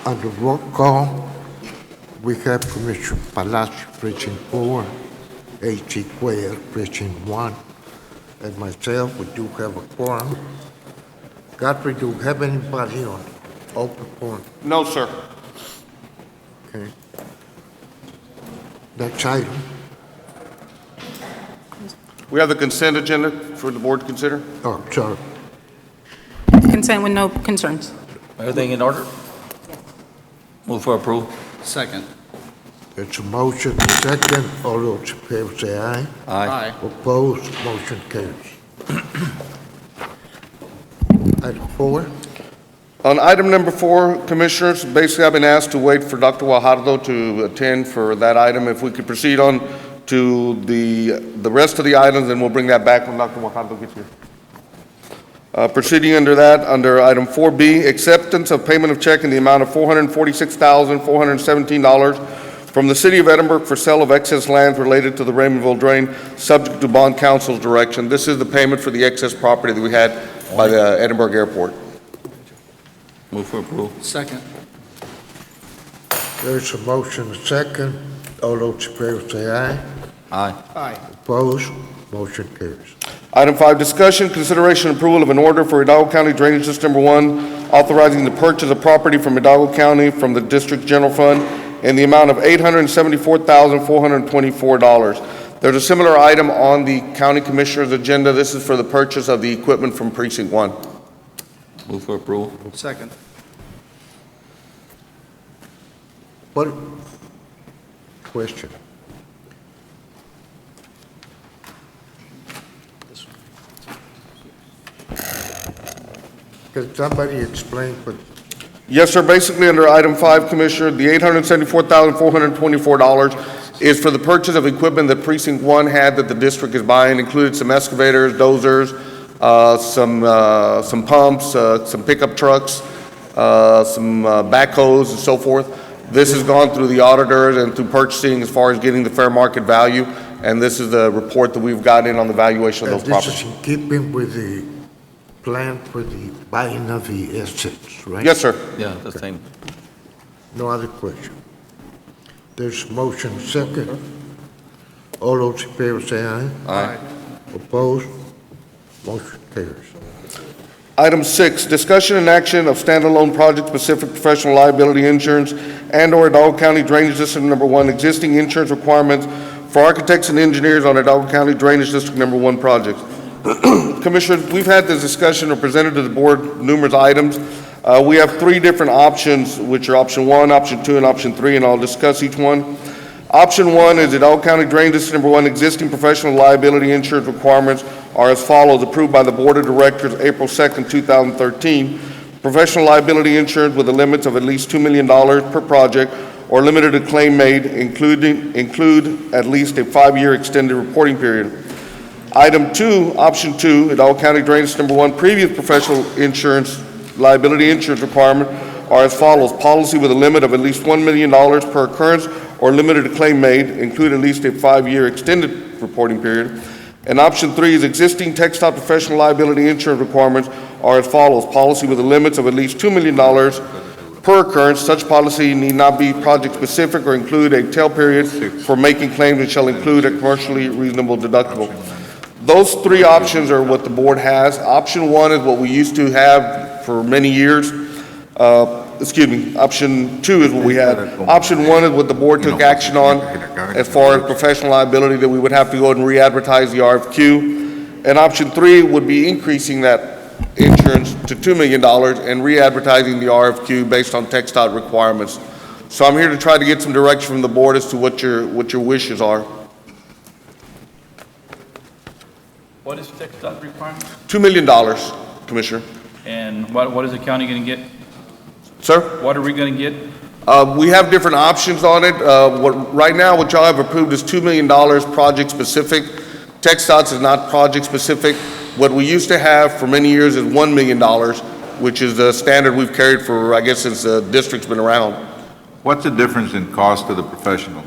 On the roll call, we have Commissioner Palacio, Precinct 4, A.G. Cuellar, Precinct 1, and myself. We do have a quorum. Godfrey, do you have anybody on open forum? No, sir. Okay. Next item. We have the consent agenda for the board to consider. Oh, sorry. Consent with no concerns. Everything in order? Move for approval. Second. There's a motion, second. All those in favor say aye. Aye. Opposed, motion carries. Item 4. On item number 4, Commissioners, basically I've been asked to wait for Dr. Guajardo to attend for that item. If we could proceed on to the rest of the items, then we'll bring that back when Dr. Guajardo gets here. Proceeding under that, under item 4B, acceptance of payment of check in the amount of $446,417 from the City of Edinburgh for sale of excess lands related to the Raymondville Drain, subject to bond council's direction. This is the payment for the excess property that we had by the Edinburgh Airport. Move for approval. Second. There's a motion, second. All those in favor say aye. Aye. Aye. Opposed, motion carries. Item 5, discussion, consideration, and approval of an order for Hidalgo County Drainage System Number 1, authorizing the purchase of property from Hidalgo County from the District General Fund in the amount of $874,424. There's a similar item on the County Commissioner's agenda. This is for the purchase of the equipment from Precinct 1. Move for approval. Second. What? Question. Can somebody explain what? Yes, sir. Basically, under item 5, Commissioner, the $874,424 is for the purchase of equipment that Precinct 1 had that the district is buying, included some excavators, dozers, some pumps, some pickup trucks, some backhoes and so forth. This has gone through the auditors and through purchasing as far as getting the fair market value, and this is the report that we've got in on the valuation of those This properties. is in keeping with the plan for the buying of the assets, right? Yes, sir. Yeah, the same. No other question. There's motion, second. All those in favor say aye. Aye. Opposed, motion carries. Item 6, discussion and action of standalone project-specific professional liability insurance and/or Hidalgo County Drainage District Number 1 existing insurance requirements for architects and engineers on Hidalgo County Drainage District Number 1 projects. Commissioners, we've had this discussion or presented to the board numerous items. We have 3 different options, which are option 1, option 2, and option 3, and I'll discuss each one. Option 1 is Hidalgo County Drainage District Number 1 existing professional liability insurance requirements are as follows, approved by the Board of Directors April 2nd, 2013. Professional liability insurance with the limits of at least $2 million per project or limited to claim made, include at least a 5-year extended reporting period. Item 2, option 2, Hidalgo County Drainage Number 1 previous professional insurance liability insurance requirement are as follows. Policy with a limit of at least $1 million per occurrence or limited to claim made, include at least a 5-year extended reporting period. And option 3 is existing textile professional liability insurance requirements are as follows. Policy with the limits of at least $2 million per occurrence. Such policy need not be project specific or include a tail period for making claims and shall include a commercially reasonable deductible. Those 3 options are what the board has. Option 1 is what we used to have for many years. Option 2 is what we had. Option 1 is what the board took action on as far as professional liability, that we would have to go and re-advertise the RFQ. And option 3 would be increasing that insurance to $2 million and re-advertising the RFQ based on textile requirements. So I'm here to try to get some direction from the board as to what your wishes are. What is textile requirement? $2 million, Commissioner. And what is the county going to get? Sir? What are we going to get? We have different options on it. Right now, what y'all have approved is $2 million project specific. TxDOT is not project specific. What we used to have for many years is $1 million, which is the standard we've carried for, I guess, since the district's been around. What's the difference in cost to the professional?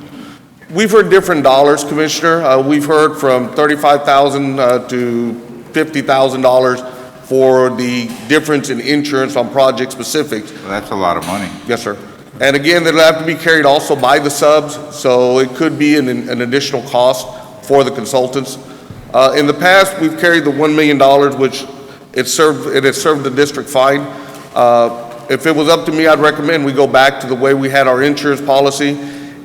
We've heard different dollars, Commissioner. We've heard from $35,000 to $50,000 for the difference in insurance on project specifics. Well, that's a lot of money. Yes, sir. And again, that'll have to be carried also by the subs, so it could be an additional cost for the consultants. In the past, we've carried the $1 million, which it has served the district fine. If it was up to me, I'd recommend we go back to the way we had our insurance policy.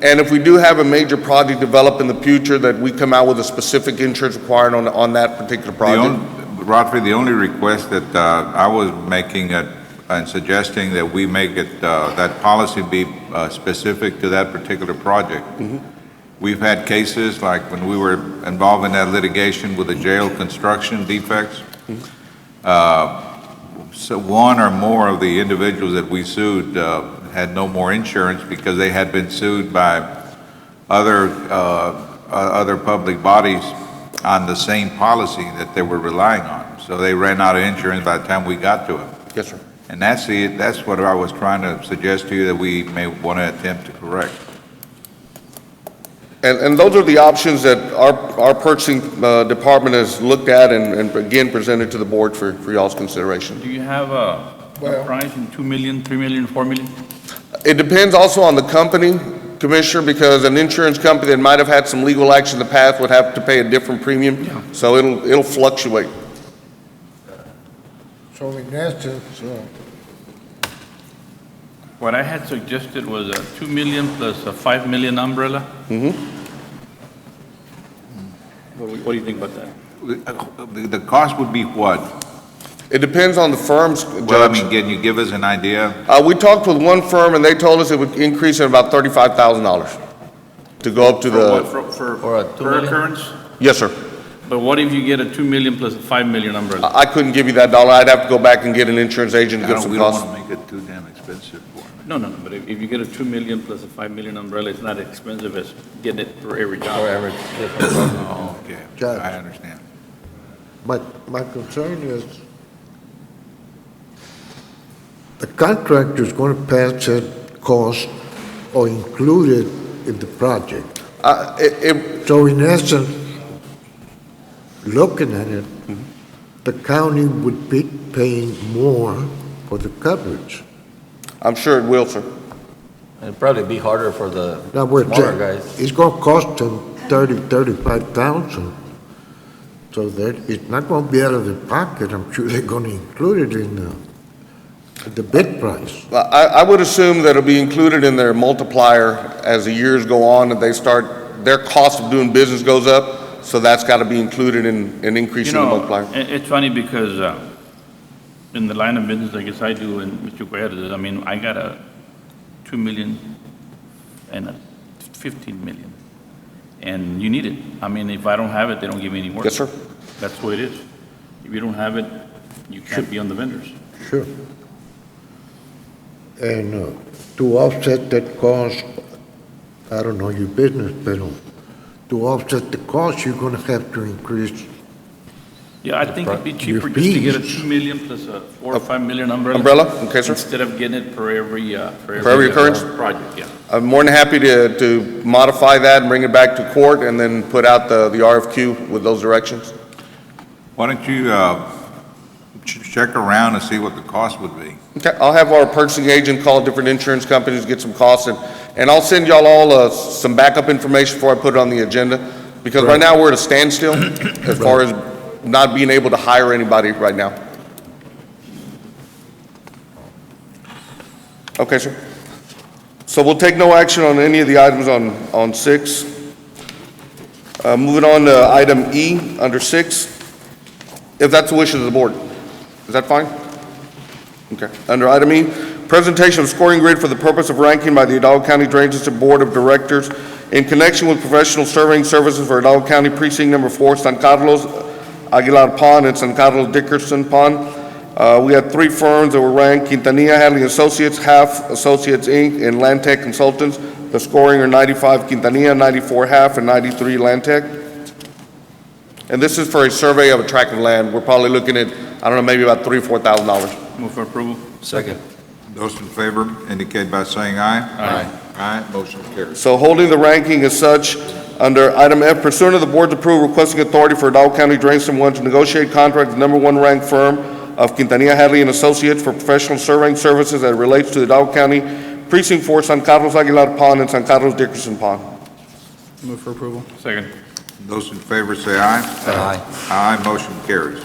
And if we do have a major project develop in the future, that we come out with a specific insurance required on that particular project. Rodney, the only request that I was making and suggesting that we make it, that policy be specific to that particular project. We've had cases like when we were involved in that litigation with the jail construction defects. So one or more of the individuals that we sued had no more insurance because they had been sued by other public bodies on the same policy that they were relying on. So they ran out of insurance by the time we got to it. Yes, sir. And that's what I was trying to suggest to you that we may want to attempt to correct. And those are the options that our purchasing department has looked at and again presented to the board for y'all's consideration. Do you have a price in 2 million, 3 million, 4 million? It depends also on the company, Commissioner, because an insurance company that might have had some legal action in the past would have to pay a different premium. So it'll fluctuate. So in essence, What I had suggested was a 2 million plus a 5 million umbrella. What do you think about that? The cost would be what? It depends on the firms, Judge. Well, I mean, can you give us an idea? We talked with one firm and they told us it would increase at about $35,000 to go up to For what, the, For a 2 per million? occurrence? yes, sir. But what if you get a 2 million plus a 5 million umbrella? I couldn't give you that dollar. I'd have to go back and get an insurance agent to give some We don't costs. want to make it too damn expensive for them. No, but if you get a 2 million plus a 5 million umbrella, it's not as expensive as getting it for every Or job. average. Oh, okay, Judge. I understand. but my concern is the contractor is going to pass that cost or include it in the project. So in essence, looking at it, the county would be paying more for the coverage. I'm sure it will, sir. It'd probably be harder for the Now, we're smaller guys. it's gonna cost them 35,000. So that, it's not gonna be out of their pocket. I'm sure they're gonna include it in the bid price. I would assume that it'll be included in their multiplier as the years go on and their cost of doing business goes up. So that's got to be included in increasing the multiplier. It's funny because in the line of business, I guess I do, and Mr. Cuellar does, I mean, I got a 2 million and a 15 million. And you need it. I mean, if I don't have it, they don't give me any work. Yes, sir. That's the way it is. If you don't have it, you can't be on the vendors. Sure. And to offset that cost, I don't know your business, but to offset the cost, you're gonna have to increase. Yeah, I think it'd be Your cheaper just to get a fees. 2 million plus a 4 or 5 million umbrella. Umbrella? Okay, sir. Instead of getting it for every every occurrence? project, yeah. I'm more than happy to modify that and bring it back to court and then put out the RFQ with those directions. Why don't you check around and see what the cost would be? Okay, I'll have our purchasing agent call different insurance companies, get some costs, and I'll send y'all all some backup information before I put it on the agenda. Because right now, we're at a standstill as far as not being able to hire anybody right now. Okay, sir. So we'll take no action on any of the items on 6. Moving on to item E, under 6, if that's the wishes of the board. Is that fine? Okay. Under item E, presentation of scoring grid for the purpose of ranking by the Hidalgo County Drainage District Board of Directors in connection with professional surveying services for Hidalgo County Precinct Number 4, San Carlos, Aguilar Pond, and San Carlos Dickerson Pond. We had 3 firms that were ranked: Quintanilla Handling Associates, Half Associates, Inc., and Lantec Consultants. The scoring are 95 Quintanilla, 94 Half, and 93 Lantec. And this is for a survey of a tract of land. We're probably looking at, I don't know, maybe about $3,000 or $4,000. Move for approval. Second. Those in favor indicate by saying aye. Aye. Aye, motion carries. So holding the ranking as such, under item F, pursuant to the board's approval, requesting authority for Hidalgo County Drainage District 1 to negotiate contract with number 1 ranked firm of Quintanilla Hadley and Associates for professional surveying services as it relates to the Hidalgo County Precinct 4, San Carlos Aguilar Pond and San Carlos Dickerson Pond. Move for approval. Second. Those in favor say aye. Aye. Aye, motion carries.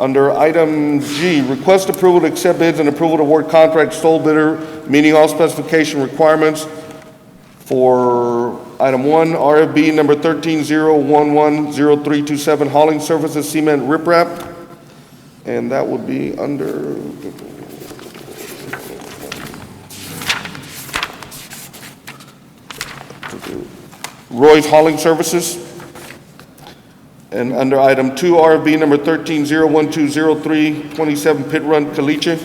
Under item G, request approval to accept bids and approval to award contract sole bidder meeting all specification requirements for item 1, RFB number 130110327, hauling services cement riprap. And that would be under Roy's Hauling Services. And under item 2, RFB number 130120327, Pit Run Caliche.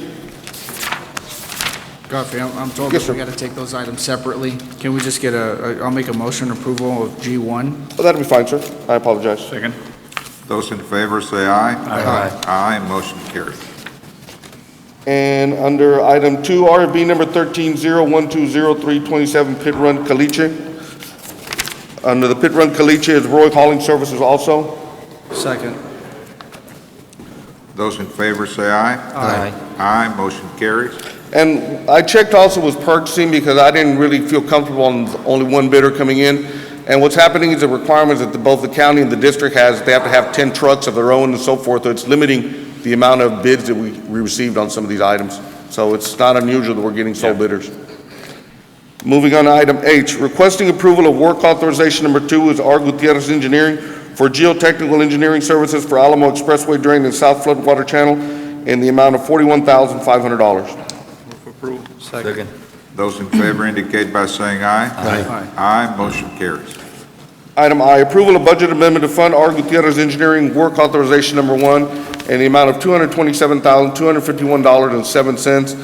Godfrey, I'm told Yes, that we sir. got to take those items separately. Can we just get I'll make a motion approval of G1. Oh, that'll be fine, sir. I apologize. Second. Those in favor say aye. Aye. Aye, motion carries. And under item 2, RFB number 130120327, Pit Run Caliche. Under the Pit Run Caliche is Roy Hauling Services also. Second. Those in favor say aye. Aye. Aye, motion carries. And I checked also with purchasing because I didn't really feel comfortable on only one bidder coming in. And what's happening is the requirements that both the county and the district has, they have to have 10 trucks of their own and so forth. So it's limiting the amount of bids that we received on some of these items. So it's not unusual that we're getting sole bidders. Moving on to item H, requesting approval of work authorization number 2 is R. Gutierrez Engineering for geotechnical engineering services for Alamo Expressway drain and South Floodwater Channel in the amount of $41,500. Second. Those in favor indicate by saying aye. Aye. Aye, motion carries. Item I, approval of budget amendment to fund R. Gutierrez Engineering work authorization number 1 in the amount of $227,251.07.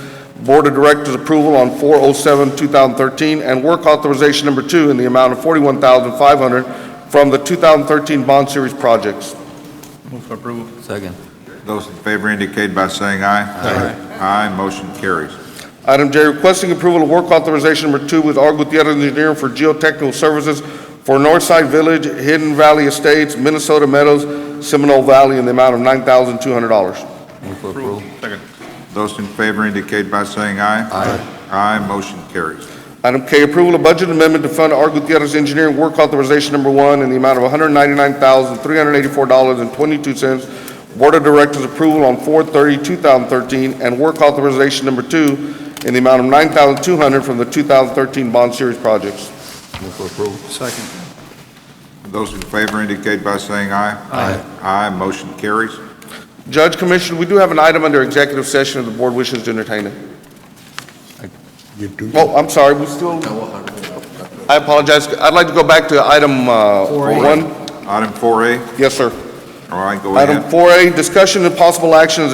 Board of Directors approval on 4/07/2013, and work authorization number 2 in the amount of $41,500 from the 2013 bond series projects. Move for approval. Second. Those in favor indicate by saying aye. Aye. Aye, motion carries. Item J, requesting approval of work authorization number 2 with R. Gutierrez Engineering for geotechnical services for Northside Village, Hidden Valley Estates, Minnesota Meadows, Seminole Valley in the amount of $9,200. Move for approval. Second. Those in favor indicate by saying aye. Aye. Aye, motion carries. Item K, approval of budget amendment to fund R. Gutierrez Engineering work authorization number 1 in the amount of $199,384.22. Board of Directors approval on 4/30/2013, and work authorization number 2 in the amount of $9,200 from the 2013 bond series projects. Move for approval. Second. Those in favor indicate by saying aye. Aye. Aye, motion carries. Judge, Commissioner, we do have an item under executive session if the board wishes to entertain it. You do? Oh, I'm sorry, we still, I apologize. I'd like to go back to item 1. Item 4A, Yes, sir. all right, go Item ahead. 4A, discussion and possible actions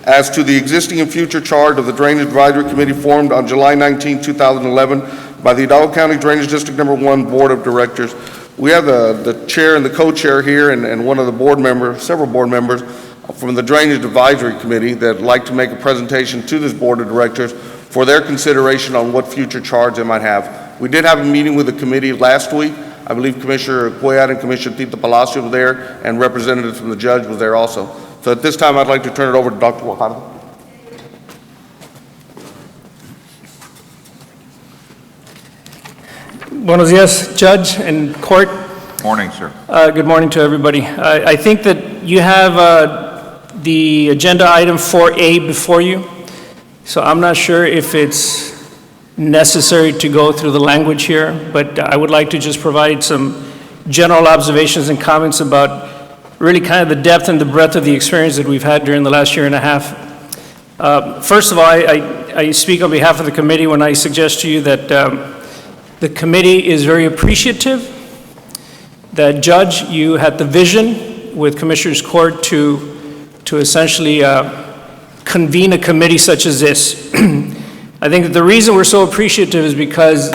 as to the existing and future charge of the Drainage Advisory Committee formed on July 19, 2011 by the Hidalgo County Drainage District Number 1 Board of Directors. We have the chair and the co-chair here and one of the board members, several board members from the Drainage Advisory Committee that'd like to make a presentation to this Board of Directors for their consideration on what future charge they might have. We did have a meeting with the committee last week. I believe Commissioner Cuellar and Commissioner Tito Palacio were there, and representatives from the judge was there also. So at this time, I'd like to turn it over to Dr. Guajardo. Buenos dias, Judge and Court. Morning, sir. Good morning to everybody. I think that you have the agenda item 4A before you, so I'm not sure if it's necessary to go through the language here, but I would like to just provide some general observations and comments about really kind of the depth and the breadth of the experience that we've had during the last year and a half. First of all, I speak on behalf of the committee when I suggest to you that the committee is very appreciative that, Judge, you had the vision with Commissioners Court to essentially convene a committee such as this. I think that the reason we're so appreciative is because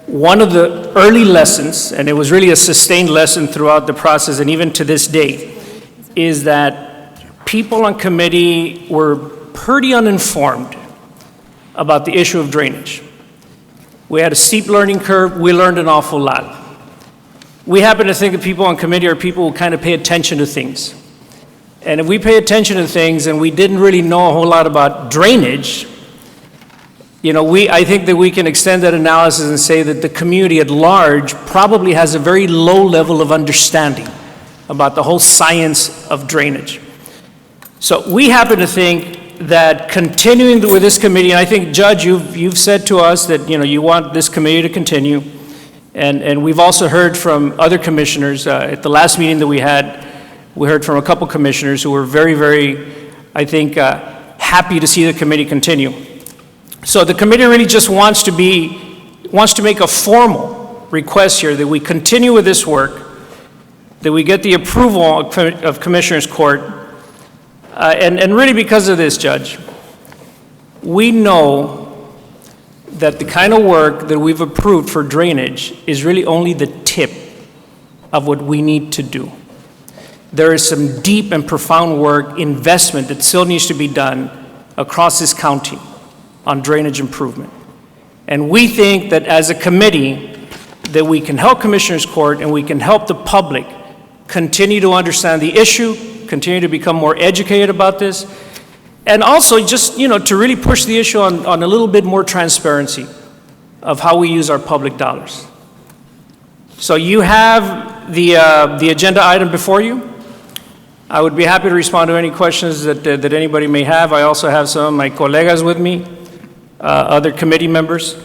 one of the early lessons, and it was really a sustained lesson throughout the process and even to this day, is that people on committee were pretty uninformed about the issue of drainage. We had a steep learning curve. We learned an awful lot. We happen to think that people on committee are people who kind of pay attention to things. And if we pay attention to things and we didn't really know a whole lot about drainage, I think that we can extend that analysis and say that the community at large probably has a very low level of understanding about the whole science of drainage. So we happen to think that continuing with this committee, and I think, Judge, you've said to us that, you want this committee to continue, and we've also heard from other commissioners. At the last meeting that we had, we heard from a couple commissioners who were very, very, I think, happy to see the committee continue. So the committee really just wants to make a formal request here that we continue with this work, that we get the approval of Commissioners Court, and really because of this, Judge, we know that the kind of work that we've approved for drainage is really only the tip of what we need to do. There is some deep and profound work, investment that still needs to be done across this county on drainage improvement. And we think that as a committee, that we can help Commissioners Court and we can help the public continue to understand the issue, continue to become more educated about this, and also just, to really push the issue on a little bit more transparency of how we use our public dollars. So you have the agenda item before you. I would be happy to respond to any questions that anybody may have. I also have some of my colegas with me, other committee members.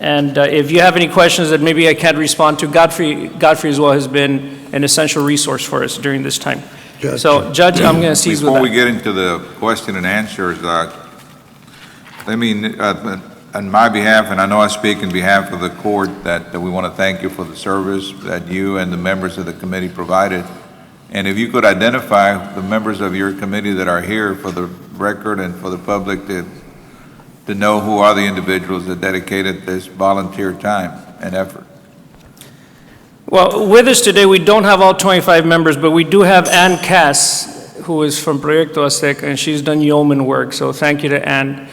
And if you have any questions that maybe I can't respond to, Godfrey as well has been an essential resource for us during this time. Judge. So, Judge, I'm going to seize with Before we that. get into the question and answers, on my behalf, and I know I speak in behalf of the court, that we want to thank you for the service that you and the members of the committee provided. And if you could identify the members of your committee that are here for the record and for the public to know who are the individuals that dedicated this volunteer time and effort. Well, with us today, we don't have all 25 members, but we do have Ann Cass, who is from Proyecto Azteca, and she's done yeoman work, so thank you to Ann.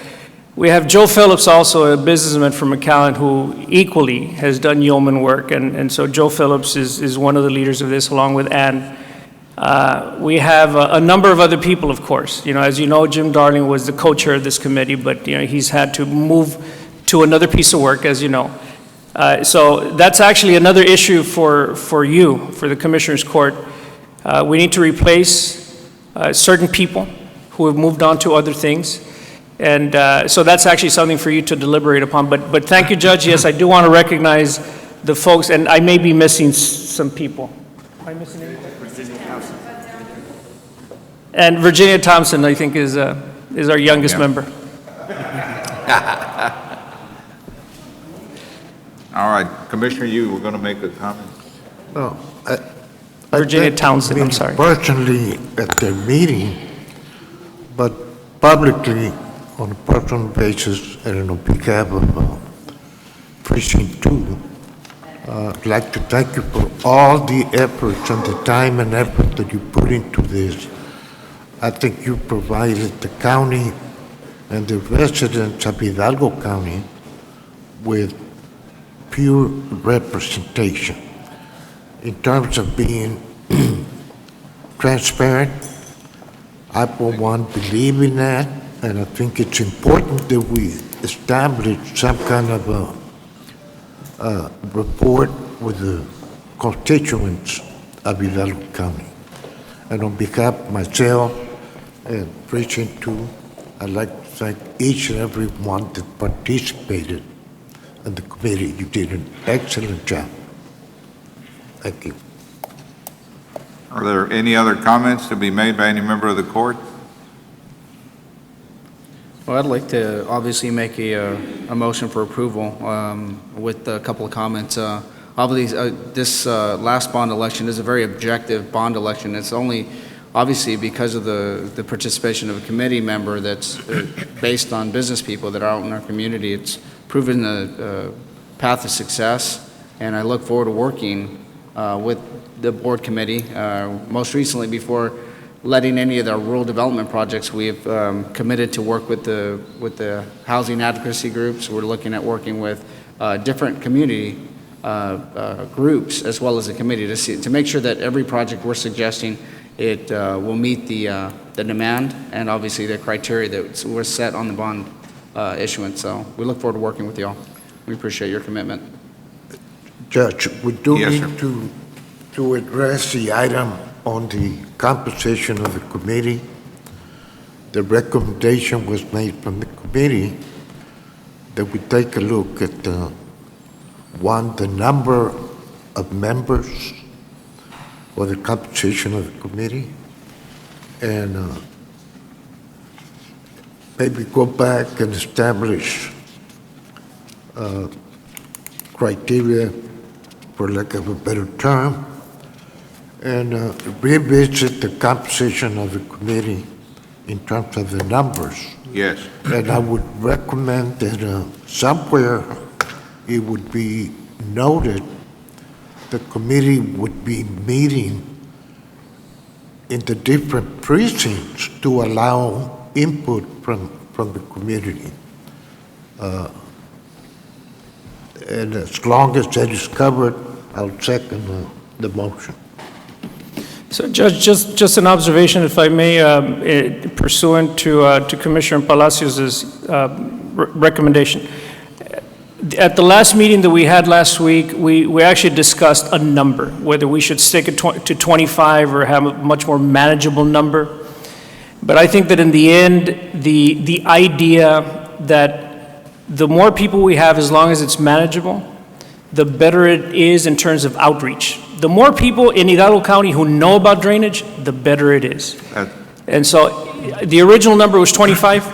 We have Joe Phillips, also a businessman from McAllen, who equally has done yeoman work, and so Joe Phillips is one of the leaders of this, along with Ann. We have a number of other people, of course. As you know, Jim Darling was the co-chair of this committee, but he's had to move to another piece of work, as you know. So that's actually another issue for you, for the Commissioners Court. We need to replace certain people who have moved on to other things. And so that's actually something for you to deliberate upon. But thank you, Judge. Yes, I do want to recognize the folks, and I may be missing some people. Am I missing anything? And Virginia Thompson, I think, is our youngest member. All right, Commissioner, you were going to make a comment? No, Virginia Townsend, I'm sorry. Personally at their meeting, but publicly on a personal basis and on behalf of Precinct 2, I'd like to thank you for all the efforts and the time and effort that you put into this. I think you provided the county and the residents of Hidalgo County with pure representation in terms of being transparent. I, for one, believe in that, and I think it's important that we establish some kind of a report with the constituents of Hidalgo County. And on behalf of myself and Precinct 2, I'd like to thank each and every one that participated in the committee. You did an excellent job. Thank you. Are there any other comments to be made by any member of the court? Well, I'd like to obviously make a motion for approval with a couple of comments. Obviously, this last bond election is a very objective bond election. It's only obviously because of the participation of a committee member that's based on business people that are out in our community. It's proven the path of success, and I look forward to working with the board committee. Most recently, before letting any of the rural development projects, we have committed to work with the housing advocacy groups. We're looking at working with different community groups as well as the committee to make sure that every project we're suggesting it will meet the demand and obviously the criteria that were set on the bond issuance. So we look forward to working with y'all. We appreciate your commitment. Judge, we do Yes, need to address the item on the composition of the committee. The recommendation was made from the committee that we take a look at, one, the number of members for the composition of the committee, and maybe go back and establish criteria, for lack of a better term, and revisit the composition of the committee in terms of the numbers. Yes. And I would recommend that somewhere it would be noted the committee would be meeting in the different precincts to allow input from the community. And as long as that is covered, I'll second the motion. So Judge, just an observation, if I may, pursuant to Commissioner Palacios's recommendation. At the last meeting that we had last week, we actually discussed a number, whether we should stick it to 25 or have a much more manageable number. But I think that in the end, the idea that the more people we have, as long as it's manageable, the better it is in terms of outreach. The more people in Hidalgo County who know about drainage, the better it is. And so the original number was 25,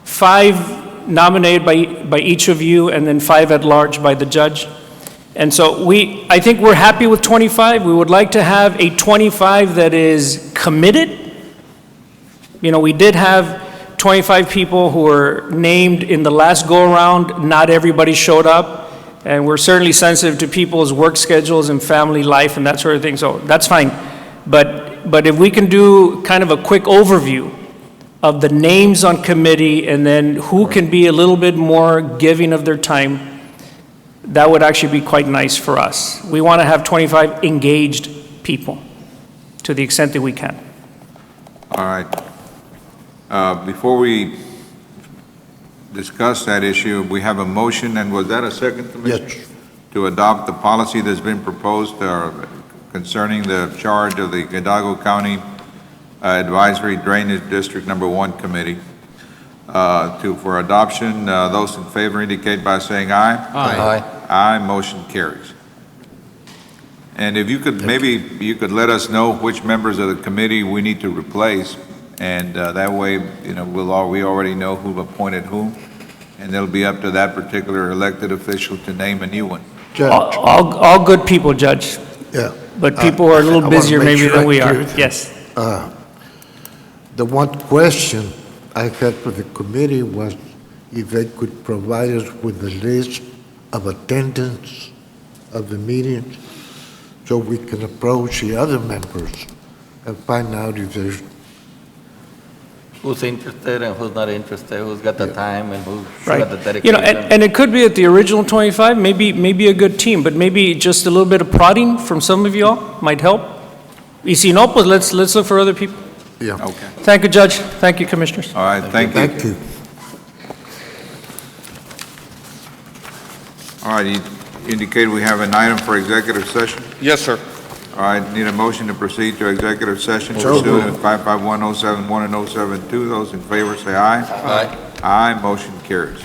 5 nominated by each of you, and then 5 at large by the judge. And so I think we're happy with 25. We would like to have a 25 that is committed. You know, we did have 25 people who were named in the last go-around. Not everybody showed up. And we're certainly sensitive to people's work schedules and family life and that sort of thing, so that's fine. But if we can do kind of a quick overview of the names on committee and then who can be a little bit more giving of their time, that would actually be quite nice for us. We want to have 25 engaged people to the extent that we can. All right. Before we discuss that issue, we have a motion, and was that a second, Commissioner? Yes. To adopt the policy that's been proposed concerning the charge of the Hidalgo County Advisory Drainage District Number 1 Committee. For adoption, those in favor indicate by saying aye. Aye. Aye, motion carries. And if you could, maybe you could let us know which members of the committee we need to replace, and that way, you know, we already know who appointed whom, and it'll be up to that particular elected official to name a new one. Judge, All good people, Judge, yeah. but people who are a I little wanna busier make maybe sure than I we are. clear that. Yes. The one question I had for the committee was if they could provide us with a list of attendance of the meetings so we can approach the other members and find out if there's, Who's interested and who's not interested, who's got the time and who's Right. got the dedication. You know, and it could be that the original 25, maybe a good team, but maybe just a little bit of prodding from some of y'all might help. Y si no, pues let's look for other people. yeah. Okay. Thank you, Judge. Thank you, Commissioners. All right, thank you. Thank you. All right, you indicated we have an item for executive session. Yes, sir. All right, need a motion to proceed to executive session So pursuant to moved. 55107-1 and 072. Those in favor say aye. Aye. Aye, motion carries.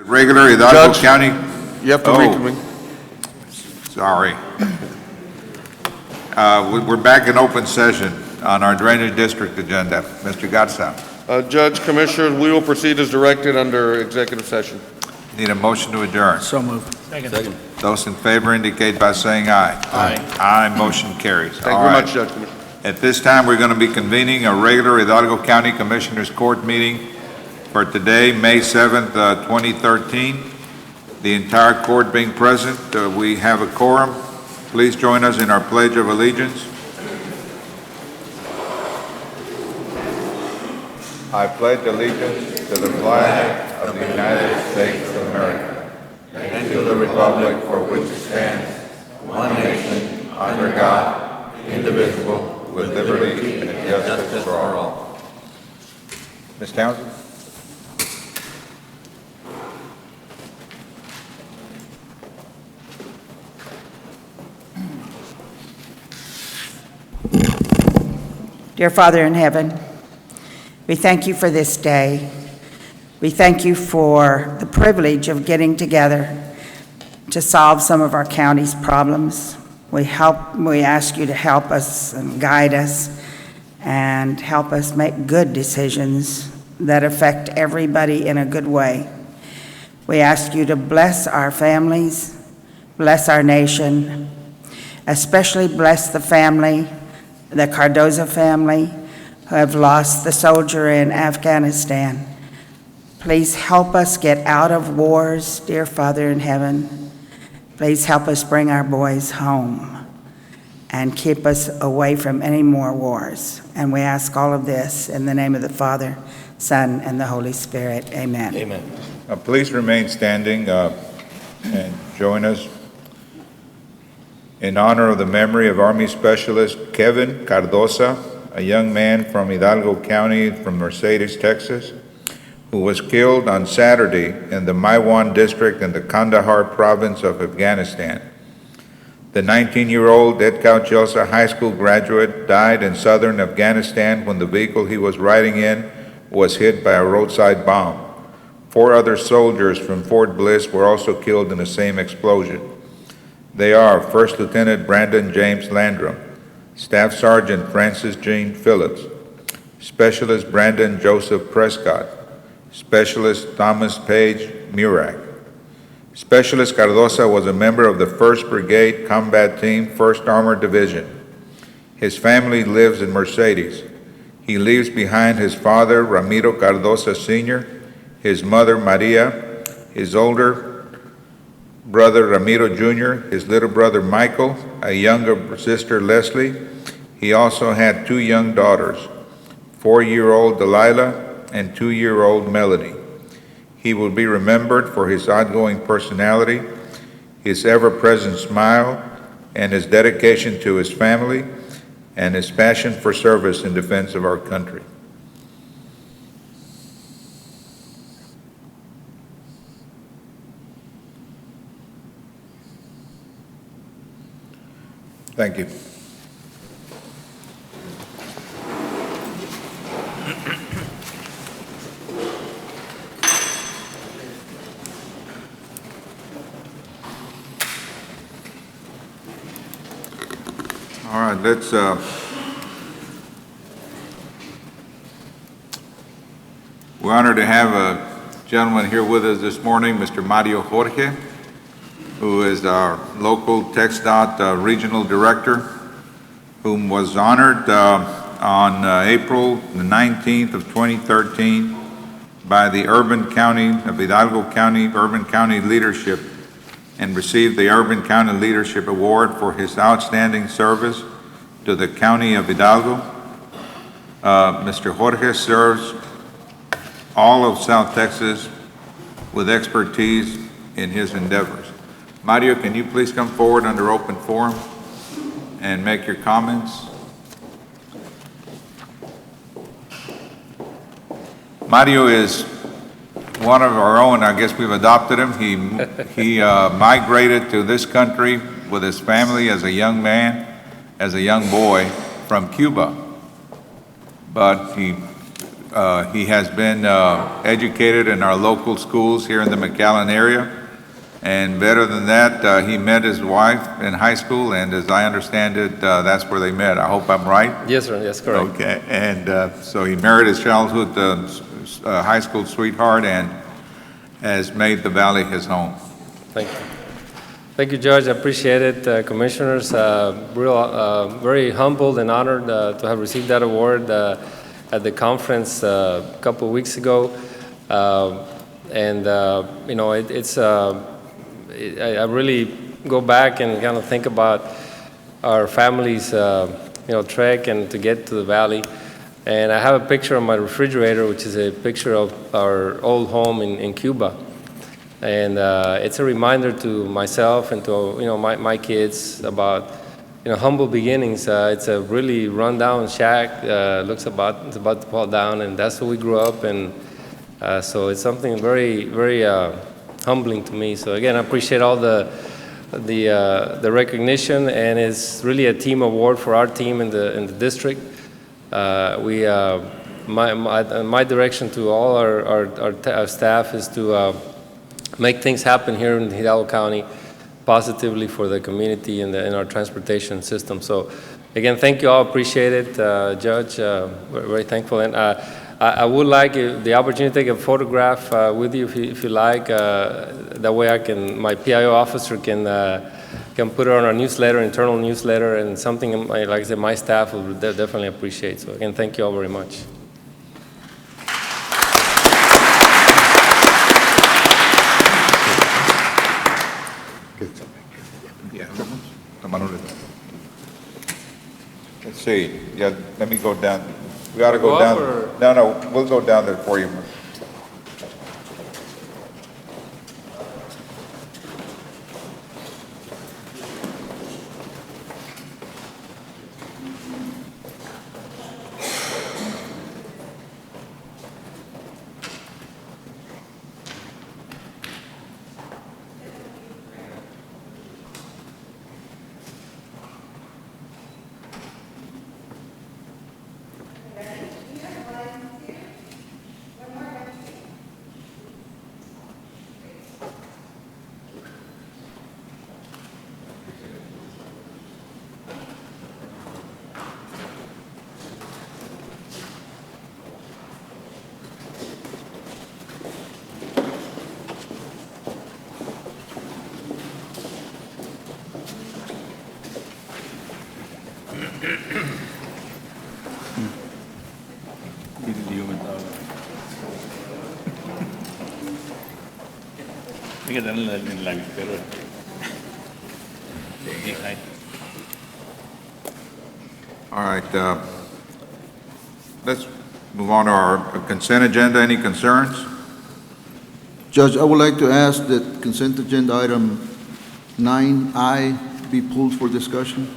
Regular Hidalgo Judge. County? You have to Oh. reconvene. Sorry. We're back in open session on our Drainage District agenda. Mr. Gatsa, Judge, Commissioners, we will proceed as directed under executive session. need a motion to adjourn. So moved. Those in favor indicate by saying aye. Aye. Aye, motion carries. Thank you All very right. much, Judge, Commissioner. At this time, we're going to be convening a regular Hidalgo County Commissioners Court meeting for today, May 7th, 2013. The entire court being present, we have a quorum. Please join us in our Pledge of Allegiance. I pledge allegiance to the flag of the United States of America and to the republic for which it stands, one nation, under God, indivisible, with liberty and justice for all. Ms. Townsend? Dear Father in heaven, we thank you for this day. We thank you for the privilege of getting together to solve some of our county's problems. We ask you to help us and guide us and help us make good decisions that affect everybody in a good way. We ask you to bless our families, bless our nation, especially bless the family, the Cardoza family, who have lost the soldier in Afghanistan. Please help us get out of wars, dear Father in heaven. Please help us bring our boys home and keep us away from any more wars. And we ask all of this in the name of the Father, Son, and the Holy Spirit. Amen. Amen. Please remain standing and join us in honor of the memory of Army Specialist Kevin Cardoza, a young man from Hidalgo County from Mercedes, Texas, who was killed on Saturday in the Maiwan district in the Kandahar province of Afghanistan. The 19-year-old Edkau Chelsa High School graduate died in southern Afghanistan when the vehicle he was riding in was hit by a roadside bomb. 4 other soldiers from Fort Bliss were also killed in the same explosion. They are First Lieutenant Brandon James Landrum, Staff Sergeant Francis Jean Phillips, Specialist Brandon Joseph Prescott, Specialist Thomas Page Murak. Specialist Cardoza was a member of the 1st Brigade Combat Team, 1st Armored Division. His family lives in Mercedes. He leaves behind his father, Ramiro Cardoza Sr., his mother, Maria, his older brother, Ramiro Jr., his little brother, Michael, a younger sister, Leslie. He also had 2 young daughters, 4-year-old Delilah and 2-year-old Melody. He will be remembered for his outgoing personality, his ever-present smile, and his dedication to his family and his passion for service in defense of our country. Thank you. All right, let's, we're honored to have a gentleman here with us this morning, Mr. Mario Jorge, who is our local TxDOT Regional Director, whom was honored on April the 19th of 2013 by the Urban County of Hidalgo County, Urban County Leadership, and received the Urban County Leadership Award for his outstanding service to the County of Hidalgo. Mr. Jorge serves all of South Texas with expertise in his endeavors. Mario, can you please come forward under open forum and make your comments? Mario is one of our own. I guess we've adopted him. He migrated to this country with his family as a young man, as a young boy from Cuba. But he He has been educated in our local schools here in the McAllen area. And better than that, he met his wife in high school, and as I understand it, that's where they met. I hope I'm right? Yes, sir, that's correct. Okay, and so he married his childhood high school sweetheart and has made the Valley his home. Thank you. Thank you, Judge. I appreciate it. Commissioners, very humbled and honored to have received that award at the conference a couple of weeks ago. You know, I really go back and kind of think about our family's, you know, trek and to get to the Valley. And I have a picture on my refrigerator, which is a picture of our old home in Cuba. And it's a reminder to myself and to, you know, my kids about, you know, humble beginnings. It's a really run-down shack. It's about to fall down, and that's where we grew up. And so it's something very, very humbling to me. So again, I appreciate all the recognition, and it's really a team award for our team in the district. My direction to all our staff is to make things happen here in Hidalgo County positively for the community and in our transportation system. So again, thank you all, appreciate it. Judge, we're very thankful. And I would like the opportunity to take a photograph with you if you like. That way my PIO officer can put it on our newsletter, internal newsletter, and something, like I said, my staff will definitely appreciate. So again, thank you all very much. Let's see, yeah, let me go down. We ought to go Go down. up or- No, we'll go down there for you. Hay que tenerla en la víspera. All right, let's move on to our consent agenda. Any concerns? Judge, I would like to ask that consent agenda item 9I be pulled for discussion.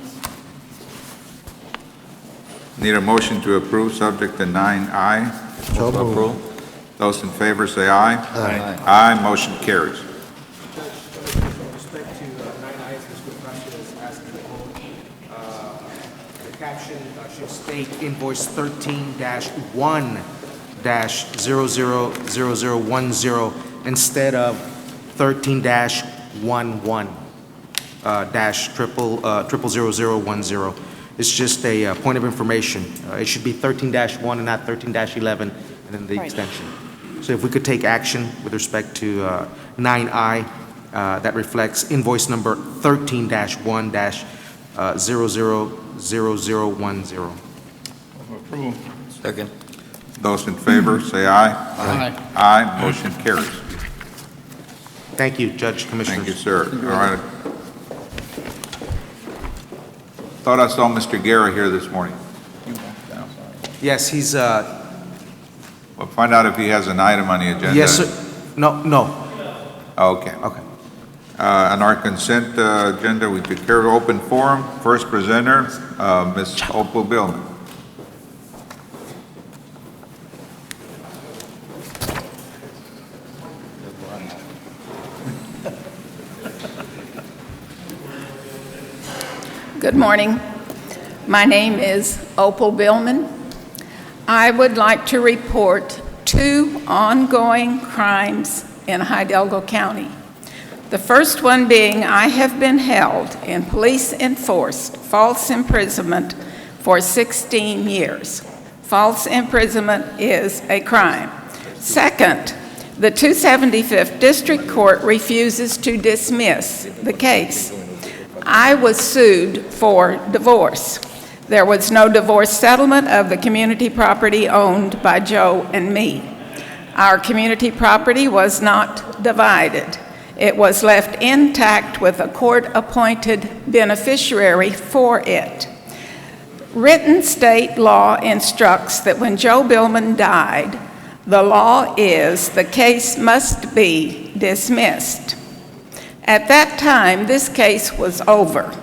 Need a motion to approve, subject to 9I. So moved. Approve. Those in favor say aye. Aye. Aye, motion carries. With respect to 9I, as Mr. Precious is asking to hold, the caption should state invoice 13-1-000010 instead of 13-11 dash 000010. It's just a point of information. It should be 13-1 and not 13-11, and then the extension. So if we could take action with respect to 9I, that reflects invoice number 13-1-000010. Approve. Second. Those in favor say aye. Aye. Aye, motion carries. Thank you, Judge, Commissioners. Thank you, sir. All right. Thought I saw Mr. Guerra here this morning. Yes, he's, Well, find out if he has an item on the agenda. yes, sir. No. Okay. Okay. On our consent agenda, we took care of open forum. First presenter, Ms. Opal Billman. Good morning. My name is Opal Billman. I would like to report 2 ongoing crimes in Hidalgo County. The first one being I have been held in police-enforced false imprisonment for 16 years. False imprisonment is a crime. Second, the 275th District Court refuses to dismiss the case. I was sued for divorce. There was no divorce settlement of the community property owned by Joe and me. Our community property was not divided. It was left intact with a court-appointed beneficiary for it. Written state law instructs that when Joe Billman died, the law is the case must be dismissed. At that time, this case was over.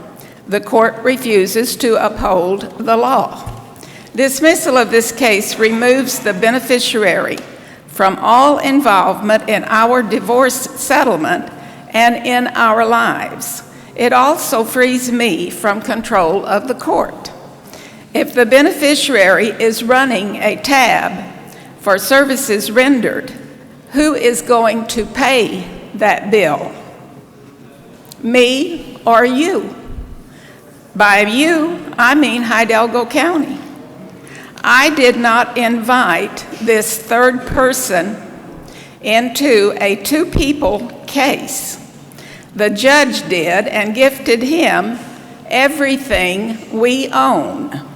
The court refuses to uphold the law. Dismissal of this case removes the beneficiary from all involvement in our divorce settlement and in our lives. It also frees me from control of the court. If the beneficiary is running a tab for services rendered, who is going to pay that bill? Me or you? By you, I mean Hidalgo County. I did not invite this third person into a 2-people case. The judge did and gifted him everything we own.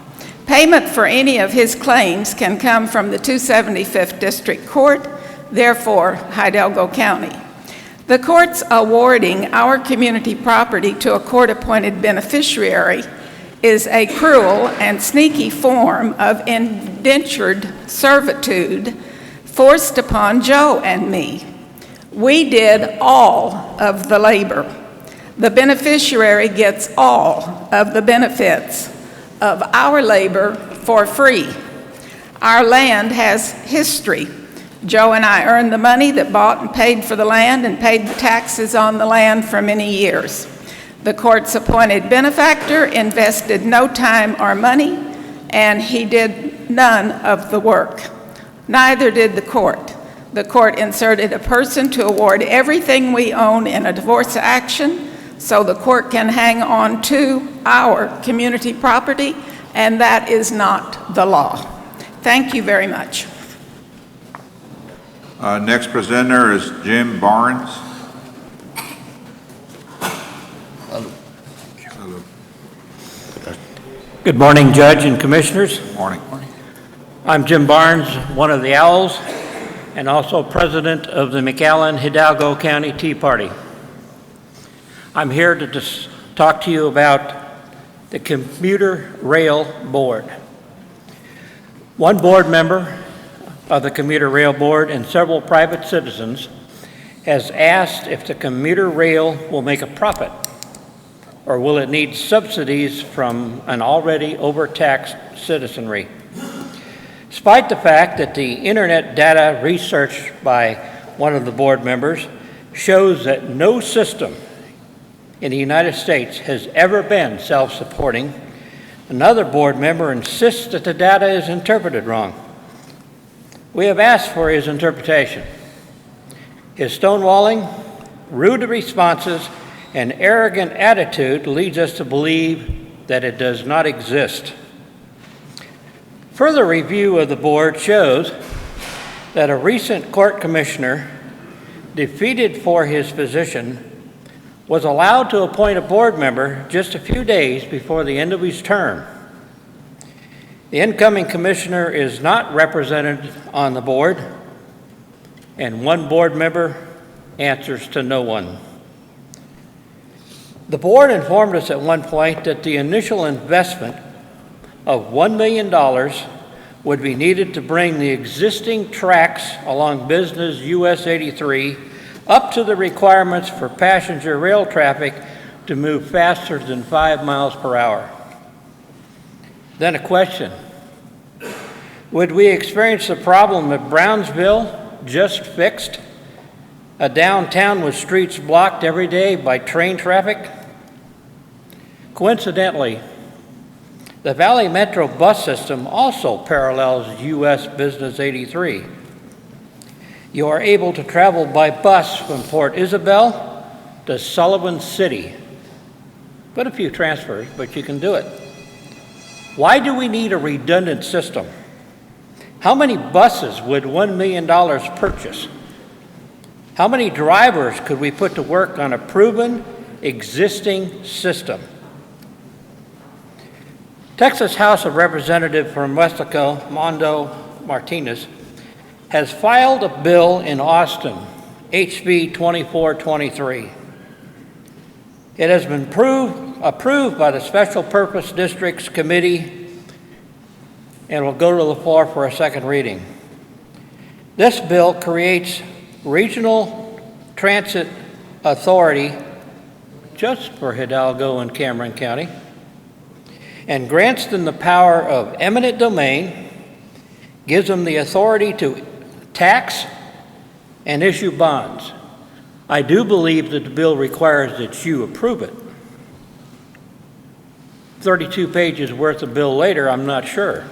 Payment for any of his claims can come from the 275th District Court, therefore Hidalgo County. The court's awarding our community property to a court-appointed beneficiary is a cruel and sneaky form of indentured servitude forced upon Joe and me. We did all of the labor. The beneficiary gets all of the benefits of our labor for free. Our land has history. Joe and I earned the money that bought and paid for the land and paid the taxes on the land for many years. The court's appointed benefactor invested no time or money, and he did none of the work. Neither did the court. The court inserted a person to award everything we own in a divorce action so the court can hang on to our community property, and that is not the law. Thank you very much. Next presenter is Jim Barnes. Good morning, Judge and Commissioners. Morning. I'm Jim Barnes, one of the Owls, and also president of the McAllen Hidalgo County Tea Party. I'm here to just talk to you about the Commuter Rail Board. One board member of the Commuter Rail Board and several private citizens has asked if the commuter rail will make a profit, or will it need subsidies from an already overtaxed citizenry? Despite the fact that the internet data research by one of the board members shows that no system in the United States has ever been self-supporting, another board member insists that the data is interpreted wrong. We have asked for his interpretation. His stonewalling, rude responses, and arrogant attitude leads us to believe that it does not exist. Further review of the board shows that a recent court commissioner defeated for his position was allowed to appoint a board member just a few days before the end of his term. The incoming commissioner is not represented on the board, and one board member answers to no one. The board informed us at one point that the initial investment of $1 million would be needed to bring the existing tracks along Business US 83 up to the requirements for passenger rail traffic to move faster than 5 miles per hour. Then a question: would we experience the problem that Brownsville just fixed, a downtown with streets blocked every day by train traffic? Coincidentally, The Valley Metro bus system also parallels US Business 83. You are able to travel by bus from Port Isabel to Sullivan City. Put a few transfers, but you can do it. Why do we need a redundant system? How many buses would $1 million purchase? How many drivers could we put to work on a proven existing system? Texas House of Representatives from Westaco, Mondo Martinez, has filed a bill in Austin, HB 2423. It has been approved by the Special Purpose Districts Committee and will go to the floor for a second reading. This bill creates regional transit authority just for Hidalgo and Cameron County and grants them the power of eminent domain, gives them the authority to tax and issue bonds. I do believe that the bill requires that you approve it. 32 pages worth of bill later, I'm not sure.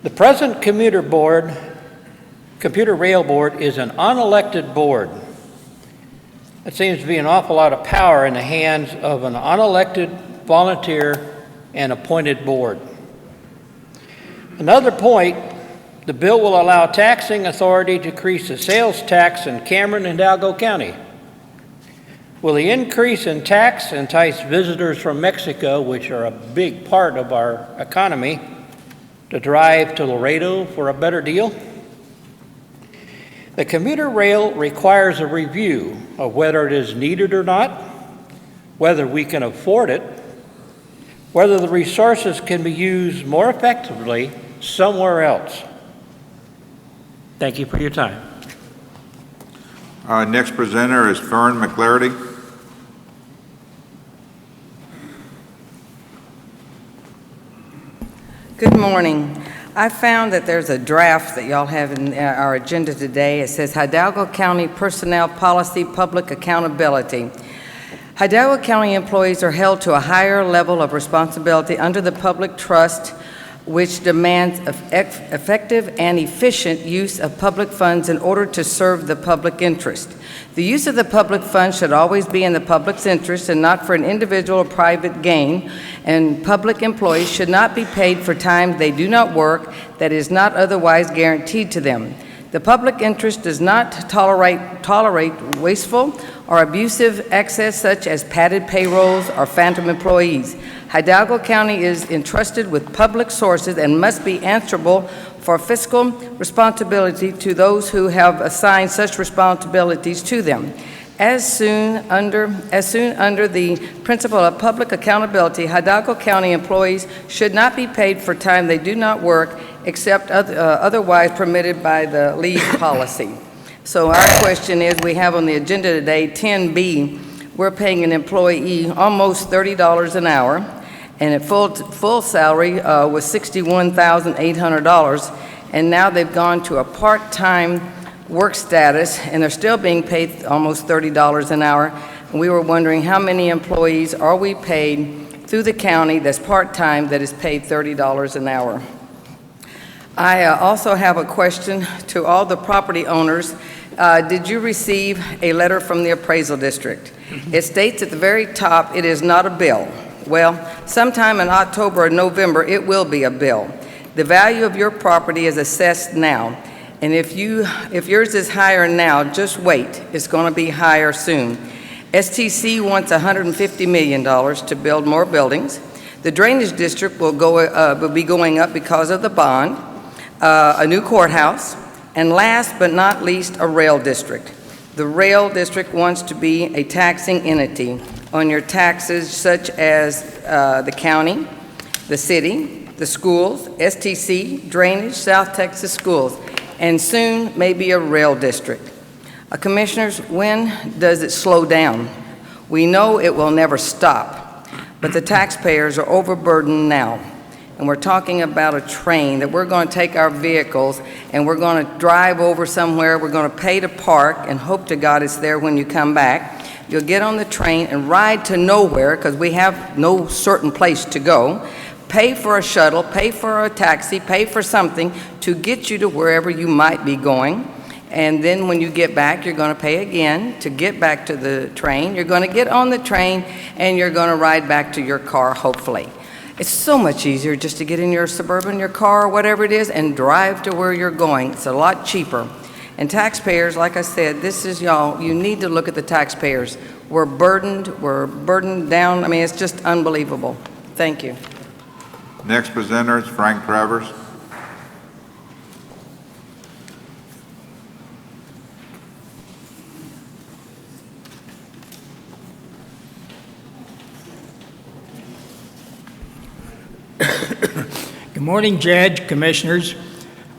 The present Commuter Rail Board is an unelected board. It seems to be an awful lot of power in the hands of an unelected, volunteer, and appointed board. Another point, the bill will allow taxing authority to increase the sales tax in Cameron and Hidalgo County. Will the increase in tax entice visitors from Mexico, which are a big part of our economy, to drive to Laredo for a better deal? The commuter rail requires a review of whether it is needed or not, whether we can afford it, whether the resources can be used more effectively somewhere else. Thank you for your time. Next presenter is Fern McClarty. Good morning. I found that there's a draft that y'all have in our agenda today. It says Hidalgo County Personnel Policy Public Accountability. Hidalgo County employees are held to a higher level of responsibility under the public trust, which demands effective and efficient use of public funds in order to serve the public interest. The use of the public funds should always be in the public's interest and not for an individual or private gain, and public employees should not be paid for time they do not work that is not otherwise guaranteed to them. The public interest does not tolerate wasteful or abusive excess such as padded payrolls or phantom employees. Hidalgo County is entrusted with public sources and must be answerable for fiscal responsibility to those who have assigned such responsibilities to them. As soon under the principle of public accountability, Hidalgo County employees should not be paid for time they do not work except otherwise permitted by the leave policy. So our question is, we have on the agenda today 10B, we're paying an employee almost $30 an hour, and at full salary was $61,800, and now they've gone to a part-time work status, and they're still being paid almost $30 an hour. And we were wondering how many employees are we paid through the county that's part-time that is paid $30 an hour. I also have a question to all the property owners. Did you receive a letter from the appraisal district? It states at the very top, it is not a bill. Well, sometime in October or November, it will be a bill. The value of your property is assessed now. And if yours is higher now, just wait. It's going to be higher soon. STC wants $150 million to build more buildings. The drainage district will be going up because of the bond, a new courthouse, and last but not least, a rail district. The rail district wants to be a taxing entity on your taxes such as the county, the city, the schools, STC, drainage, South Texas schools, and soon maybe a rail district. Commissioners, when does it slow down? We know it will never stop, but the taxpayers are overburdened now. And we're talking about a train that we're going to take our vehicles and we're going to drive over somewhere, we're going to pay to park and hope to God it's there when you come back. You'll get on the train and ride to nowhere, because we have no certain place to go. Pay for a shuttle, pay for a taxi, pay for something to get you to wherever you might be going. And then when you get back, you're going to pay again to get back to the train. You're going to get on the train, and you're going to ride back to your car, hopefully. It's so much easier just to get in your Suburban, your car, or whatever it is, and drive to where you're going. It's a lot cheaper. And taxpayers, like I said, this is y'all, you need to look at the taxpayers. We're burdened down. I mean, it's just unbelievable. Thank you. Next presenter is Frank Travers. Good morning, Judge, Commissioners.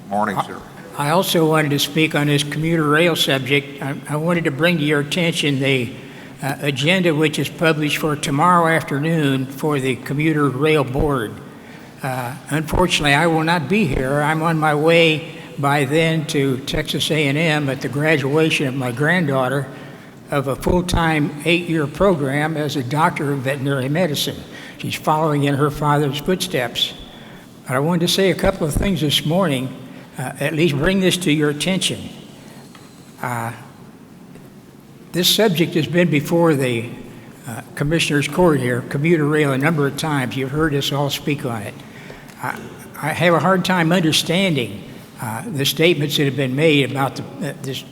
Morning, sir. I also wanted to speak on this commuter rail subject. I wanted to bring to your attention the agenda which is published for tomorrow afternoon for the Commuter Rail Board. Unfortunately, I will not be here. I'm on my way by then to Texas A&M at the graduation of my granddaughter of a full-time 8-year program as a doctor of veterinary medicine. She's following in her father's footsteps. But I wanted to say a couple of things this morning, at least bring this to your attention. This subject has been before the Commissioner's Court here, commuter rail, a number of times. You've heard us all speak on it. I have a hard time understanding the statements that have been made about this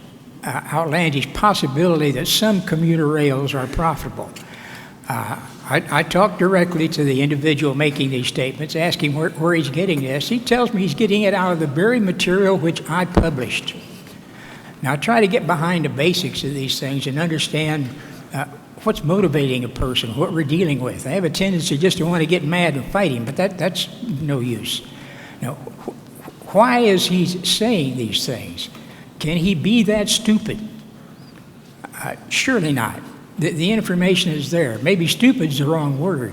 outlandish possibility that some commuter rails are profitable. I talked directly to the individual making these statements, asking where he's getting this. He tells me he's getting it out of the very material which I published. Now, I try to get behind the basics of these things and understand what's motivating a person, what we're dealing with. I have a tendency just to want to get mad and fight him, but that's no use. Now, why is he saying these things? Can he be that stupid? Surely not. The information is there. Maybe stupid's the wrong word,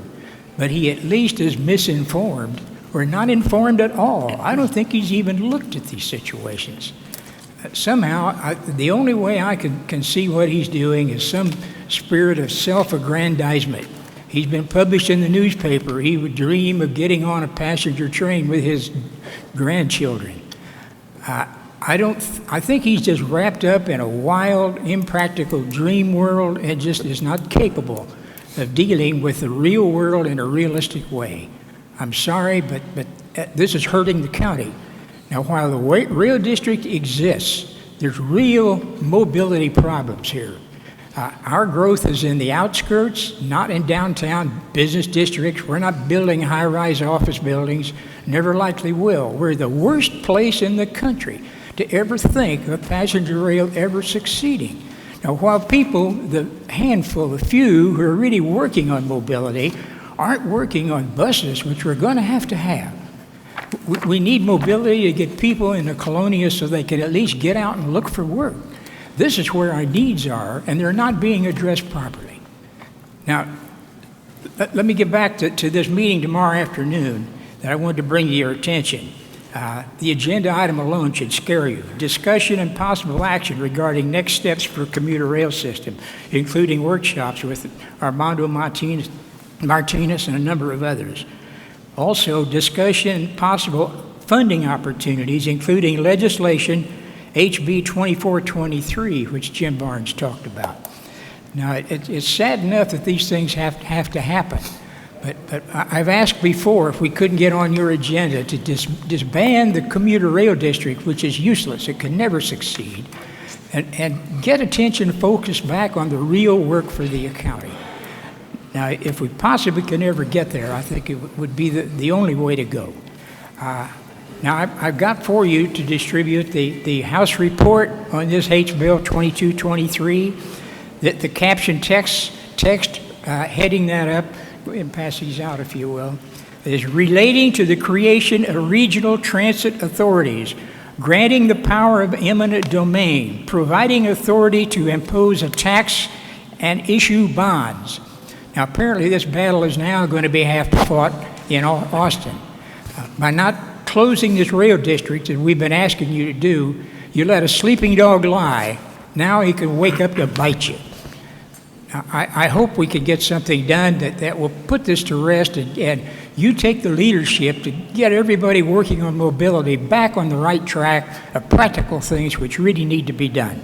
but he at least is misinformed or not informed at all. I don't think he's even looked at these situations. Somehow, the only way I can see what he's doing is some spirit of self-aggrandizement. He's been published in the newspaper. He would dream of getting on a passenger train with his grandchildren. I think he's just wrapped up in a wild, impractical dream world and just is not capable of dealing with the real world in a realistic way. I'm sorry, but this is hurting the county. Now, while the rail district exists, there's real mobility problems here. Our growth is in the outskirts, not in downtown business districts. We're not building high-rise office buildings, never likely will. We're the worst place in the country to ever think of passenger rail ever succeeding. Now, while people, the handful, the few who are really working on mobility, aren't working on buses, which we're going to have. We need mobility to get people in the colonia so they can at least get out and look for work. This is where our needs are, and they're not being addressed properly. Now, let me get back to this meeting tomorrow afternoon that I wanted to bring to your attention. The agenda item alone should scare you. Discussion and possible action regarding next steps for commuter rail system, including workshops with Armando Martinez and a number of others. Also, discussion and possible funding opportunities, including legislation HB 2423, which Jim Barnes talked about. Now, it's sad enough that these things have to happen. But I've asked before if we couldn't get on your agenda to disband the commuter rail district, which is useless. It can never succeed, and get attention focused back on the real work for the county. Now, if we possibly can ever get there, I think it would be the only way to go. Now, I've got for you to distribute the House report on this H-Bill 2223, the caption text heading that up, go ahead and pass these out if you will, is relating to the creation of regional transit authorities, granting the power of eminent domain, providing authority to impose a tax and issue bonds. Now, apparently this battle is now going to be fought in Austin. By not closing this rail district, as we've been asking you to do, you let a sleeping dog lie. Now he can wake up to bite you. I hope we can get something done that will put this to rest, and you take the leadership to get everybody working on mobility back on the right track of practical things which really need to be done.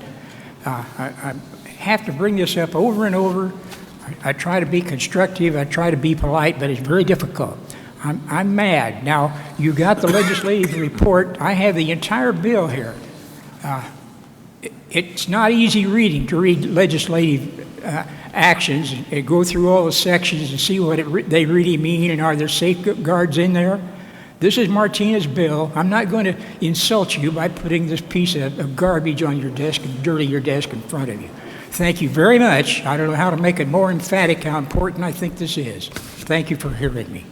I have to bring this up over and over. I try to be constructive, I try to be polite, but it's very difficult. I'm mad. Now, you got the legislative report. I have the entire bill here. It's not easy reading, to read legislative actions and go through all the sections and see what they really mean, and are there safeguards in there. This is Martina's bill. I'm not going to insult you by putting this piece of garbage on your desk and dirty your desk in front of you. Thank you very much. I don't know how to make it more emphatic how important I think this is. Thank you for hearing me.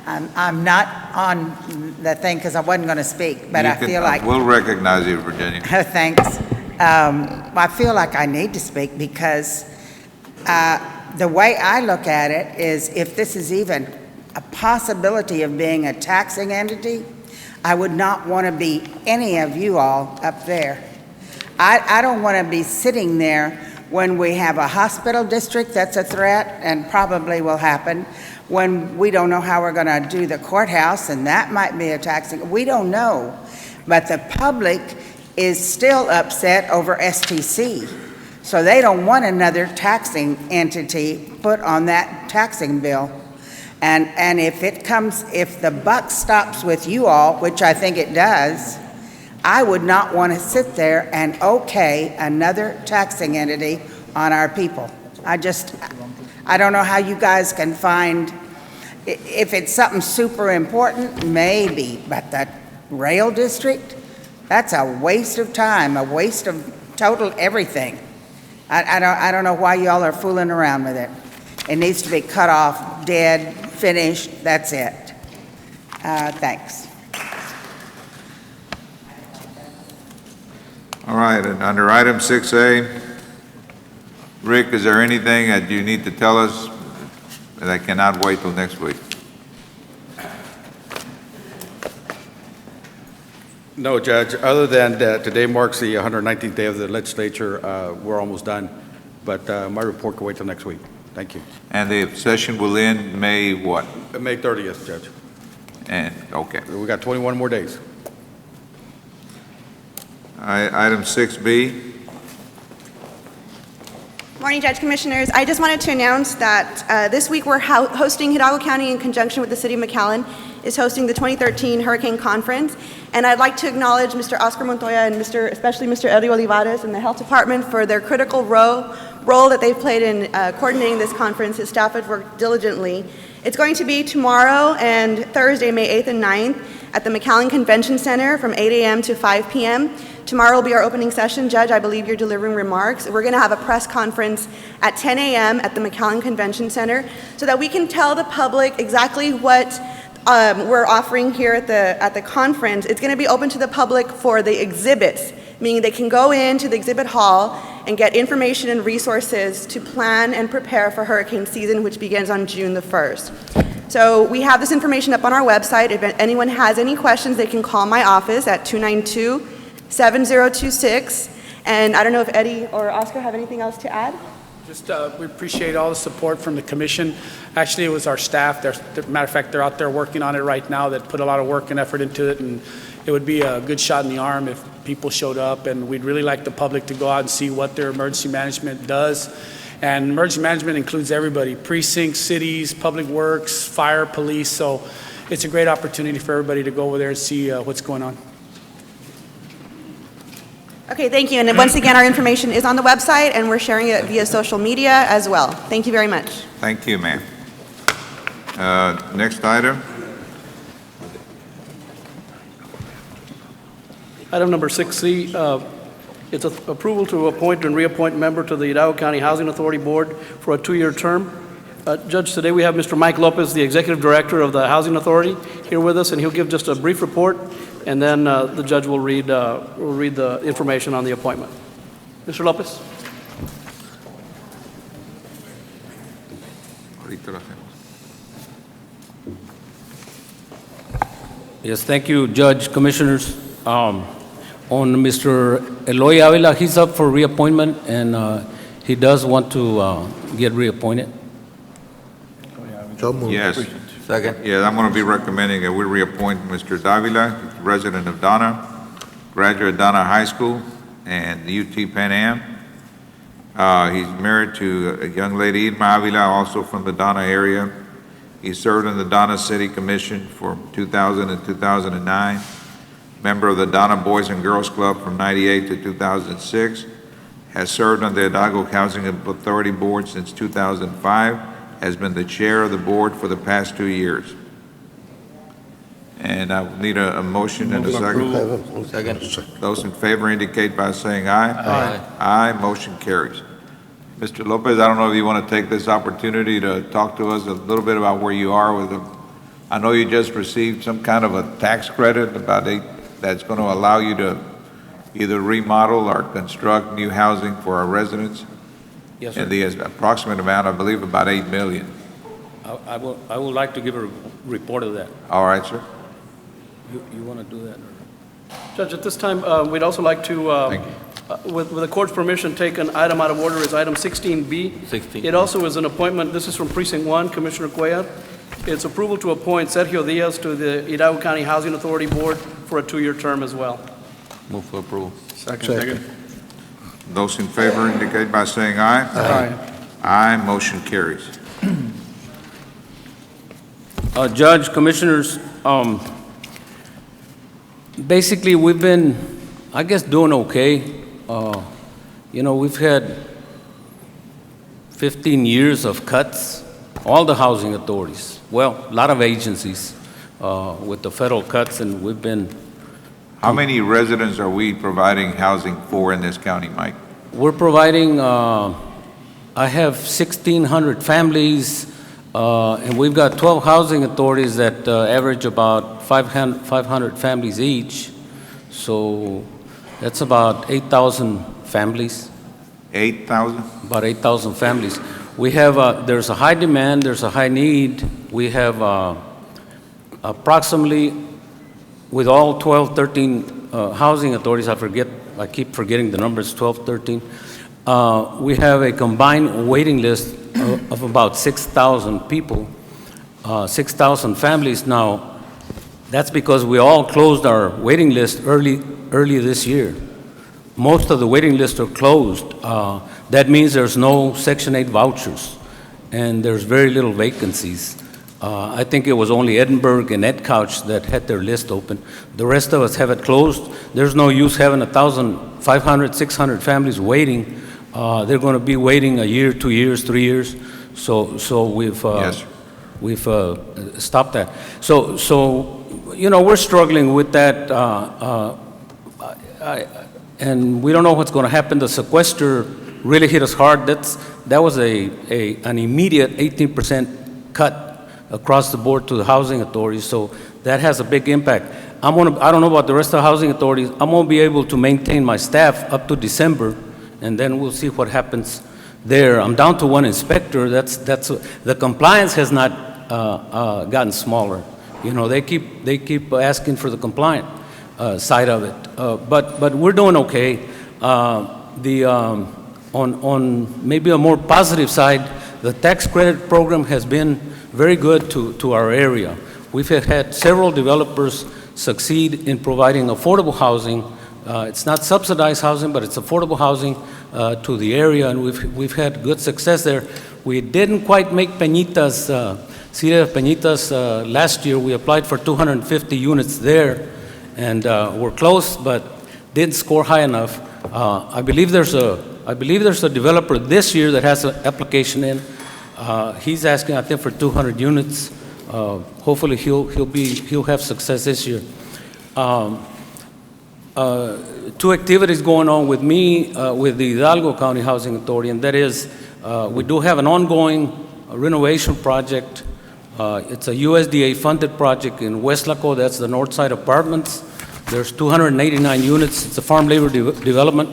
I'm not on the thing because I wasn't going to speak, but I feel like... We'll recognize you, Virginia. Thanks. I feel like I need to speak because the way I look at it is, if this is even a possibility of being a taxing entity, I would not want to be any of you all up there. I don't want to be sitting there when we have a hospital district that's a threat, and probably will happen, when we don't know how we're going to do the courthouse, and that might be a taxing. We don't know. But the public is still upset over STC. So they don't want another taxing entity put on that taxing bill. And if the buck stops with you all, which I think it does, I would not want to sit there and okay another taxing entity on our people. I don't know how you guys can find, if it's something super important, maybe, but the rail district, that's a waste of time, a waste of total everything. I don't know why y'all are fooling around with it. It needs to be cut off, dead, finished, that's it. Thanks. All right, and under item 6A, Rick, is there anything that you need to tell us that I cannot wait till next week? No, Judge, other than that today marks the 119th day of the legislature, we're almost done, but my report can wait till next week. Thank you. And the session will end May what? May 30th, Judge. And, okay. We got 21 more days. Item 6B. Morning, Judge Commissioners. I just wanted to announce that this week we're hosting Hidalgo County, in conjunction with the City of McAllen, is hosting the 2013 Hurricane Conference. And I'd like to acknowledge Mr. Oscar Montoya and especially Mr. Eddie Olivares and the Health Department for their critical role that they've played in coordinating this conference. His staff has worked diligently. It's going to be tomorrow and Thursday, May 8th and 9th, at the McAllen Convention Center from 8 a.m. to 5 p.m. Tomorrow will be our opening session. Judge, I believe you're delivering remarks. We're going to have a press conference at 10 a.m. at the McAllen Convention Center so that we can tell the public exactly what we're offering here at the conference. It's going to be open to the public for the exhibits, meaning they can go into the exhibit hall and get information and resources to plan and prepare for hurricane season, which begins on June the 1st. So we have this information up on our website. If anyone has any questions, they can call my office at 292-7026. And I don't know if Eddie or Oscar have anything else to add? Just, we appreciate all the support from the commission. Actually, it was our staff. Matter of fact, they're out there working on it right now that put a lot of work and effort into it, and it would be a good shot in the arm if people showed up, and we'd really like the public to go out and see what their emergency management does. And emergency management includes everybody, precincts, cities, public works, fire, police, so it's a great opportunity for everybody to go over there and see what's going on. Okay, thank you. And once again, our information is on the website, and we're sharing it via social media as well. Thank you very much. Thank you, ma'am. Next item. Item number 6C, it's approval to appoint and reappoint member to the Hidalgo County Housing Authority Board for a 2-year term. Judge, today we have Mr. Mike Lopez, the Executive Director of the Housing Authority, here with us, and he'll give just a brief report, and then the judge will read the information on the appointment. Mr. Lopez. Yes, thank you, Judge, Commissioners. on Mr. Eloy Avila. He's up for reappointment, and he does want to get reappointed. So moved. Yes. Second. Yeah, I'm going to be recommending that we reappoint Mr. Davila, resident of Donna, graduate of Donna High School and UT Pan Am. He's married to a young lady, Irma Avila, also from the Donna area. He served on the Donna City Commission for 2000 and 2009, member of the Donna Boys and Girls Club from 98 to 2006, has served on the Hidalgo Housing Authority Board since 2005, has been the chair of the board for the past 2 years. And I will need a motion and a second. Second. Those in favor indicate by saying aye. Aye. Aye, motion carries. Mr. Lopez, I don't know if you want to take this opportunity to talk to us a little bit about where you are with I know you just received some kind of a tax credit that's going to allow you to either remodel or construct new housing for our residents. Yes, sir. And the approximate amount, I believe, about $8 million. I would like to give a report of that. All right, sir. You want to do that? Judge, at this time, we'd also like to, with the court's permission, take an item out of order as item 16B. 16. It also is an appointment, this is from Precinct 1, Commissioner Cuellar. It's approval to appoint Sergio Diaz to the Hidalgo County Housing Authority Board for a 2-year term as well. Move for approval. Second. Those in favor indicate by saying aye. Aye. Aye, motion carries. Judge, Commissioners, basically, we've been, I guess, doing okay. We've had 15 years of cuts, all the housing authorities, well, a lot of agencies with the federal cuts, and we've been. How many residents are we providing housing for in this county, Mike? We're providing, I have 1,600 families, and we've got 12 housing authorities that average about 500 families each. So that's about 8,000 families. 8,000? About 8,000 families. We have, there's a high demand, there's a high need. We have approximately, with all 12, 13 housing authorities, I keep forgetting the numbers, 12, 13. We have a combined waiting list of about 6,000 people, 6,000 families. Now, that's because we all closed our waiting list early this year. Most of the waiting lists are closed. That means there's no Section 8 vouchers, and there's very little vacancies. I think it was only Edinburgh and Edcouch that had their list open. The rest of us have it closed. There's no use having 1,500, 600 families waiting. They're going to be waiting a year, 2 years, 3 years. So we've stopped that. So we're struggling with that, and we don't know what's going to happen. The sequester really hit us hard. That was an immediate 18% cut across the board to the housing authorities, so that has a big impact. I don't know about the rest of the housing authorities. I'm going to be able to maintain my staff up to December, and then we'll see what happens there. I'm down to one inspector. The compliance has not gotten smaller. They keep asking for the compliant side of it, but we're doing okay. On maybe a more positive side, the tax credit program has been very good to our area. We've had several developers succeed in providing affordable housing. It's not subsidized housing, but it's affordable housing to the area, and we've had good success there. We didn't quite make Peñitas, City of Peñitas last year. We applied for 250 units there, and we're close, but didn't score high enough. I believe there's a developer this year that has an application in. He's asking, I think, for 200 units. Hopefully, he'll have success this year. Two activities going on with me with the Hidalgo County Housing Authority, and that is, we do have an ongoing renovation project. It's a USDA-funded project in West Laco. That's the Northside Apartments. There's 289 units. It's a farm labor development,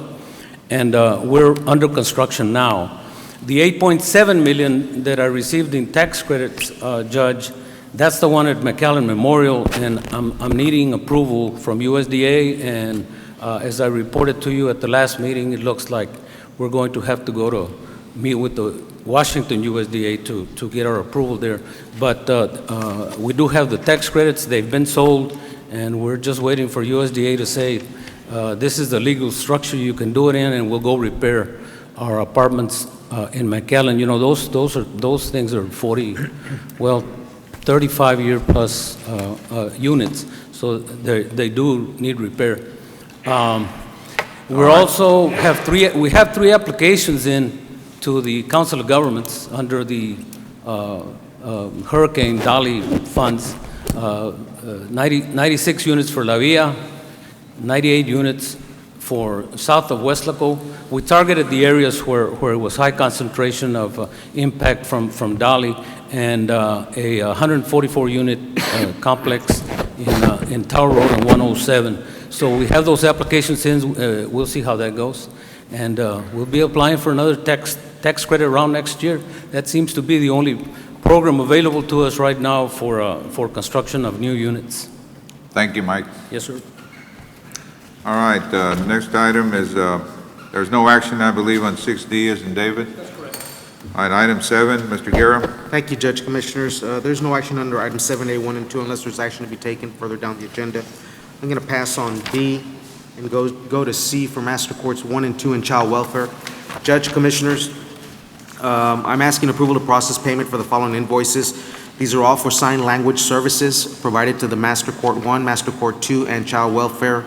and we're under construction now. The $8.7 million that I received in tax credits, Judge, that's the one at McAllen Memorial, and I'm needing approval from USDA and As I reported to you at the last meeting, it looks like we're going to have to go to meet with the Washington USDA to get our approval there. But we do have the tax credits. They've been sold, and we're just waiting for USDA to say, this is the legal structure you can do it in, and we'll go repair our apartments in McAllen. You know, those things are 35-year plus units, so they do need repair. We also have three applications in to the Council of Governments under the Hurricane Dolly funds, 96 units for La Villa, 98 units for south of Westlaco. We targeted the areas where it was high concentration of impact from Dolly, and a 144-unit complex in Tower Road and 107. So we have those applications in. We'll see how that goes. And we'll be applying for another tax credit round next year. That seems to be the only program available to us right now for construction of new units. Thank you, Mike. Yes, sir. All right, next item is, there's no action, I believe, on 6D, as in David? That's correct. All right, item 7, Mr. Guerra. Thank you, Judge Commissioners. There's no action under item 7A, 1 and 2, unless there's action to be taken further down the agenda. I'm going to pass on B and go to C for Master Courts 1 and 2 and Child Welfare. Judge Commissioners, I'm asking approval to process payment for the following invoices. These are all for sign language services provided to the Master Court 1, Master Court 2, and Child Welfare,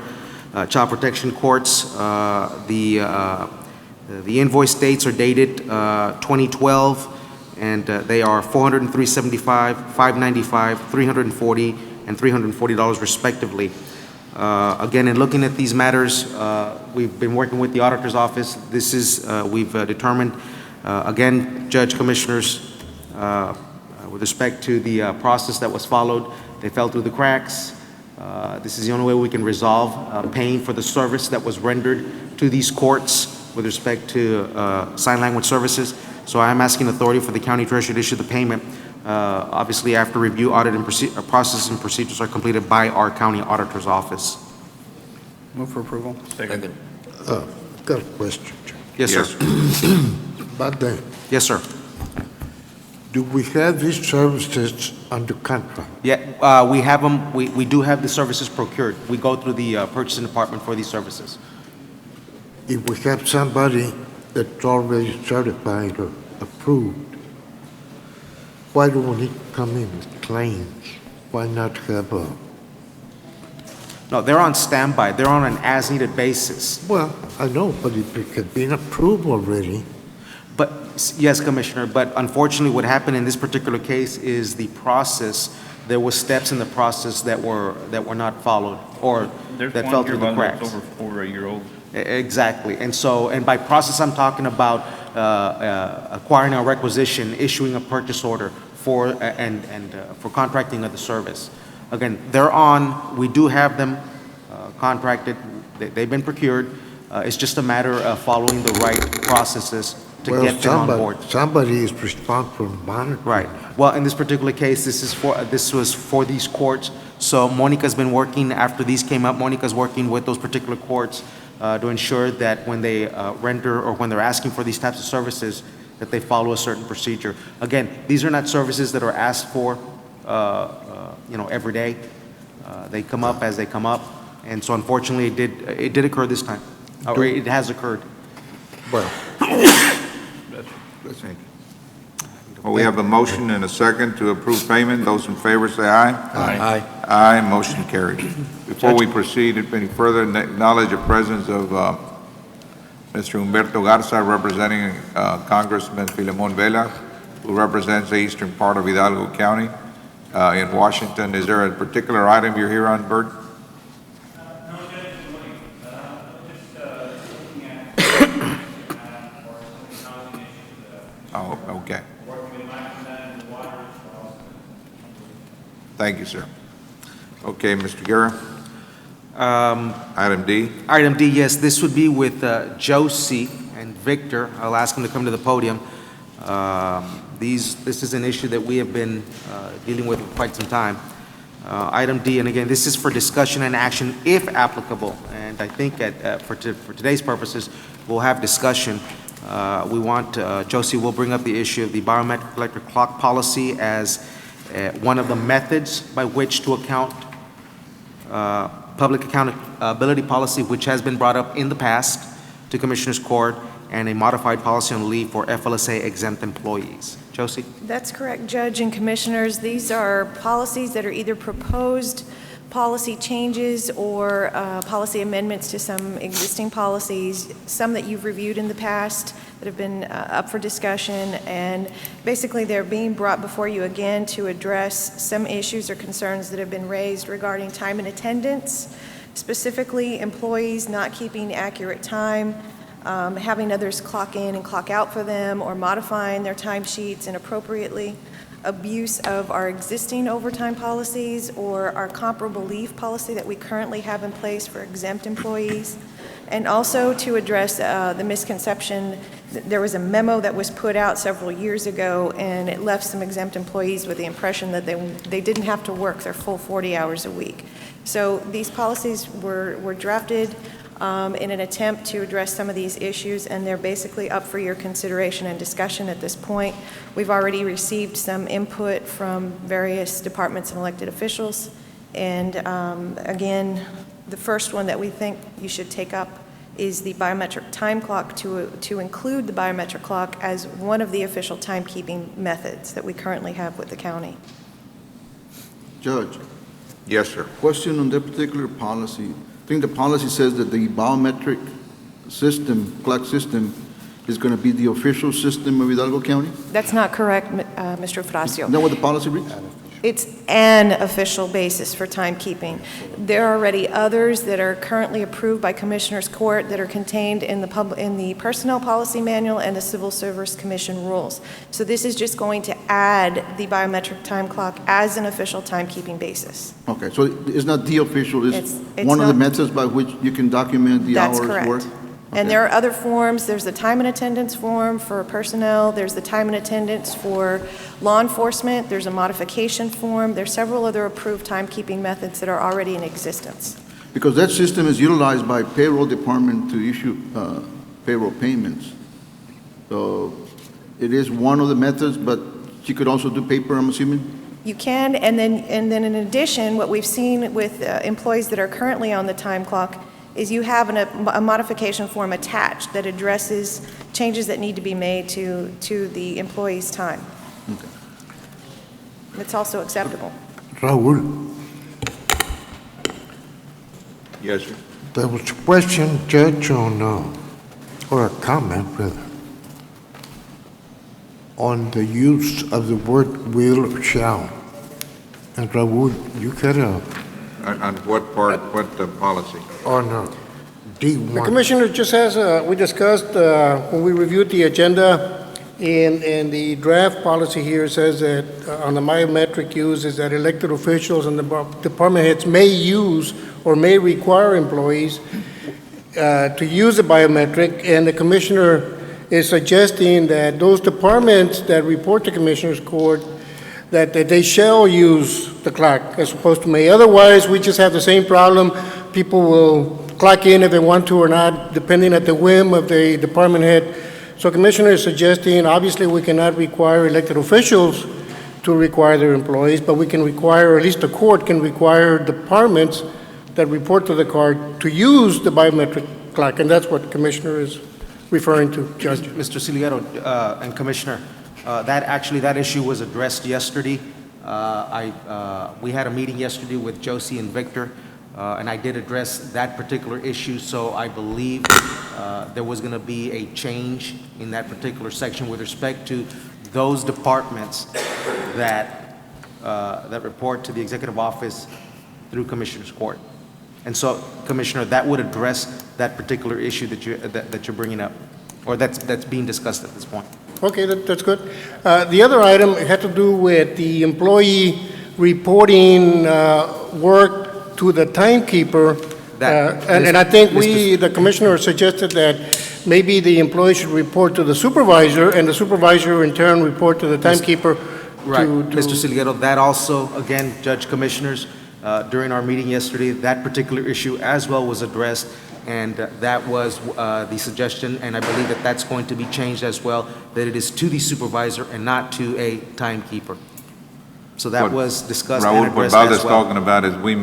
Child Protection Courts. The invoice dates are dated 2012, and they are $403.75, $595, $340, and $340 respectively. Again, in looking at these matters, we've been working with the Auditor's Office. This is, we've determined, again, Judge Commissioners, with respect to the process that was followed, they fell through the cracks. This is the only way we can resolve paying for the service that was rendered to these courts with respect to sign language services. So I'm asking authority for the county treasurer to issue the payment, obviously after review, audit, and process and procedures are completed by our county auditor's office. Move for approval. Second. Got a question. Yes, sir. About that, Yes, sir. do we have these services under contract? Yeah, we have them, we do have the services procured. We go through the purchasing department for these services. If we have somebody that's already certified or approved, why do we need to come in with claims? Why not have a... No, they're on standby. They're on an as-needed basis. Well, I know, but if it had been approved already... But, yes, Commissioner, but unfortunately what happened in this particular case is the process, there were steps in the process that were not followed or that fell through the cracks. There's one here over 4-year-old. Exactly. And so, and by process, I'm talking about acquiring a requisition, issuing a purchase order for, for contracting of the service. Again, they're on, we do have them contracted, they've been procured. It's just a matter of following the right processes to get them on board. Somebody is responsible for monitoring. Right. Well, in this particular case, this was for these courts. So Monica's been working, after these came up, Monica's working with those particular courts to ensure that when they render or when they're asking for these types of services, that they follow a certain procedure. Again, these are not services that are asked for, every day. They come up as they come up, and so unfortunately, it did occur this time, or it has occurred. Well, Well, we have a motion and a second to approve payment. Those in favor say aye. Aye. Aye, motion carried. Before we proceed any further, acknowledge the presence of Mr. Humberto Garza, representing Congressman Filemon Vela, who represents the eastern part of Hidalgo County in Washington. Is there a particular item you're here on, Bert? Oh, okay. Thank you, sir. Okay, Mr. Guerra. Item D. Item D, yes, this would be with Josie and Victor. I'll ask them to come to the podium. This is an issue that we have been dealing with for quite some time. Item D, and again, this is for discussion and action if applicable. And And I think for today's purposes, we'll have discussion. We want, Josie will bring up the issue of the biometric electric clock policy as one of the methods by which to account public accountability policy, which has been brought up in the past to Commissioners Court, and a modified policy on leave for FLSA exempt employees. Josie? That's correct, Judge and Commissioners. These are policies that are either proposed policy changes or policy amendments to some existing policies, some that you've reviewed in the past that have been up for discussion, and basically they're being brought before you again to address some issues or concerns that have been raised regarding time and attendance, specifically employees not keeping accurate time, having others clock in and clock out for them, or modifying their timesheets inappropriately, abuse of our existing overtime policies or our comparable leave policy that we currently have in place for exempt employees, and also to address the misconception that there was a memo that was put out several years ago, and it left some exempt employees with the impression that they didn't have to work their full 40 hours a week. So these policies were drafted in an attempt to address some of these issues, and they're basically up for your consideration and discussion at this point. We've already received some input from various departments and elected officials, and again, the first one that we think you should take up is the biometric time clock, to include the biometric clock as one of the official timekeeping methods that we currently have with the county. Judge? Yes, sir. Question on that particular policy. I think the policy says that the biometric system, clock system, is going to be the official system of Hidalgo County? That's not correct, Mr. Fracio. Is that what the policy reads? It's an official basis for timekeeping. There are already others that are currently approved by Commissioners Court that are contained in the Personnel Policy Manual and the Civil Service Commission rules. So this is just going to add the biometric time clock as an official timekeeping basis. Okay, so it's not the official, it's one of not- the methods by which you can document the That's hours correct. worked? And there are other forms. There's the time and attendance form for personnel. There's the time and attendance for law enforcement. There's a modification form. There's several other approved timekeeping methods that are already in existence. Because that system is utilized by payroll department to issue payroll payments. So it is one of the methods, but you could also do paper, I'm assuming? You can, and then in addition, what we've seen with employees that are currently on the time clock is you have a modification form attached that addresses changes that need to be made to the employee's time. Okay. It's also acceptable. Raul, Yes, sir. there was a question, Judge, or a comment, rather, on the use of the word will or shall. And Raul, you got On what part, what policy? on The D1. Commissioner just has, we discussed, when we reviewed the agenda, and the draft policy here says that on the biometric use is that elected officials and the department heads may use or may require employees to use the biometric, and the Commissioner is suggesting that those departments that report to Commissioners Court, that they shall use the clock as opposed to may. Otherwise, we just have the same problem. People will clock in if they want to or not, depending at the whim of the department head. So Commissioner is suggesting, obviously, we cannot require elected officials to require their employees, but we can require, or at least the court can require departments that report to the court to use the biometric clock, and that's what Commissioner is referring to, Judge. Mr. Siliero and Commissioner, that issue was addressed yesterday. We had a meeting yesterday with Josie and Victor, and I did address that particular issue, so I believe there was going to be a change in that particular section with respect to those departments that report to the executive office through Commissioner's Court. And so, Commissioner, that would address that particular issue that you're bringing up, or that's being discussed at this point. Okay, that's good. The other item had to do with the employee reporting work to the timekeeper. And I think the Commissioner suggested that maybe the employee should report to the supervisor, and the supervisor in turn report to the timekeeper. Right, Mr. Siliero, that also, again, Judge Commissioners, During our meeting yesterday, that particular issue as well was addressed, and that was the suggestion, and I believe that that's going to be changed as well, that it is to the supervisor and not to a timekeeper. So that was discussed and Raul, what addressed Balda's as well. talking about is we've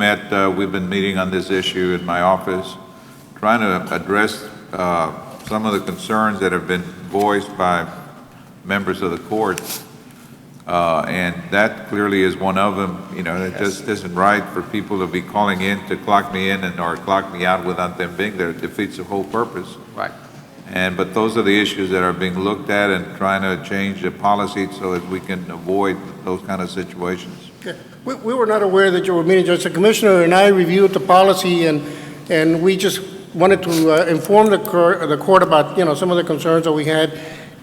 been meeting on this issue in my office, trying to address some of the concerns that have been voiced by members of the court. And that clearly is one of them. You know, it just isn't right for people to be calling in to clock me in or clock me out without them being there. It defeats the whole purpose. Right. But those are the issues that are being looked at and trying to change the policy so that we can avoid those kind of situations. Okay. We were not aware that you were meeting, Judge. The Commissioner and I reviewed the policy, and we just wanted to inform the court about, you know, some of the concerns that we had,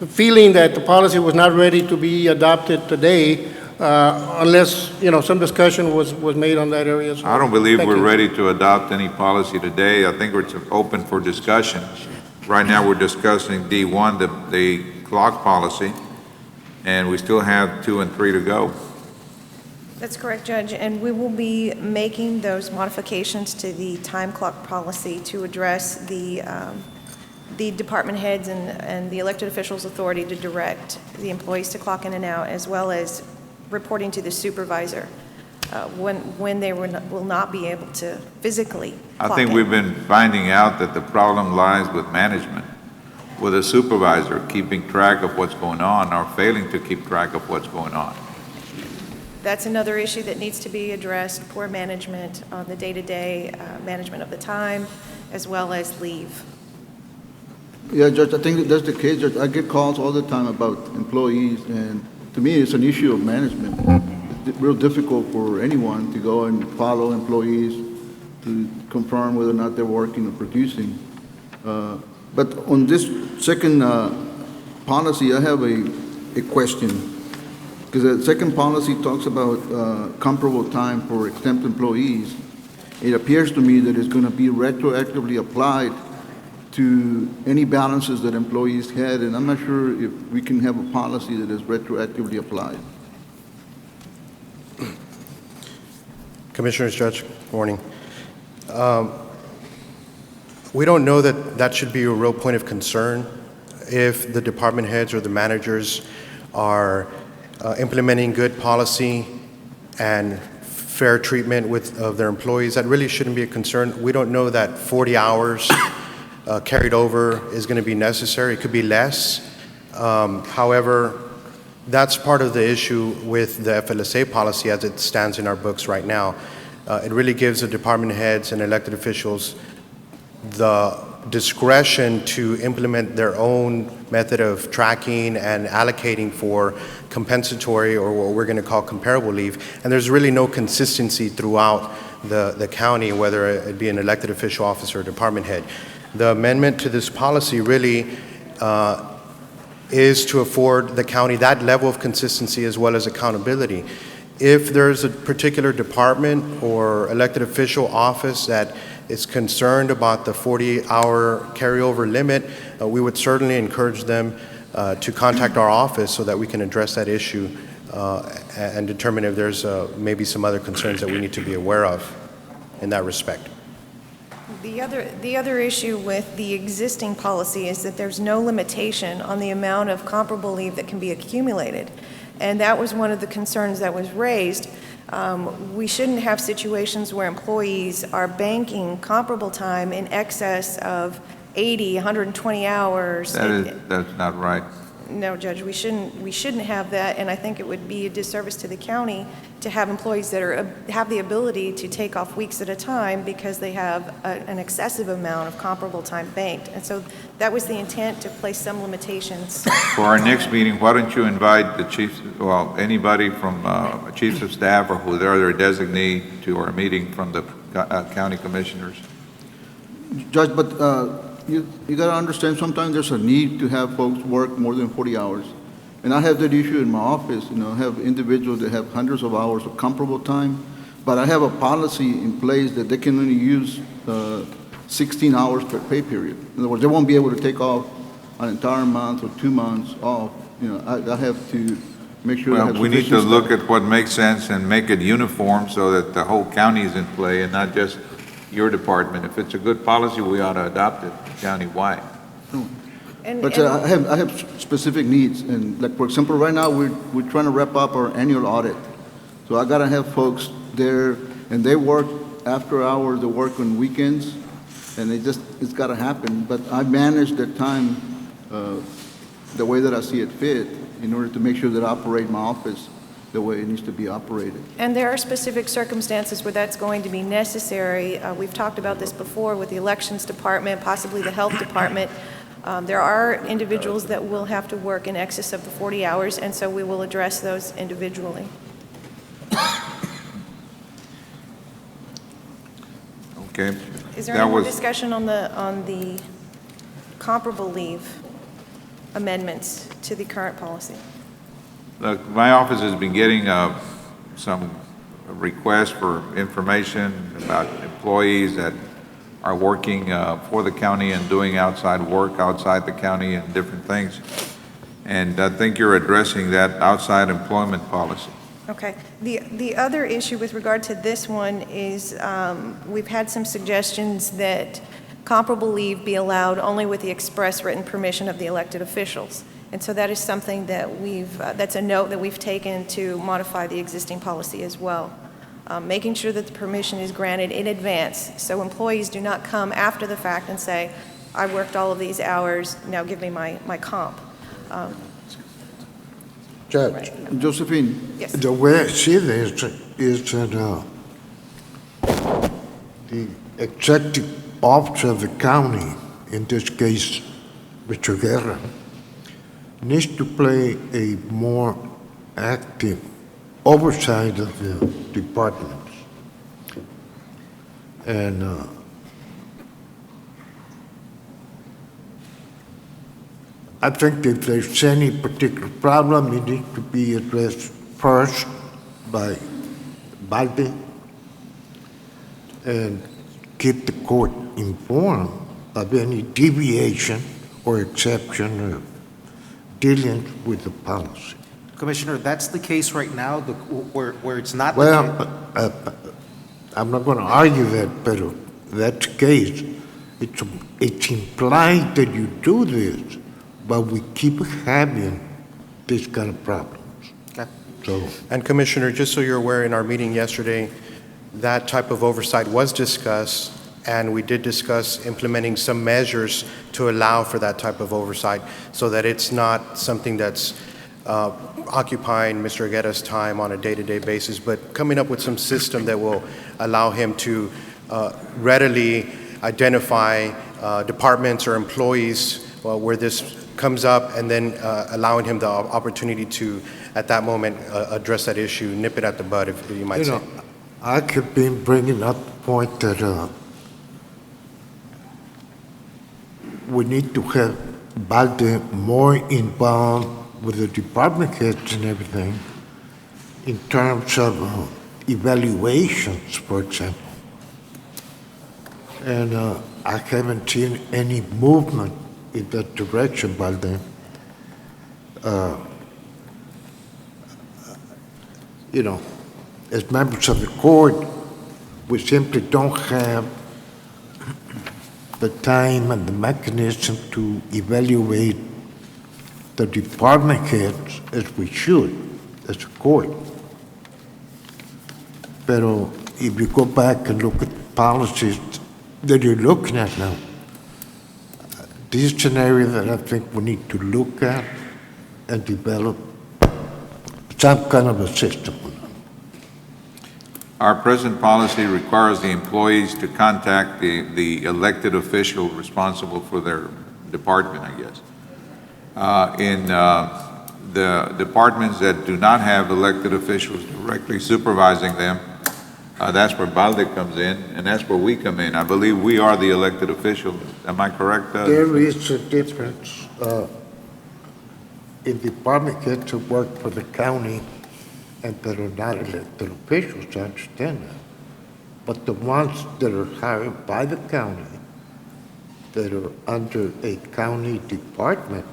feeling that the policy was not ready to be adopted today, unless, you know, some discussion was made on that area. So, I don't believe thank we're you. ready to adopt any policy today. I think it's open for discussion. Right now, we're discussing D1, the clock policy, and we still have 2 and 3 to go. That's correct, Judge, and we will be making those modifications to the time clock policy to address the department heads and the elected officials' authority to direct the employees to clock in and out, as well as reporting to the supervisor when they will not be able to physically clock I think in. we've been finding out that the problem lies with management, with a supervisor keeping track of what's going on or failing to keep track of what's going on. That's another issue that needs to be addressed, poor management on the day-to-day management of the time, as well as leave. Yeah, Judge, I think that's the case, Judge. I get calls all the time about employees, and to me, it's an issue of management. It's real difficult for anyone to go and follow employees to confirm whether or not they're working or producing. But on this second policy, I have a question. Because the second policy talks about comparable time for exempt employees. It appears to me that it's going to be retroactively applied to any balances that employees had, and I'm not sure if we can have a policy that is retroactively applied. Commissioners, Judge, morning. We don't know that that should be a real point of concern if the department heads or the managers are implementing good policy and fair treatment of their employees. That really shouldn't be a concern. We don't know that 40 hours carried over is going to be necessary. It could be less. However, that's part of the issue with the FLSA policy as it stands in our books right now. It really gives the department heads and elected officials the discretion to implement their own method of tracking and allocating for compensatory, or what we're going to call comparable leave. And there's really no consistency throughout the county, whether it be an elected official, officer, or department head. The amendment to this policy really is to afford the county that level of consistency as well as accountability. If there's a particular department or elected official office that is concerned about the 40-hour carryover limit, we would certainly encourage them to contact our office so that we can address that issue and determine if there's maybe some other concerns that we need to be aware of in that respect. The other issue with the existing policy is that there's no limitation on the amount of comparable leave that can be accumulated. And that was one of the concerns that was raised. We shouldn't have situations where employees are banking comparable time in excess of 80, 120 hours. That's not right. No, Judge, we shouldn't have that, and I think it would be a disservice to the county to have employees that have the ability to take off weeks at a time because they have an excessive amount of comparable time banked. And so that was the intent, to place some limitations. For our next meeting, why don't you invite the chiefs, well, anybody from chiefs of staff or whoever their designee to our meeting from the county commissioners? Judge, but you got to understand, sometimes there's a need to have folks work more than 40 hours. And I have that issue in my office. I have individuals that have hundreds of hours of comparable time, but I have a policy in place that they can only use 16 hours per pay period. In other words, they won't be able to take off an entire month or 2 months off. I have to make sure they have Well, we need to sufficient look staff. at what makes sense and make it uniform so that the whole county is in play and not just your department. If it's a good policy, we ought to adopt it countywide. But I have specific needs, and like, for example, right now, we're trying to wrap up our annual audit. So I gotta have folks there, and they work after hours, they work on weekends, and it's gotta happen. But I manage their time the way that I see it fit, in order to make sure that I operate my office the way it needs to be operated. And there are specific circumstances where that's going to be necessary. We've talked about this before with the elections department, possibly the health department. There are individuals that will have to work in excess of the 40 hours, and so we will address those individually. Okay? Is there That any more was- discussion on the comparable leave amendments to the current policy? Look, my office has been getting some requests for information about employees that are working for the county and doing outside work outside the county and different things. And I think you're addressing that outside employment policy. Okay. The other issue with regard to this one is we've had some suggestions that comparable leave be allowed only with the express written permission of the elected officials. And so that is something that that's a note that we've taken to modify the existing policy as well. Making sure that the permission is granted in advance so employees do not come after the fact and say, I worked all of these hours, now give me my comp. Judge, Josephine? Yes. the way I see this is that the executive officer of the county, in this case, Mr. Guerra, needs to play a more active oversight of the departments. And I think if there's any particular problem, it needs to be addressed first by Balde and keep the court informed of any deviation or exception or dealing with the policy. Commissioner, that's the case right now, where it's not the Well, I'm not going to argue that, but that's the case. It's implied that you do this, but we keep having this kind of problems. Okay. So, And Commissioner, just so you're aware, in our meeting yesterday, that type of oversight was discussed, and we did discuss implementing some measures to allow for that type of oversight so that it's not something that's occupying Mr. Agueta's time on a day-to-day basis, but coming up with some system that will allow him to readily identify departments or employees where this comes up, and then allowing him the opportunity to, at that moment, address that issue, nip it at the bud, if you might say. I could be bringing up the point that we need to have Balde more involved with the department heads and everything in terms of evaluations, for example. And I haven't seen any movement in that direction, Balde. You know, as members of the court, we simply don't have the time and the mechanism to evaluate the department heads as we should, as a court. Pero if you go back and look at the policies that you're looking at now, this is an area that I think we need to look at and develop some kind of a system. Our present policy requires the employees to contact the elected official responsible for their department, I guess. In the departments that do not have elected officials directly supervising them, that's where Balde comes in, and that's where we come in. I believe we are the elected officials. Am I correct? There is a difference in department heads who work for the county and that are not elected officials, I understand that. But the ones that are hired by the county, that are under a county department,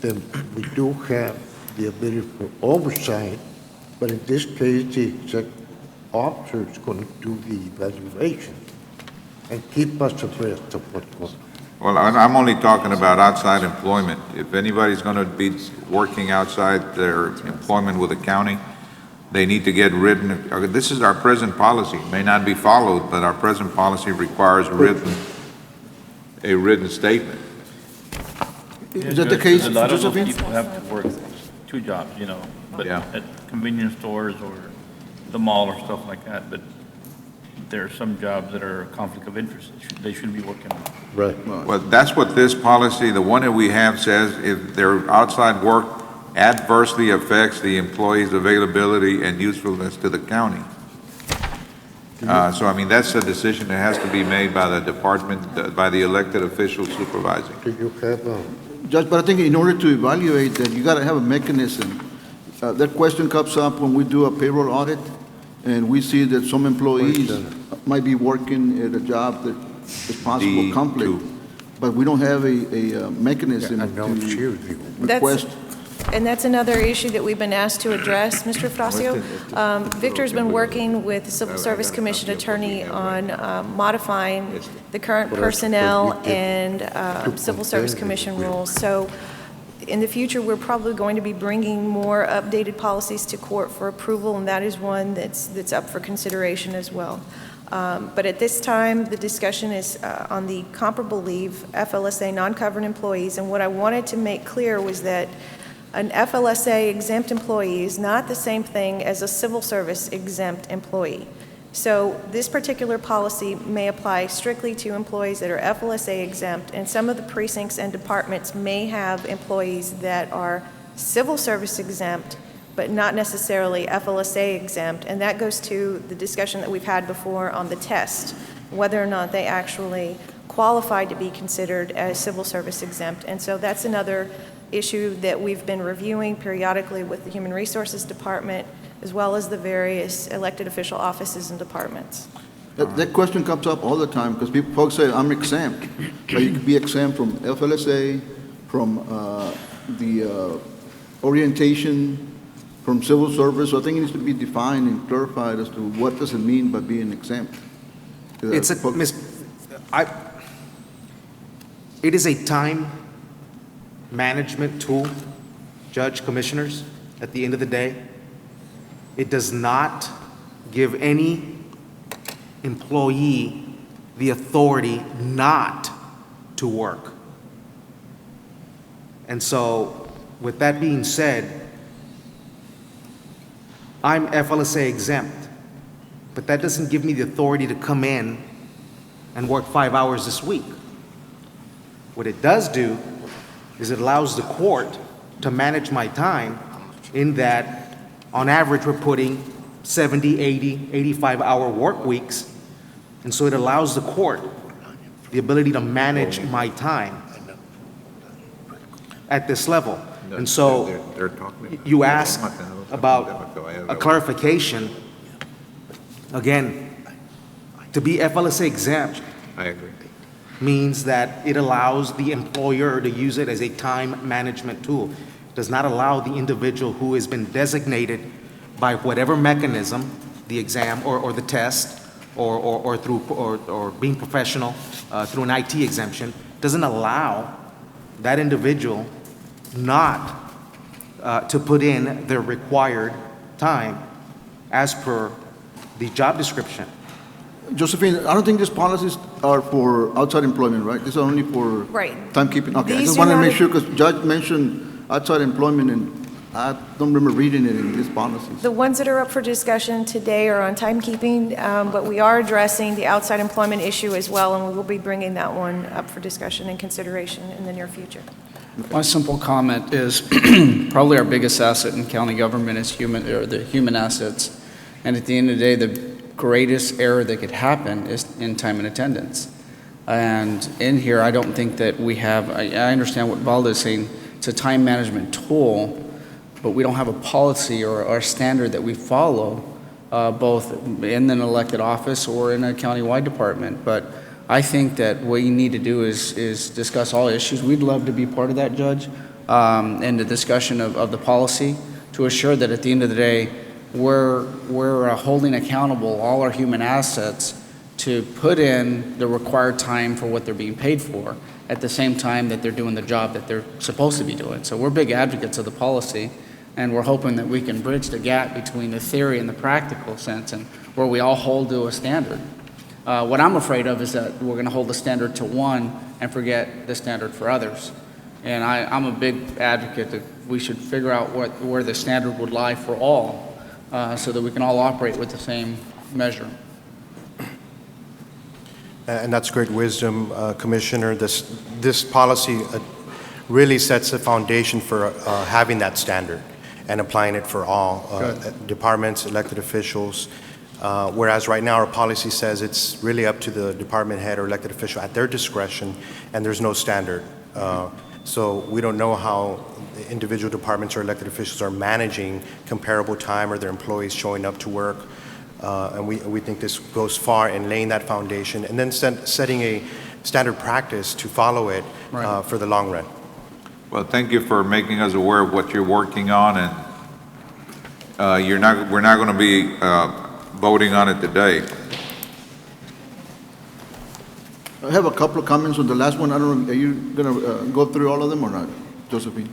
then we do have the ability for oversight, but in this case, the exec officer is going to do the evaluation and keep us abreast of what's going on. Well, I'm only talking about outside employment. If anybody's going to be working outside their employment with the county, they need to get written, this is our present policy, may not be followed, but our present policy requires a written statement. Is that the case, A lot of those Josephine? people have to work two jobs, you know, but Yeah. at convenience stores or the mall or stuff like that, but there are some jobs that are a conflict of interest. They shouldn't be working on. Right. Well, that's what this policy, the one that we have says, if their outside work adversely affects the employee's availability and usefulness to the county. So, I mean, that's a decision that has to be made by the department, by the elected officials supervising. Do you have Judge, but I think in order to evaluate that, you got to have a mechanism. That question comes up when we do a payroll audit, and we see that some employees might be working at a job that is possible conflict, but we don't have a mechanism to request. And that's another issue that we've been asked to address, Mr. Fracio. Victor's been working with the Civil Service Commission attorney on modifying the current personnel and Civil Service Commission rules. So in the future, we're probably going to be bringing more updated policies to court for approval, and that is one that's up for consideration as well. But at this time, the discussion is on the comparable leave, FLSA non-covered employees, and what I wanted to make clear was that an FLSA exempt employee is not the same thing as a civil service exempt employee. So this particular policy may apply strictly to employees that are FLSA exempt, and some of the precincts and departments may have employees that are civil service exempt, but not necessarily FLSA exempt, and that goes to the discussion that we've had before on the test, whether or not they actually qualify to be considered as civil service exempt. And so that's another issue that we've been reviewing periodically with the Human Resources Department, as well as the various elected official offices and departments. That question comes up all the time, because folks say, I'm exempt. But you could be exempt from FLSA, from the orientation, from civil service. So I think it needs to be defined and clarified as to what does it mean by being exempt. It is a time management tool, Judge, Commissioners, at the end of the day. It does not give any employee the authority not to work. And so, with that being said, I'm FLSA exempt, but that doesn't give me the authority to come in and work 5 hours this week. What it does do is it allows the court to manage my time in that, on average, we're putting 70, 80, 85-hour work weeks, and so it allows the court the ability to manage my time at this level. And so you ask about a clarification. Again, to be FLSA exempt, I agree, means that it allows the employer to use it as a time management tool. It does not allow the individual who has been designated by whatever mechanism, the exam or the test, or through or being professional through an IT exemption, doesn't allow that individual not to put in their required time as per the job description. Josephine, I don't think these policies are for outside employment, right? These are only for timekeeping. Okay, I These just do wanted to not- make sure, because Judge mentioned outside employment, and I don't remember reading it in these policies. The ones that are up for discussion today are on timekeeping, but we are addressing the outside employment issue as well, and we will be bringing that one up for discussion and consideration in the near future. My simple comment is probably our biggest asset in county government is the human assets. And at the end of the day, the greatest error that could happen is in time and attendance. And in here, I don't think that we have, I understand what Valda is saying, it's a time management tool, but we don't have a policy or standard that we follow, both in an elected office or in a countywide department. But I think that what you need to do is discuss all issues. We'd love to be part of that, Judge, in the discussion of the policy to assure that at the end of the day, we're holding accountable all our human assets to put in the required time for what they're being paid for at the same time that they're doing the job that they're supposed to be doing. So we're big advocates of the policy, and we're hoping that we can bridge the gap between the theory and the practical sense, and where we all hold to a standard. What I'm afraid of is that we're going to hold the standard to one and forget the standard for others. And I'm a big advocate that we should figure out where the standard would lie for all, so that we can all operate with the same measure. And that's great wisdom, Commissioner. This policy really sets the foundation for having that standard and applying it for all departments, elected officials. Whereas right now our policy says it's really up to the department head or elected official at their discretion, and there's no standard. So we don't know how the individual departments or elected officials are managing comparable time or their employees showing up to work. And we think this goes far in laying that foundation and then setting a standard practice to follow it for the long run. Well, thank you for making us aware of what you're working on, and we're not going to be voting on it today. I have a couple of comments on the last one. I don't know, are you going to go through all of them or not, Josephine?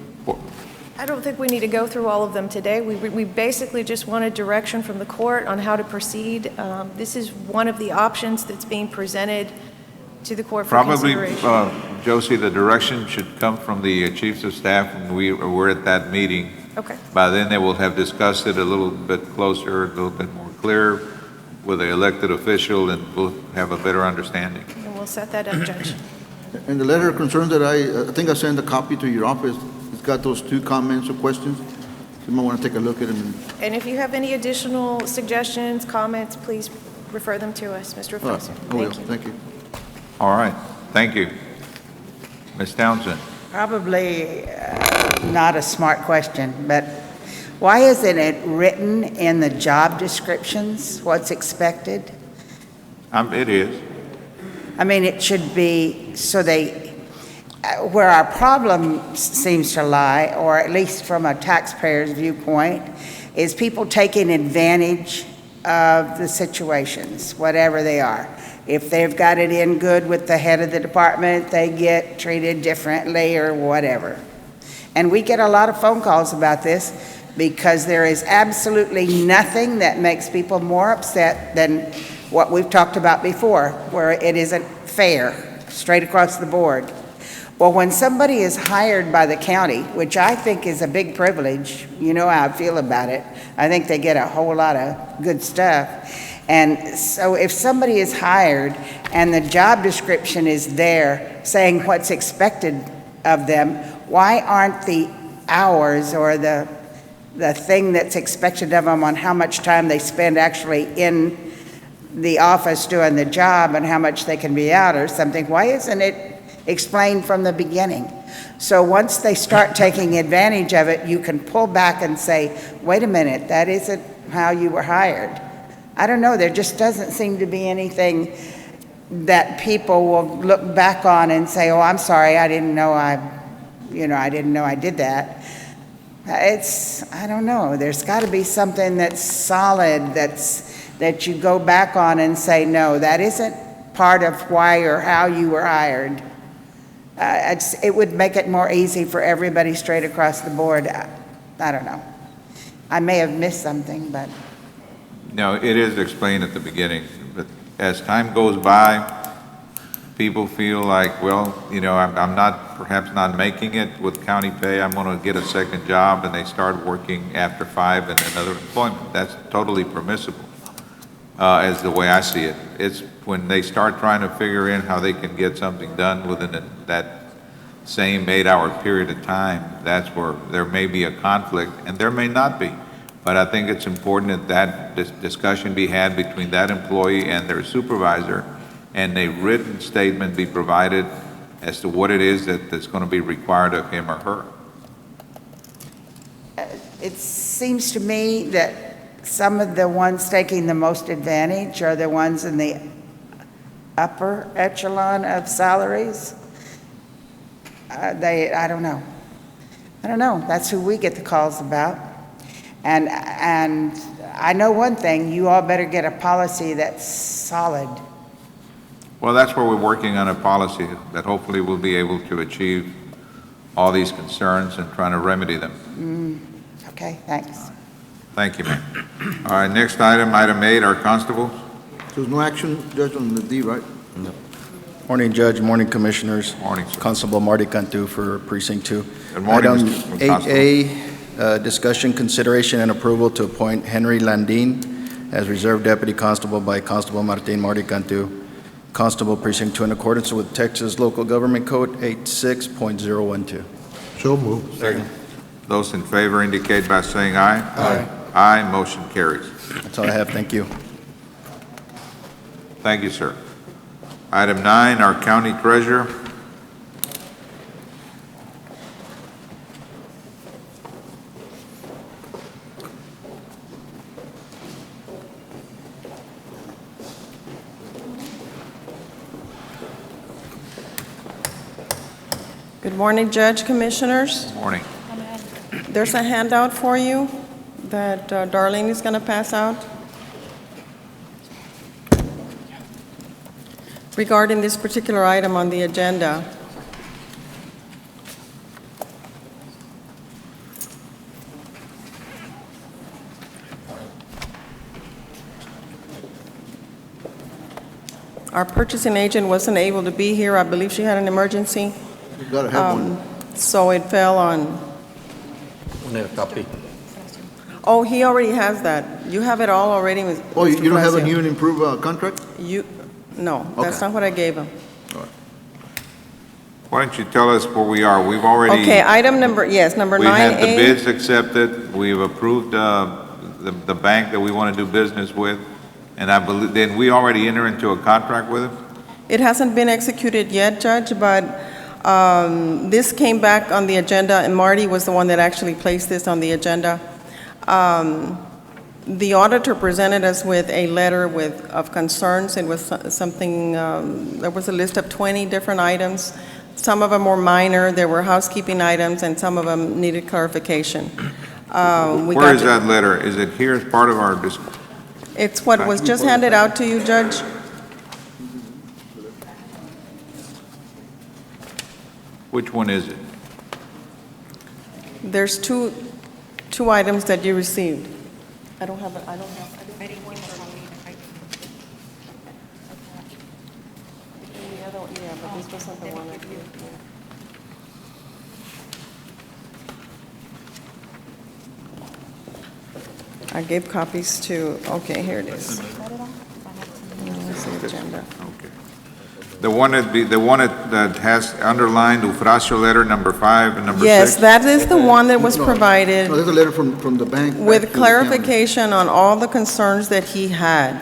I don't think we need to go through all of them today. We basically just wanted direction from the court on how to proceed. This is one of the options that's being presented to the court for consideration. Probably, Josie, the direction should come from the chiefs of staff when we're at that meeting. Okay. By then, they will have discussed it a little bit closer, a little bit more clear with the elected official, and we'll have a better understanding. And we'll set that up, Judge. And the letter of concerns that I think I sent a copy to your office, it's got those 2 comments or questions. You might want to take a look at them. And if you have any additional suggestions, comments, please refer them to us, Mr. Professor. Thank you. Thank you. All right, thank you. Ms. Townsend. Probably not a smart question, but why isn't it written in the job descriptions, what's expected? It is. I mean, it should be, so where our problem seems to lie, or at least from a taxpayer's viewpoint, is people taking advantage of the situations, whatever they are. If they've got it in good with the head of the department, they get treated differently or whatever. And we get a lot of phone calls about this because there is absolutely nothing that makes people more upset than what we've talked about before, where it isn't fair, straight across the board. Well, when somebody is hired by the county, which I think is a big privilege, you know how I feel about it, I think they get a whole lot of good stuff. And so if somebody is hired and the job description is there saying what's expected of them, why aren't the hours or the thing that's expected of them on how much time they spend actually in the office doing the job and how much they can be out or something, why isn't it explained from the beginning? So once they start taking advantage of it, you can pull back and say, wait a minute, that isn't how you were hired. I don't know, there just doesn't seem to be anything that people will look back on and say, oh, I'm sorry, I didn't know I did that. I don't know, there's got to be something that's solid, that you go back on and say, no, that isn't part of why or how you were hired. It would make it more easy for everybody straight across the board. I don't know. I may have missed something, but. No, it is explained at the beginning, but as time goes by, people feel like, well, I'm perhaps not making it with county pay, I'm going to get a second job, and they start working after 5 in another employment. That's totally permissible, as the way I see it. It's when they start trying to figure in how they can get something done within that same 8-hour period of time, that's where there may be a conflict, and there may not be. But I think it's important that discussion be had between that employee and their supervisor, and a written statement be provided as to what it is that's going to be required of him or her. It seems to me that some of the ones taking the most advantage are the ones in the upper echelon of salaries. I don't know. I don't know, that's who we get the calls about. And I know one thing, you all better get a policy that's solid. Well, that's where we're working on a policy that hopefully we'll be able to achieve all these concerns and trying to remedy them. Okay, thanks. Thank you, ma'am. All right, next item, item 8, our constables. There's no action, Judge, on the D, right? Morning, Judge. Morning, Commissioners. Morning, sir. Constable Marty Cantu for Precinct 2. Good morning, Item Mr. Constable. 8A, discussion, consideration, and approval to appoint Henry Landine as Reserve Deputy Constable by Constable Martin Marty Cantu, Constable Precinct 2, in accordance with Texas Local Government Code 86.012. So moved. Second. Those in favor indicate by saying aye. Aye. Aye, motion carries. That's all I have. Thank you. Thank you, sir. Item 9, our county treasurer. Good morning, Judge, Commissioners. Morning. There's a handout for you that Darlene is going to pass out regarding this particular item on the agenda. Our purchasing agent wasn't able to be here. I believe she had an emergency. You gotta have one. So it fell on. We need a copy. Oh, he already has that. You have it all already, Mr. Oh, you don't have a President. new and improved contract? No, that's Okay. not what I gave him. Why don't you tell us where we are? We've already... Okay, item number, yes, number 9A. We had the bids accepted, we've approved the bank that we want to do business with, and I believe, then we already enter into a contract with them? It hasn't been executed yet, Judge, but this came back on the agenda, and Marty was the one that actually placed this on the agenda. The auditor presented us with a letter of concerns. It was something, there was a list of 20 different items. Some of them were minor, there were housekeeping items, and some of them needed clarification. Where is that letter? Is it here as part of our It's what was just handed out to you, Judge. Which one is it? There's two items that you received. I don't have. Yeah, but this wasn't the one. I gave copies to, okay, here it is. It's the agenda. The one that has underlined Eufrasio letter number 5 and number 6? Yes, that is the one that was provided No, there's a letter from the bank. back to with the clarification on all the concerns that he had.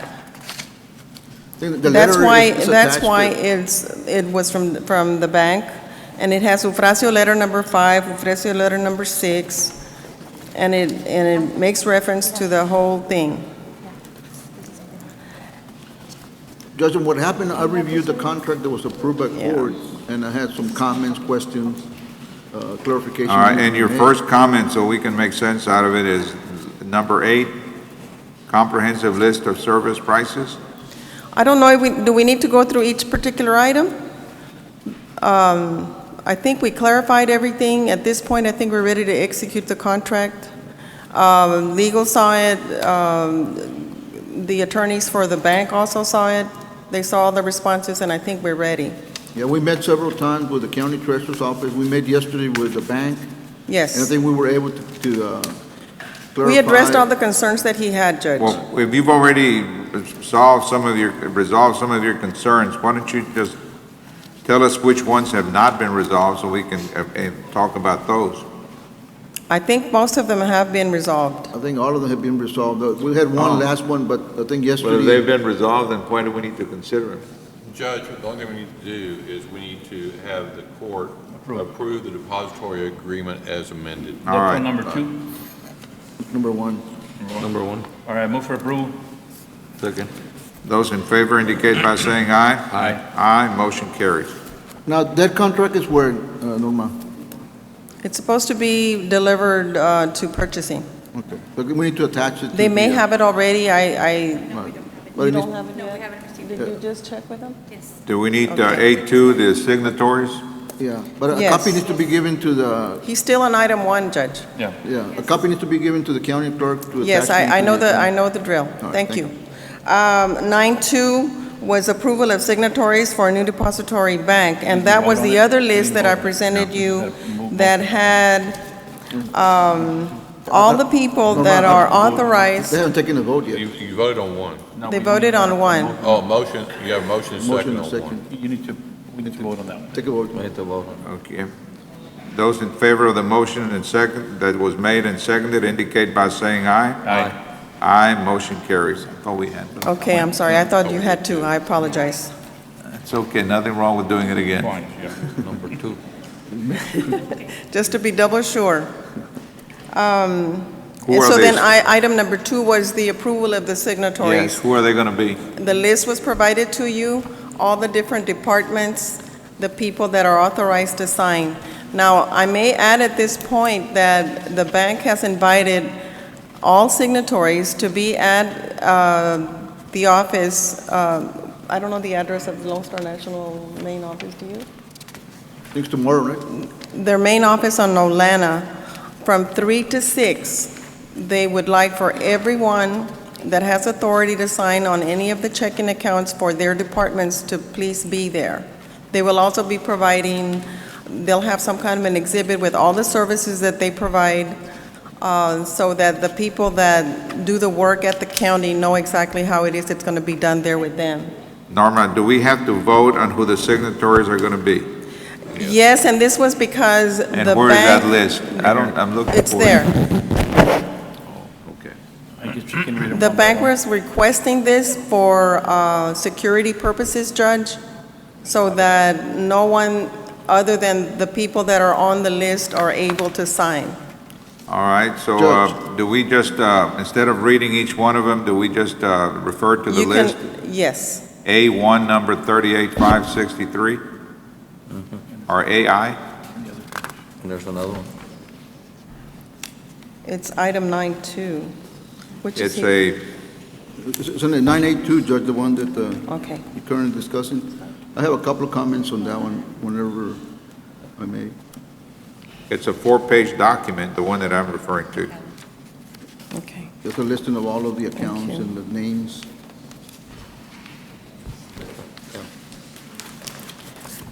county. The That's letter why, is that's attached why to- it was from the bank, and it has Eufrasio letter number 5, Eufrasio letter number 6, and it makes reference to the whole thing. Judge, what happened, I reviewed the contract that was approved by court, and I had some comments, questions, clarification. All right, and your first comment, so we can make sense out of it, is number 8, comprehensive list of service prices? I don't know, do we need to go through each particular item? I think we clarified everything. At this point, I think we're ready to execute the contract. Legal saw it, the attorneys for the bank also saw it. They saw all the responses, and I think we're ready. Yeah, we met several times with the county treasurer's office. We met yesterday with the bank. Yes. And I think we were able to clarify. We addressed all the concerns that he had, Judge. Well, if you've already resolved some of your concerns, why don't you just tell us which ones have not been resolved so we can talk about those? I think most of them have been resolved. I think all of them have been resolved. We had one last one, but I think yesterday. Well, if they've been resolved, then why do we need to consider them? Judge, the only thing we need to do is we need to have the court approve the depository agreement as amended. All right. Number 2? Number 1. Number 1. All right, move for approval. Second. Those in favor indicate by saying aye. Aye. Aye, motion carries. Now, that contract is where, Norma? It's supposed to be delivered to purchasing. Okay, but we need to attach it to They may the, have it already, right. But you it don't needs- have it yet? Did you just check with them? Yes. Do we need Okay. A2, the signatories? Yeah, but a Yes. copy needs to be given to the, He's still on item 1, Judge. yeah, a copy needs to be given to the county clerk to attach. Yes, into I know the- I know the drill. right, Thank thank you. 9.2 was approval of signatories for a new depository bank, and that was the other list that I presented you that had all the people No, that no, are They authorized. haven't taken a vote yet. You voted on one. They voted on one. Oh, motion, you have a motion and Motion second and on second. one. You need to, we need to vote on that one. Take a vote. We need to vote. Okay. Those in favor of the motion and second, that was made and seconded, indicate by saying aye. Aye. Aye, motion carries. I thought we had. Okay, I'm sorry, I thought you had to, I apologize. It's okay, nothing wrong with doing it again. Fine, yeah. Number 2. Just to be double sure. Who And are so then these? item number 2 was the approval of the Yes, signatories. who are they going to be? The list was provided to you, all the different departments, the people that are authorized to sign. Now, I may add at this point that the bank has invited all signatories to be at the office, I don't know the address of the Lone Star National main office, do you? Things tomorrow, right? Their main office on Nolana, from 3 to 6. They would like for everyone that has authority to sign on any of the checking accounts for their departments to please be there. They will also be providing, they'll have some kind of an exhibit with all the services that they provide, so that the people that do the work at the county know exactly how it is it's going to be done there with them. Norma, do we have to vote on who the signatories are going to be? Yes, and this was because the bank... And where is that list? I'm looking for it. It's there. Okay. I guess you can read them. The one by bank one. was requesting this for security purposes, Judge, so that no one other than the people that are on the list are able to sign. All right, so Judge. do we just, instead of reading each one of them, do we just refer to the You list? can, yes. A1, number 38563? Or AI? And there's another one. It's item 9.2, which is It's here. It's on the 982, Judge, the one that Okay. you're currently discussing. I have a couple of comments on that one, whenever I may. It's a 4-page document, the one that I'm referring to. Okay. There's a listing of all of the accounts and the names.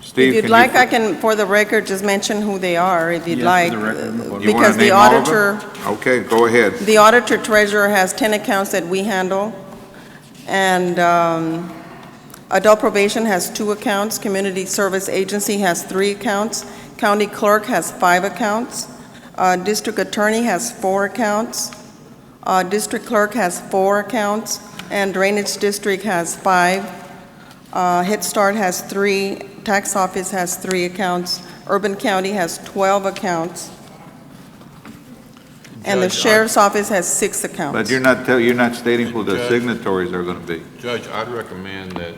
Steve, If you'd can like, you- I can, for the record, just mention who they are, if you'd Yes, like. for the record. You wanna Because the name all of them? auditor... Okay, go ahead. The auditor treasurer has 10 accounts that we handle, and adult probation has 2 accounts, community service agency has 3 accounts, county clerk has 5 accounts, district attorney has 4 accounts, district clerk has 4 accounts, and drainage district has 5. Head Start has 3, tax office has 3 accounts, Urban County has 12 accounts, and the Judge, sheriff's office has 6 accounts. But you're not stating who the Judge. signatories are going to be. Judge, I'd recommend that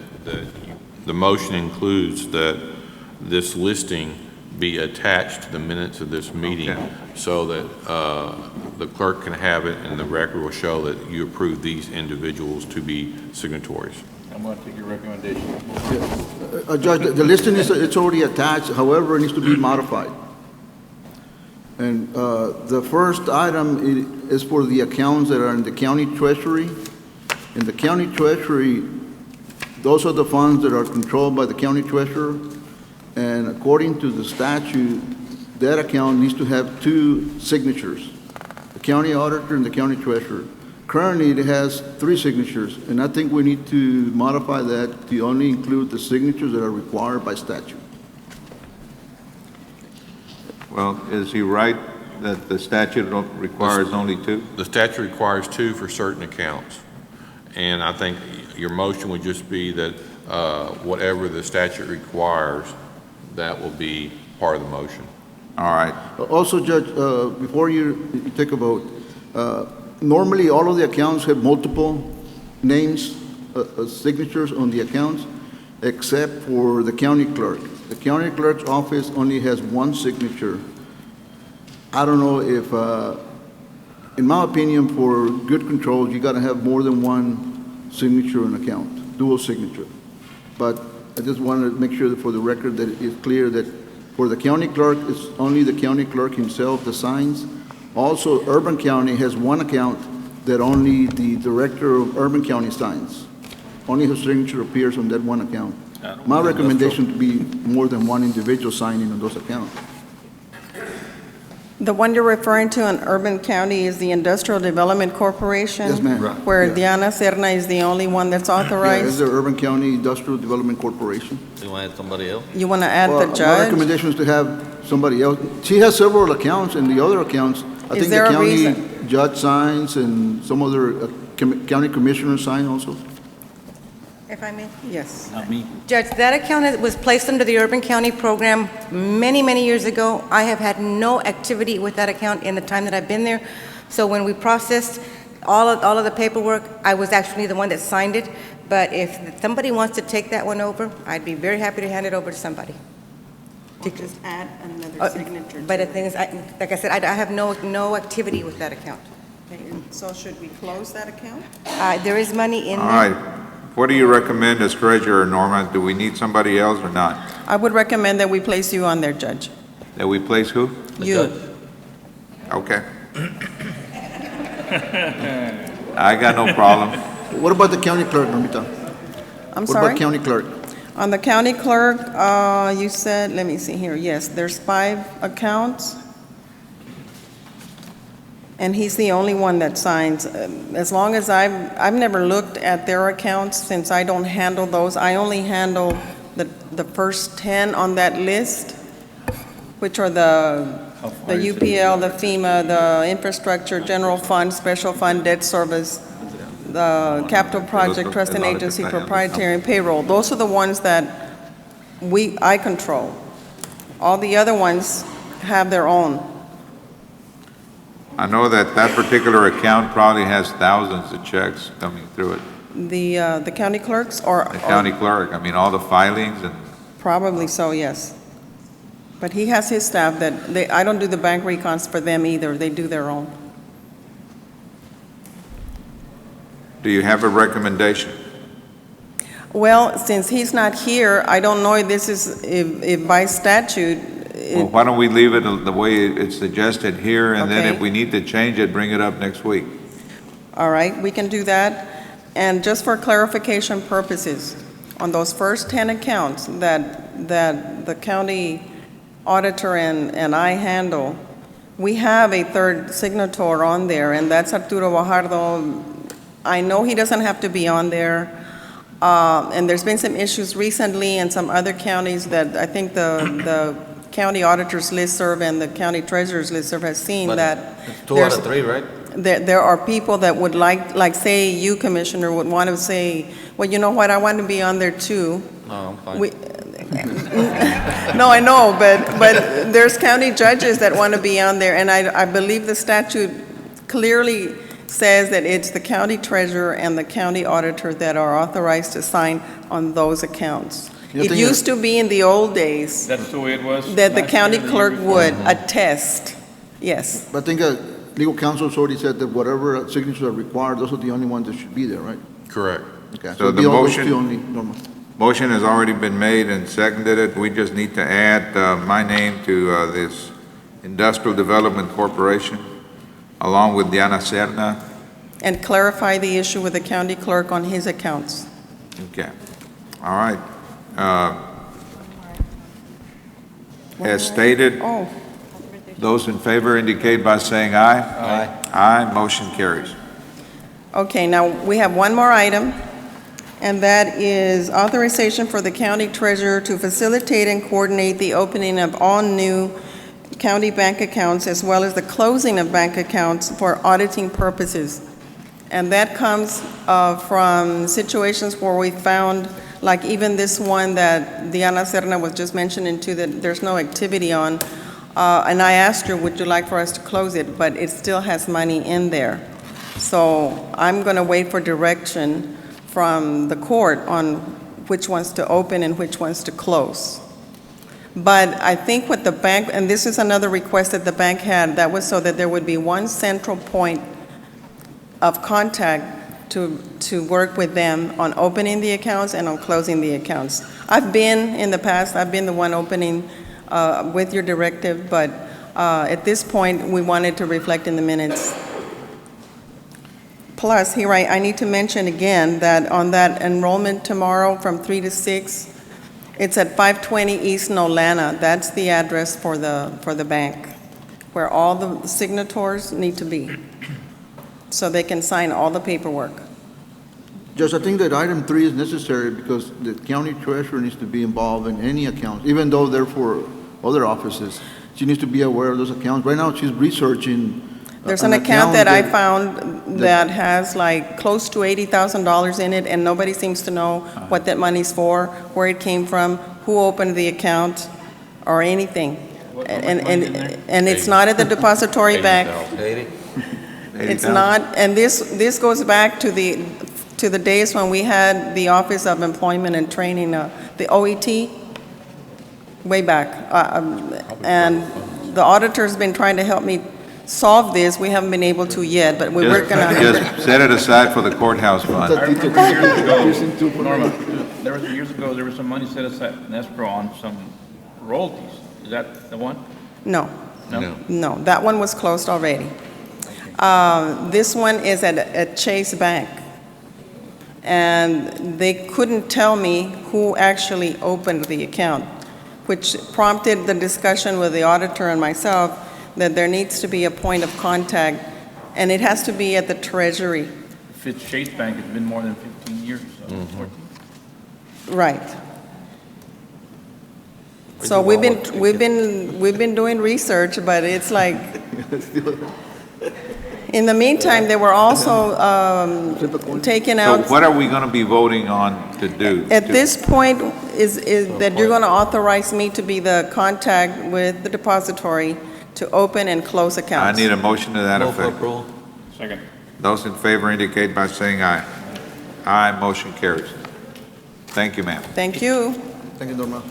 the motion includes that this listing be attached to the minutes of this meeting Okay. so that the clerk can have it and the record will show that you approve these individuals to be signatories. I'm going to take your recommendation. Judge, the listing it's already attached, however, it needs to be modified. And the first item is for the accounts that are in the county treasury. In the county treasury, those are the funds that are controlled by the county treasurer. And according to the statute, that account needs to have 2 signatures, the county auditor and the county treasurer. Currently, it has 3 signatures, and I think we need to modify that to only include the signatures that are required by statute. Well, is he right that the statute requires only 2? The statute requires 2 for certain accounts. And I think your motion would just be that whatever the statute requires, that will be part of the motion. All right. Also, Judge, before you take a vote, normally all of the accounts have multiple names, signatures on the accounts, except for the county clerk. The county clerk's office only has 1 signature I don't know if, in my opinion, for good controls, you got to have more than one signature on account, dual signature. But I just wanted to make sure that for the record that it's clear that for the county clerk, it's only the county clerk himself that signs. Also, Urban County has one account that only the director of Urban County signs. Only his signature appears on that one account. My recommendation to be more than one individual signing on those accounts. The one you're referring to in Urban County is the Industrial Development Corporation? Yes, ma'am. Where Yeah. Diana Serna is the only one that's Yeah, it's authorized? the Urban County Industrial Development Corporation. You want somebody else? You want to add Well, the My judge? recommendation is to have somebody else. She has several accounts, and the other accounts, I Is think there the a county reason? judge signs and some other county commissioners sign also. If I may. Yes. Not me. Judge, that account was placed under the Urban County program many, many years ago. I have had no activity with that account in the time that I've been there. So when we processed all of the paperwork, I was actually the one that signed it. But if somebody wants to take that one over, I'd be very happy to hand it over to somebody. Just add another signature. But the thing is, like I said, I have no activity with that account. Okay, and so should we close that account? There is money in All there. right. What do you recommend as treasurer, Norma? Do we need somebody else or not? I would recommend that we place you on there, Judge. That we place who? You. Okay. I got no problem. What about the county clerk, Normita? I'm What sorry? about county clerk? On the county clerk, you said, let me see here, yes, there's 5 accounts. And he's the only one that signs. As long as I've never looked at their accounts since I don't handle those. I only handle the first 10 on that list, which are the UPL, the FEMA, the infrastructure, general fund, special fund, debt service, the capital project, trust and agency, proprietary, and payroll. Those are the ones that I control. All the other ones have their own. I know that that particular account probably has thousands of checks coming through it. The county clerks or? The county clerk, I mean, all the filings and, Probably so, yes. But he has his staff I don't do the bank recons for them either. They do their own. do you have a recommendation? Well, since he's not here, I don't know if this is, if by statute, Well, why don't we leave it the way it's suggested here, and then Okay. if we need to change it, bring it up next week? all right, we can do that. And just for clarification purposes, on those first 10 accounts that the county auditor and I handle, we have a third signator on there, and that's Arturo Bajardo. I know he doesn't have to be on there, and there's been some issues recently in some other counties that I think the county auditor's listserv and the county treasurer's listserv has seen But that it's 2 out of 3, right? there are people that would like say you, Commissioner, would want to say, well, you know what, I want to be on there too. No, I'm fine. No, I know, but there's county judges that want to be on there, and I believe the statute clearly says that it's the county treasurer and the county auditor that are authorized to sign on those accounts. You It think used to be in the old days That's the way it was? that the last county year, the clerk year before? would attest, yes. But I think legal counsel's already said that whatever signatures are required, those are the only ones that should be there, right? Correct. Okay. So it'd the be all those motion- two only, Norma. Motion has already been made and seconded it. We just need to add my name to this Industrial Development Corporation, along with Diana Serna. And clarify the issue with the county clerk on his accounts. Okay. All right. As stated, Oh, those in favor indicate by saying aye. Aye. Aye, motion carries. okay, now we have one more item, and that is authorization for the county treasurer to facilitate and coordinate the opening of all new county bank accounts as well as the closing of bank accounts for auditing purposes. And that comes from situations where we found, like even this one that Diana Serna was just mentioning too, that there's no activity on. And I asked her, would you like for us to close it? But it still has money in there. So I'm going to wait for direction from the court on which ones to open and which ones to close. But I think what the bank, and this is another request that the bank had, that was so that there would be one central point of contact to work with them on opening the accounts and on closing the accounts. In the past, I've been the one opening with your directive, but at this point, we wanted to reflect in the minutes. Plus, here I need to mention again that on that enrollment tomorrow from 3 to 6, it's at 520 East Nolana. That's the address for the bank, where all the signatories need to be, so they can sign all the paperwork. Judge, I think that item 3 is necessary because the county treasurer needs to be involved in any accounts, even though they're for other offices. She needs to be aware of those accounts. Right now, she's researching. There's an account that I found that has like close to $80,000 in it, and nobody seems to know what that money's for, where it came from, who opened the account, or anything. And it's not at the depository bank. It's not, and this goes back to the days when we had the Office of Employment and Training, the OET, way back. And the auditor's been trying to help me solve this. We haven't been able to yet, but we were gonna. Just set it aside for the courthouse fund. I remember years ago, Norma, years ago, there was some money set aside in escrow on some royalties. Is that the one? No. No? No, that one was closed already. This one is at Chase Bank. And they couldn't tell me who actually opened the account, which prompted the discussion with the auditor and myself that there needs to be a point of contact, and it has to be at the Treasury. If it's Chase Bank, it's been more than 15 years, so 14. Right. So we've been doing research, but it's like, in the meantime, they were also taking out. So what are we going to be voting on to do? At this point, is that you're going to authorize me to be the contact with the depository to open and close accounts. I need a motion to that Move for effect. approval. Second. Those in favor indicate by saying aye. Aye, motion carries. Thank you, ma'am. Thank you. Thank you, Norma.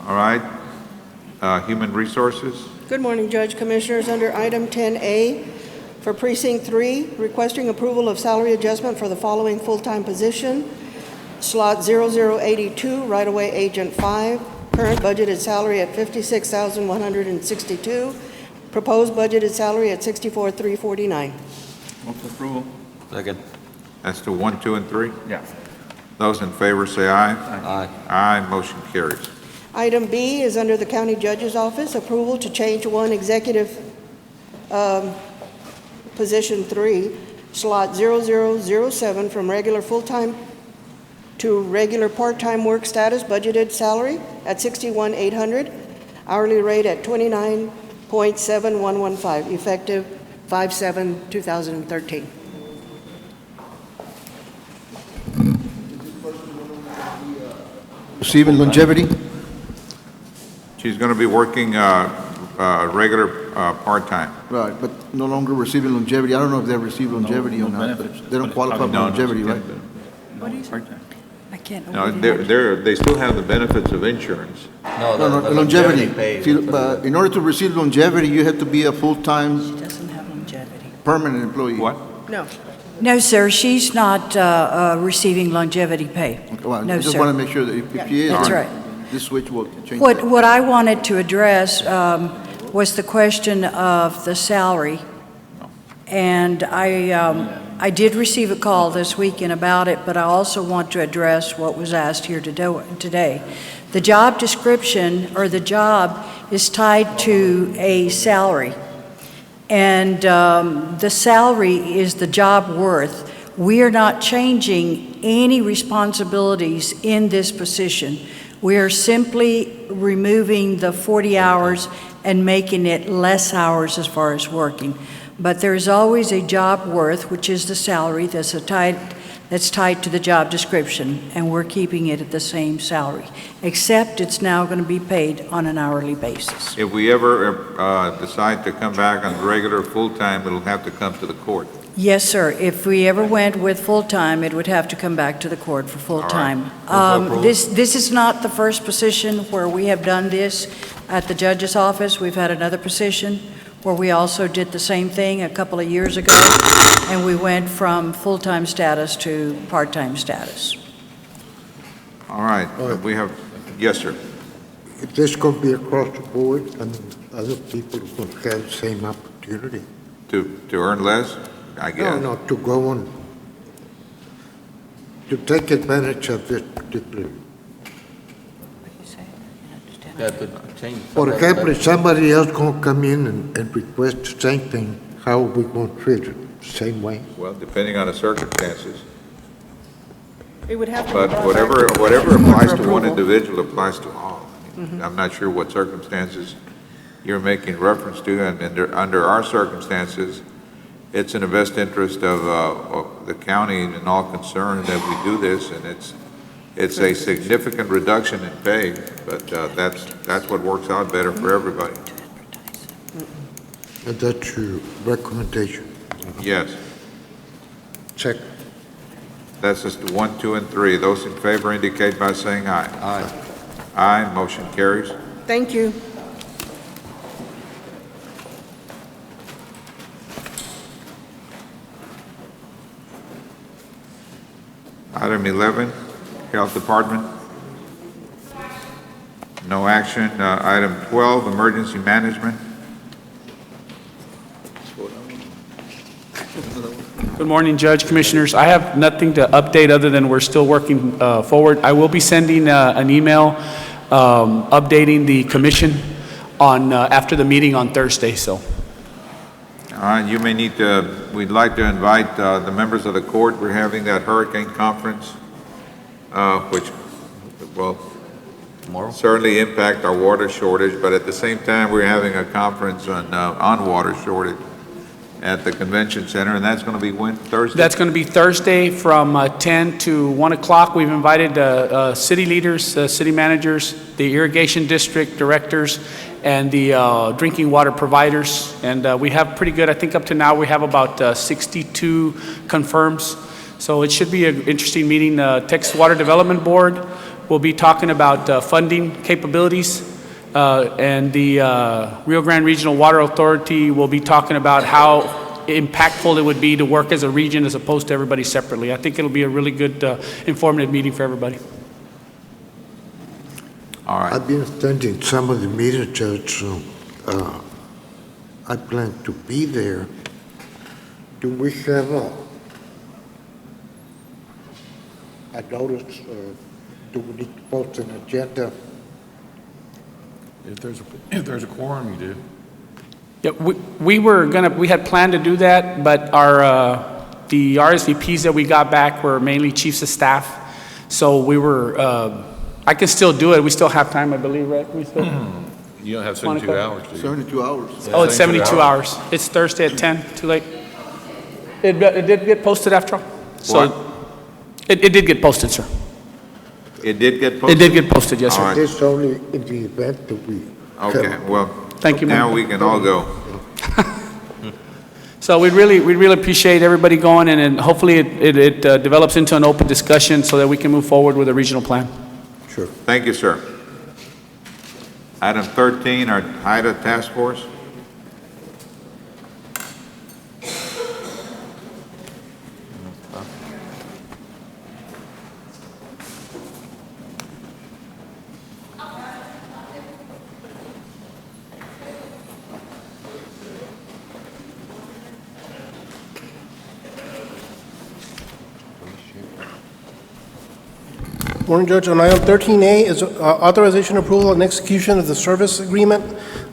All right. Human Resources. Good morning, Judge, Commissioners. Under item 10A for Precinct 3, requesting approval of salary adjustment for the following full-time position. Slot 0082, right-of-way agent 5, current budgeted salary at $56,162, proposed budgeted salary at $64,349. Move for approval. Second. That's to 1, 2, and 3. Yeah. Those in favor say aye. Aye. Aye, motion carries. Item B is under the County Judge's Office, approval to change one executive position 3, slot 0007 from regular full-time to regular part-time work status, budgeted salary at $61,800, hourly rate at $29.7115, effective 5/7/2013. Receiving longevity? She's going to be working regular part-time. Right, but no longer receiving longevity. I don't know if they receive longevity or not, but they don't qualify for longevity, right? I can't. No, they still have the benefits of insurance. No, longevity. See, but in order to receive longevity, you have to be a full-time Doesn't have longevity. permanent employee. What? No. No, sir, she's not receiving longevity pay. Well, No, I just sir. want to make sure that if she is, That's right. this switch will change. What I wanted to address was the question of the salary. And I did receive a call this weekend about it, but I also want to address what was asked here today. The job description, or the job, is tied to a salary. And the salary is the job worth. We are not changing any responsibilities in this position. We are simply removing the 40 hours and making it less hours as far as working. But there's always a job worth, which is the salary that's that's tied to the job description, and we're keeping it at the same salary, except it's now going to be paid on an hourly basis. If we ever decide to come back on regular full-time, it'll have to come to the court. Yes, sir. If we ever went with full-time, it would have to come back to the court for full-time. This is not the first position where we have done this at the judge's office. We've had another position where we also did the same thing a couple of years ago, and we went from full-time status to part-time status. All right, we have, yes, sir. If this going to be across the board, and other people are going to have the same opportunity? To earn less, I guess? No, to go on, to take advantage of this particular. For example, if somebody else going to come in and request the same thing, how are we going to treat it? The same way? Well, depending on the circumstances. It would have to be But brought whatever back to the board applies for to one approval. individual applies to all. I'm not sure what circumstances you're making reference to, and under our circumstances, it's in the best interest of the county and all concerned that we do this, and it's a significant reduction in pay, but that's what works out better for everybody. And that's your recommendation? Yes. Check. That's just 1, 2, and 3. Those in favor indicate by saying aye. Aye. Aye, motion carries. Thank you. Item 11, Health Department. No action. Item 12, Emergency Management. Good morning, Judge, Commissioners. I have nothing to update other than we're still working forward. I will be sending an email updating the commission on after the meeting on Thursday, so. All right, you may need to, we'd like to invite the members of the court. We're having that hurricane conference, which will certainly impact our water shortage, but at the same time, we're having a conference on water shortage at the convention center, and that's going to be when, Thursday? That's going to be Thursday from 10 to 1 o'clock. We've invited city leaders, city managers, the irrigation district directors, and the drinking water providers. And we have pretty good, I think up to now, we have about 62 confirms. So it should be an interesting meeting. Texas Water Development Board will be talking about funding capabilities. And the Rio Grande Regional Water Authority will be talking about how impactful it would be to work as a region as opposed to everybody separately. I think it'll be a really good, informative meeting for everybody. All right. I've been attending some of the meetings, Judge, so I plan to be there. Do we have a notice, do we need to post an agenda? If there's a quorum, you do. Yeah, we had planned to do that, but the RSVPs that we got back were mainly chiefs of staff. So we were, I can still do it. We still have time, I believe, right? We still. You don't have 72 hours, do you? 72 hours. Oh, it's 72 hours. It's Thursday at 10, too late. It did get posted after all. So it did get posted, sir. It did get posted? It did get posted, yes, sir. All right. It's only in the event that we. Okay, well, Thank you, now ma'am. we can all go. So we really appreciate everybody going, and hopefully it develops into an open discussion so that we can move forward with a regional plan. Sure. Thank you, sir. Item 13, our HIDA task force. Morning, Judge. On item 13A is authorization, approval, and execution of the service agreement,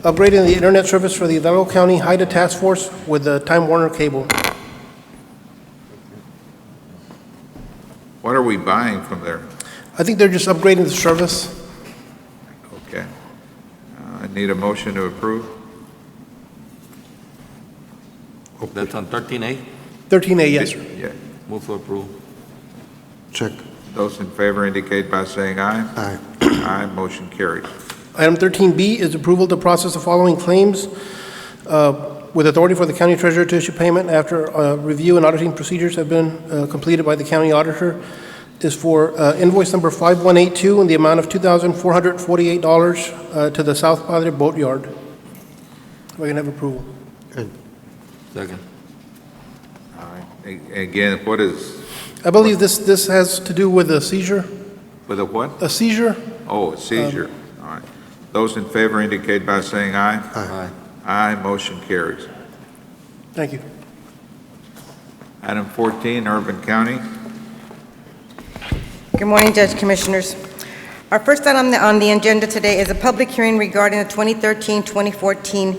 upgrading the internet service for the Hidalgo County HIDA Task Force with the Time Warner cable. What are we buying from there? I think they're just upgrading the service. Okay. I need a motion to approve. That's on 13A? 13A, yes, sir. Yeah. Move for approval. Second. Those in favor indicate by saying aye. Aye. Aye, motion carries. Item 13B is approval to process the following claims with authority for the county treasurer to issue payment after review and auditing procedures have been completed by the county auditor. Is for invoice number 5182 in the amount of $2,448 to the South Padre Boatyard. If I can have approval. Second. All right. Again, what is, I believe this has to do with a seizure. with a what? A seizure? Oh, a seizure. All right. Those in favor indicate by saying aye. Aye. Aye, motion carries. Thank you. Item 14, Urban County. Good morning, Judge Commissioners. Our first item on the agenda today is a public hearing regarding the 2013-2014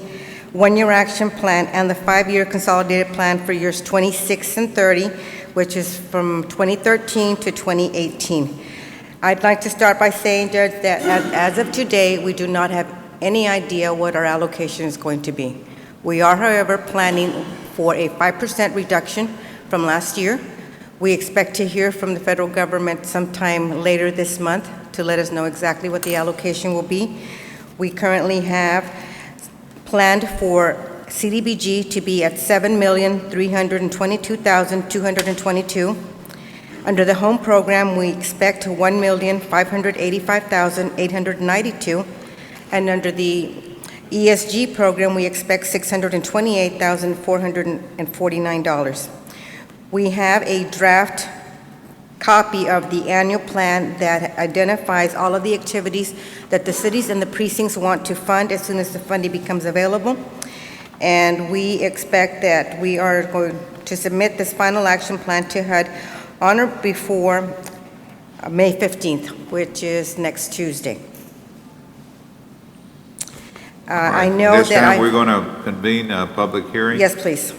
one-year action plan and the five-year consolidated plan for years 26 and 30, which is from 2013 to 2018. I'd like to start by saying, Judge, that as of today, we do not have any idea what our allocation is going to be. We are, however, planning for a 5% reduction from last year. We expect to hear from the federal government sometime later this month to let us know exactly what the allocation will be. We currently have planned for CDBG to be at $7,322,222. Under the home program, we expect $1,585,892. And under the ESG program, we expect $628,449. We have a draft copy of the annual plan that identifies all of the activities that the cities and the precincts want to fund as soon as the funding becomes available. And we expect that we are going to submit this final action plan to HUD on or before May 15th, which is next Tuesday. I know This that time, we're going to convene a public hearing. Yes, please.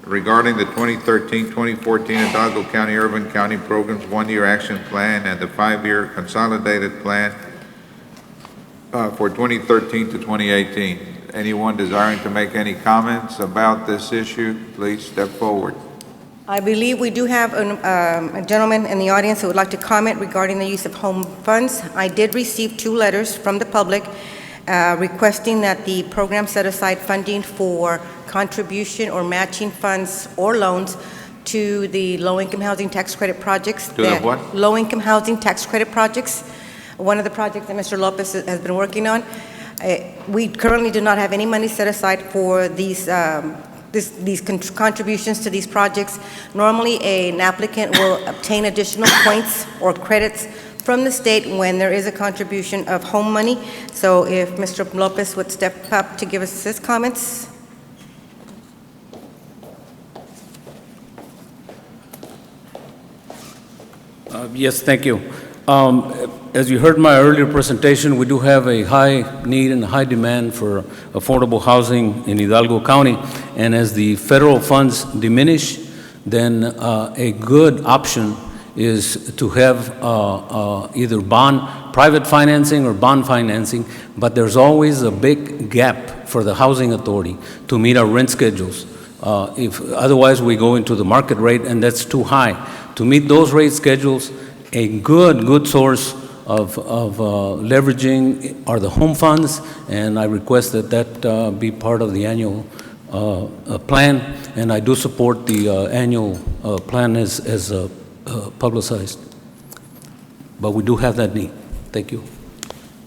Regarding the 2013-2014 Hidalgo County Urban County Programs One-Year Action Plan and the Five-Year Consolidated Plan for 2013 to 2018. Anyone desiring to make any comments about this issue, please step forward. I believe we do have a gentleman in the audience who would like to comment regarding the use of home funds. I did receive 2 letters from the public requesting that the program set aside funding for contribution or matching funds or loans to the low-income housing tax credit projects. To the what? Low-income housing tax credit projects. One of the projects that Mr. Lopez has been working on. We currently do not have any money set aside for these contributions to these projects. Normally, an applicant will obtain additional points or credits from the state when there is a contribution of home money. So if Mr. Lopez would step up to give us his comments. Yes, thank you. As you heard in my earlier presentation, we do have a high need and a high demand for affordable housing in Hidalgo County. And as the federal funds diminish, then a good option is to have either private financing or bond financing, but there's always a big gap for the housing authority to meet our rent schedules. Otherwise, we go into the market rate, and that's too high. To meet those rate schedules, a good source of leveraging are the home funds, and I request that be part of the annual plan, and I do support the annual plan as publicized. But we do have that need. Thank you.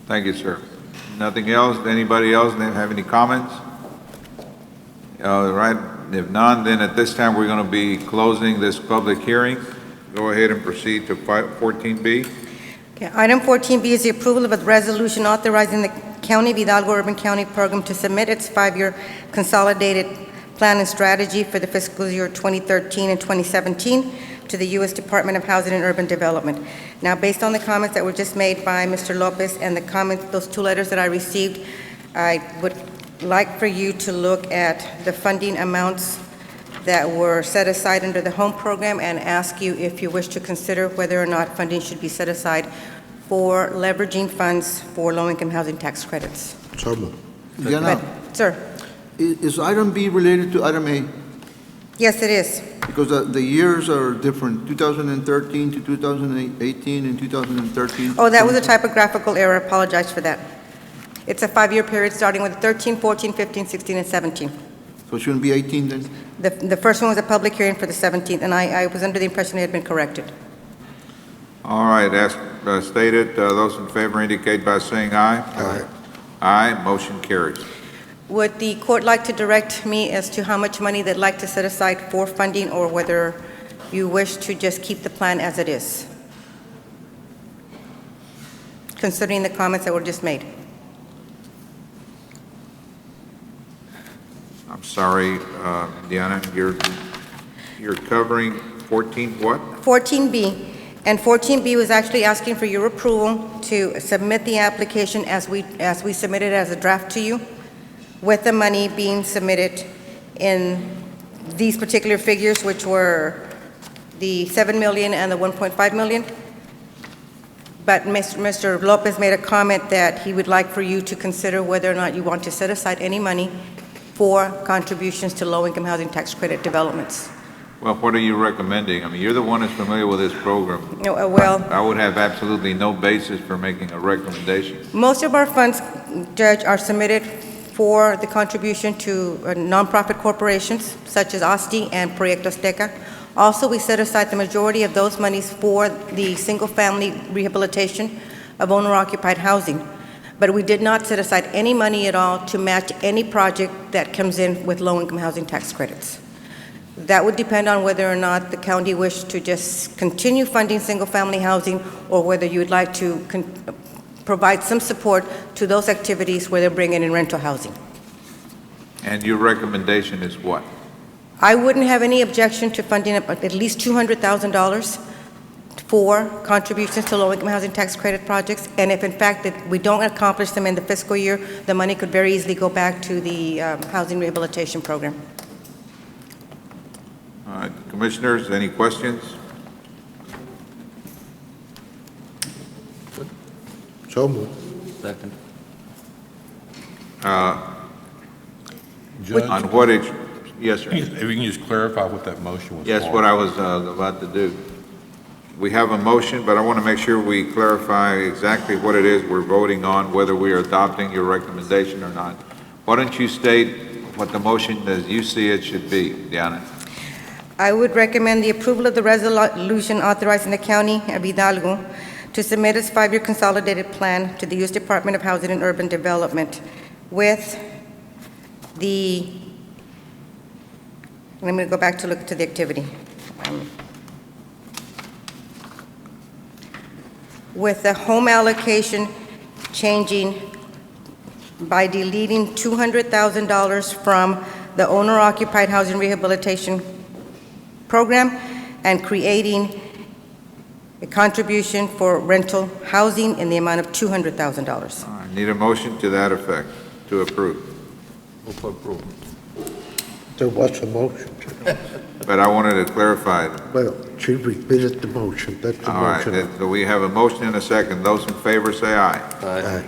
Thank you, sir. Nothing else? Anybody else have any comments? All right. If none, then at this time, we're going to be closing this public hearing. Go ahead and proceed to 14B. Okay, item 14B is the approval of a resolution authorizing the County of Hidalgo Urban County Program to submit its 5-year consolidated plan and strategy for the fiscal year 2013 and 2017 to the U.S. Department of Housing and Urban Development. Now, based on the comments that were just made by Mr. Lopez and the comments, those 2 letters that I received, I would like for you to look at the funding amounts that were set aside under the home program and ask you if you wish to consider whether or not funding should be set aside for leveraging funds for low-income housing tax credits. Diana, Sir, is item B related to item A? Yes, it is. Because the years are different, 2013 to 2018 and 2013. Oh, that was a typographical error. I apologize for that. It's a 5-year period starting with 13, 14, 15, 16, and 17. So it shouldn't be 18 then? The first one was a public hearing for the 17th, and I was under the impression it had been corrected. All right, as stated, those in favor indicate by saying aye. Aye. Aye, motion carries. Would the court like to direct me as to how much money they'd like to set aside for funding, or whether you wish to just keep the plan as it is, considering the comments that were just made? I'm sorry, Diana, you're covering 14 what? 14B, and 14B was actually asking for your approval to submit the application as we submitted as a draft to you, with the money being submitted in these particular figures, which were the 7 million and the 1.5 million. But Mr. Lopez made a comment that he would like for you to consider whether or not you want to set aside any money for contributions to low-income housing tax credit developments. Well, what are you recommending? I mean, you're the one that's familiar with this program. No, well, I would have absolutely no basis for making a recommendation. most of our funds, Judge, are submitted for the contribution to nonprofit corporations such as OSTI and Proyecto Azteca. Also, we set aside the majority of those monies for the single-family rehabilitation of owner-occupied housing. But we did not set aside any money at all to match any project that comes in with low-income housing tax credits. That would depend on whether or not the county wished to just continue funding single-family housing, or whether you would like to provide some support to those activities where they're bringing in rental housing. And your recommendation is what? I wouldn't have any objection to funding at least $200,000 for contributions to low-income housing tax credit projects, and if in fact that we don't accomplish them in the fiscal year, the money could very easily go back to the housing rehabilitation program. All right, commissioners, any questions? So moved. Second. Judge, On what, yes, sir. if you can just clarify what that motion was for. Yes, what I was about to do. We have a motion, but I want to make sure we clarify exactly what it is we're voting on, whether we are adopting your recommendation or not. Why don't you state what the motion as you see it should be, Diana? I would recommend the approval of the resolution authorizing the County of Hidalgo to submit its 5-year consolidated plan to the U.S. Department of Housing and Urban Development with the, let me go back to look to the activity. With the home allocation changing by deleting $200,000 from the owner-occupied housing rehabilitation program and creating a contribution for rental housing in the amount of $200,000. All right, need a motion to that effect, to approve. Move for approval. There was a motion. But I wanted to clarify it. Well, she repeated the motion. That's the All right, motion. so we have a motion and a second. Those in favor say aye. Aye.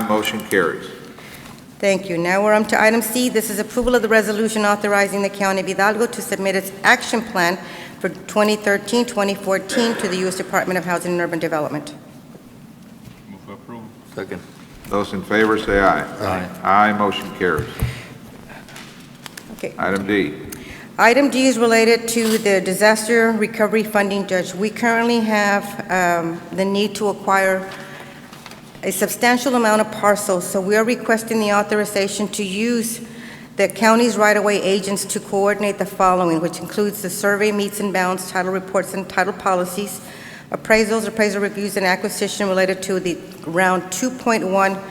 Aye, motion carries. Thank you. Now we're on to item C. This is approval of the resolution authorizing the County of Hidalgo to submit its action plan for 2013-2014 to the U.S. Department of Housing and Urban Development. Move for approval. Second. Those in favor say aye. Aye. Aye, motion carries. Okay. Item D. Item D is related to the disaster recovery funding, Judge. We currently have the need to acquire a substantial amount of parcels, so we are requesting the authorization to use the county's right-of-way agents to coordinate the following, which includes the survey, meets and bounds, title reports and title policies, appraisals, appraisal reviews, and acquisition related to the round 2.1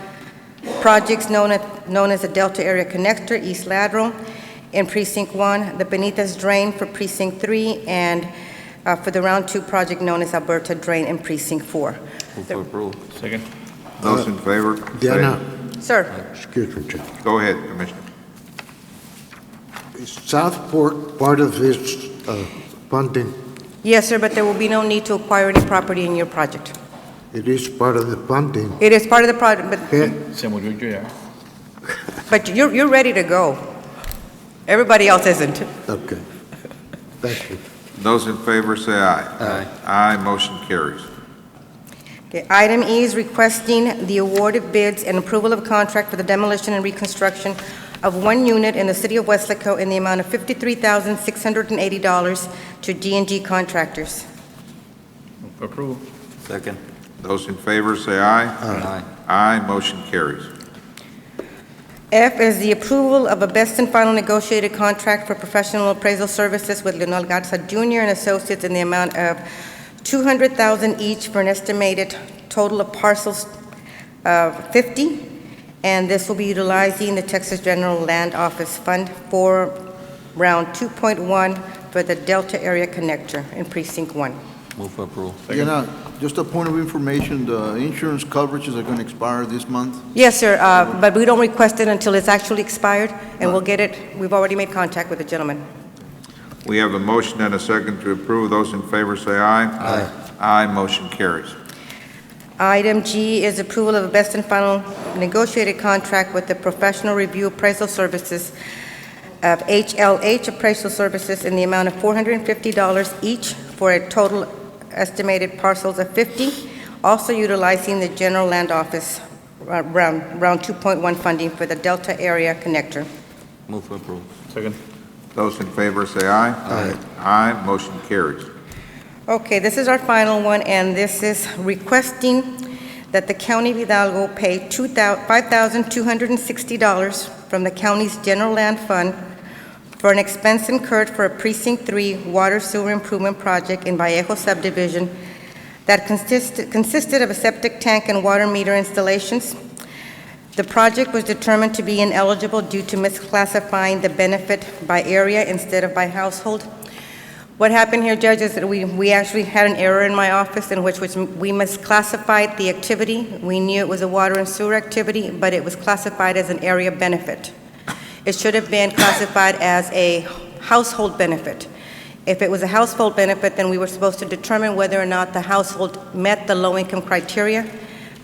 projects known as the Delta Area Connector, East Lateral, in Precinct 1, the Benitez Drain for Precinct 3, and for the round 2 project known as Alberta Drain in Precinct 4. Move for approval. Second. Those in favor? Diana, Sir, excuse me, Judge. Go ahead, Commissioner. Is Southport part of this funding? yes, sir, but there will be no need to acquire any property in your project. It is part of the funding. It is part of the project, Se murió ya. but you're ready to go. Everybody else isn't. Okay. Thank you. Those in favor say aye. Aye. Aye, motion carries. Okay, item E is requesting the award of bids and approval of contract for the demolition and reconstruction of one unit in the city of Weslaco in the amount of $53,680 to G&G Contractors. Move for approval. Second. Those in favor say aye. Aye. Aye, motion carries. F is the approval of a best and final negotiated contract for professional appraisal services with Leonel Garza Jr. and Associates in the amount of $200,000 each for an estimated total of parcels of 50, and this will be utilizing the Texas General Land Office Fund for round 2.1 for the Delta Area Connector in Precinct 1. Move for approval. Diana, just a point of information, the insurance coverages are going to expire this month? Yes, sir, but we don't request it until it's actually expired, and we'll get it. We've already made contact with the gentleman. We have a motion and a second to approve. Those in favor say aye. Aye. Aye, motion carries. Item G is approval of a best and final negotiated contract with the Professional Review Appraisal Services of HLH Appraisal Services in the amount of $450 each for a total estimated parcels of 50, also utilizing the General Land Office round 2.1 funding for the Delta Area Connector. Move for approval. Second. Those in favor say aye. Aye. Aye, motion carries. Okay, this is our final one, and this is requesting that the County of Hidalgo pay $5,260 from the county's General Land Fund for an expense incurred for a Precinct 3 water sewer improvement project in Vallejo subdivision that consisted of a septic tank and water meter installations. The project was determined to be ineligible due to misclassifying the benefit by area instead of by household. What happened here, Judge, is that we actually had an error in my office in which we misclassified the activity. We knew it was a water and sewer activity, but it was classified as an area benefit. It should have been classified as a household benefit. If it was a household benefit, then we were supposed to determine whether or not the household met the low-income criteria.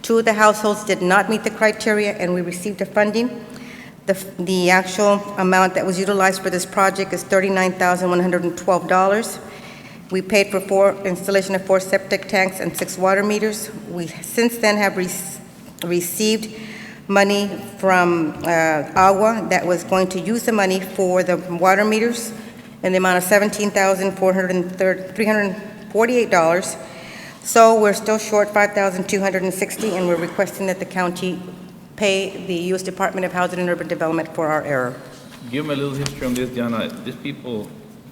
2 of the households did not meet the criteria, and we received the funding. The actual amount that was utilized for this project is $39,112. We paid for installation of 4 septic tanks and 6 water meters. We since then have received money from Agua that was going to use the money for the water meters in the amount of $17,348. So we're still short $5,260, and we're requesting that the county pay the U.S. Department of Housing and Urban Development for our error. Give them a little history on this, Diana. These people,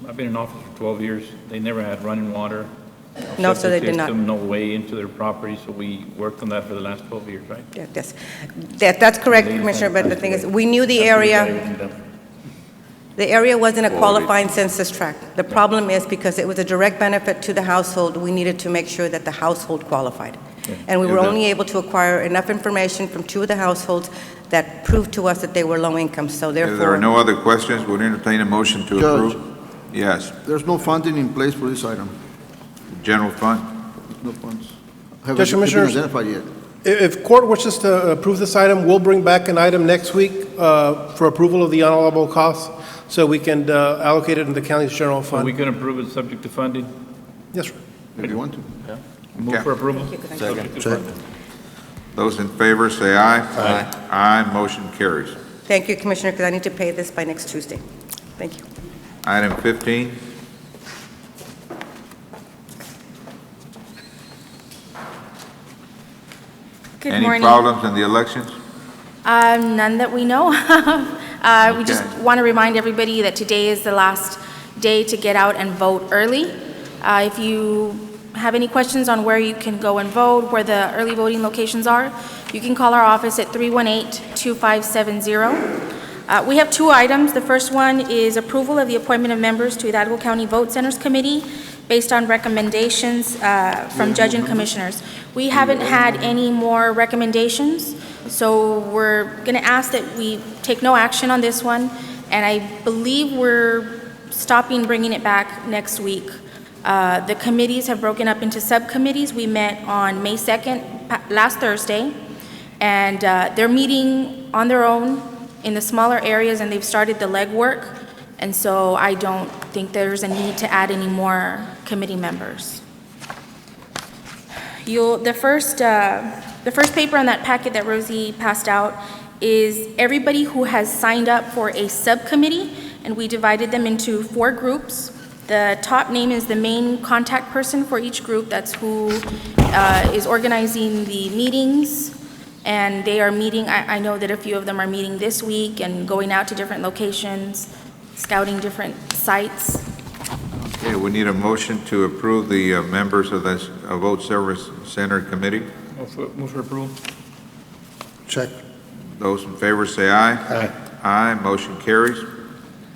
I've been in office for 12 years. They never had running water. No, so they did not. Septic system, no way into their property, so we worked on that for the last 12 years, right? Yeah, that's correct, Commissioner, but the thing is, we knew the area. The area wasn't a qualifying census tract. The problem is because it was a direct benefit to the household, we needed to make sure that the household qualified. And we were only able to acquire enough information from 2 of the households that proved to us that they were low income, so therefore. If there are no other questions, we'll entertain a motion to Judge. approve. Yes, There's no funding in place for this item. general fund. No funds. Judge, Haven't been Commissioners. identified yet. If court wishes to approve this item, we'll bring back an item next week for approval of the unallowable costs, so we can allocate it in the county's general So we fund. can approve it subject to funding? Yes, sir. If you want to. Move for approval? Second. Those in favor say aye. Aye. Aye, motion carries. Thank you, Commissioner, because I need to pay this by next Tuesday. Thank you. Item 15, Good any morning. problems in the elections? None that we know of. We just Okay. want to remind everybody that today is the last day to get out and vote early. If you have any questions on where you can go and vote, where the early voting locations are, you can call our office at 318-2570. We have 2 items. The first one is approval of the appointment of members to Hidalgo County Vote Centers Committee based on recommendations from Judge and Commissioners. We haven't had any more recommendations, so we're going to ask that we take no action on this one, and I believe we're stopping bringing it back next week. The committees have broken up into subcommittees. We met on May 2nd, last Thursday, and they're meeting on their own in the smaller areas, and they've started the legwork, and so I don't think there's a need to add any more committee members. The first paper on that packet that Rosie passed out is everybody who has signed up for a subcommittee, and we divided them into 4 groups. The top name is the main contact person for each group. That's who is organizing the meetings, and they are meeting. I know that a few of them are meeting this week and going out to different locations, scouting different sites. Okay, we need a motion to approve the members of the Vote Service Center Committee. Move for approval. Check. Those in favor say aye. Aye. Aye, motion carries.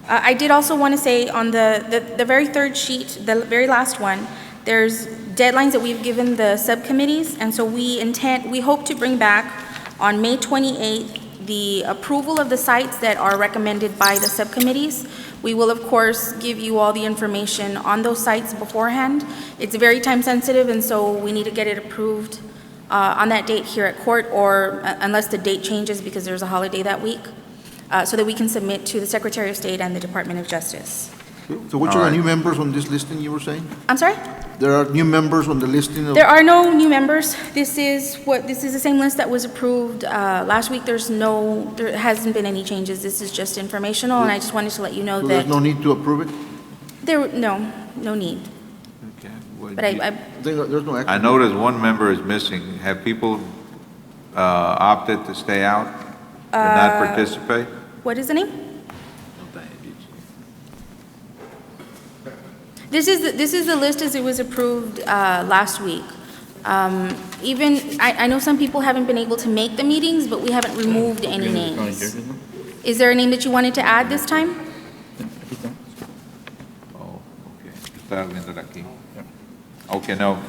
I did also want to say on the very third sheet, the very last one, there's deadlines that we've given the subcommittees, and so we hope to bring back on May 28th the approval of the sites that are recommended by the subcommittees. We will, of course, give you all the information on those sites beforehand. It's very time sensitive, and so we need to get it approved on that date here at court, or unless the date changes because there's a holiday that week, so that we can submit to the Secretary of State and the Department of Justice. So which are the new members on this listing you were saying? I'm sorry? There are new members on the listing of... There are no new members. This is the same list that was approved last week. There hasn't been any changes. This is just informational, and I just wanted to let you know So that... there's no need to approve it? No need. Okay. Well, But I There's no action. I noticed one member is missing. Have people opted to stay out and not participate? What is the name? This is the list as it was approved last week. I know some people haven't been able to make the meetings, but we haven't removed any names. Is there a name that you wanted to add this time? Oh, okay. Está viéndola aquí. Okay, no.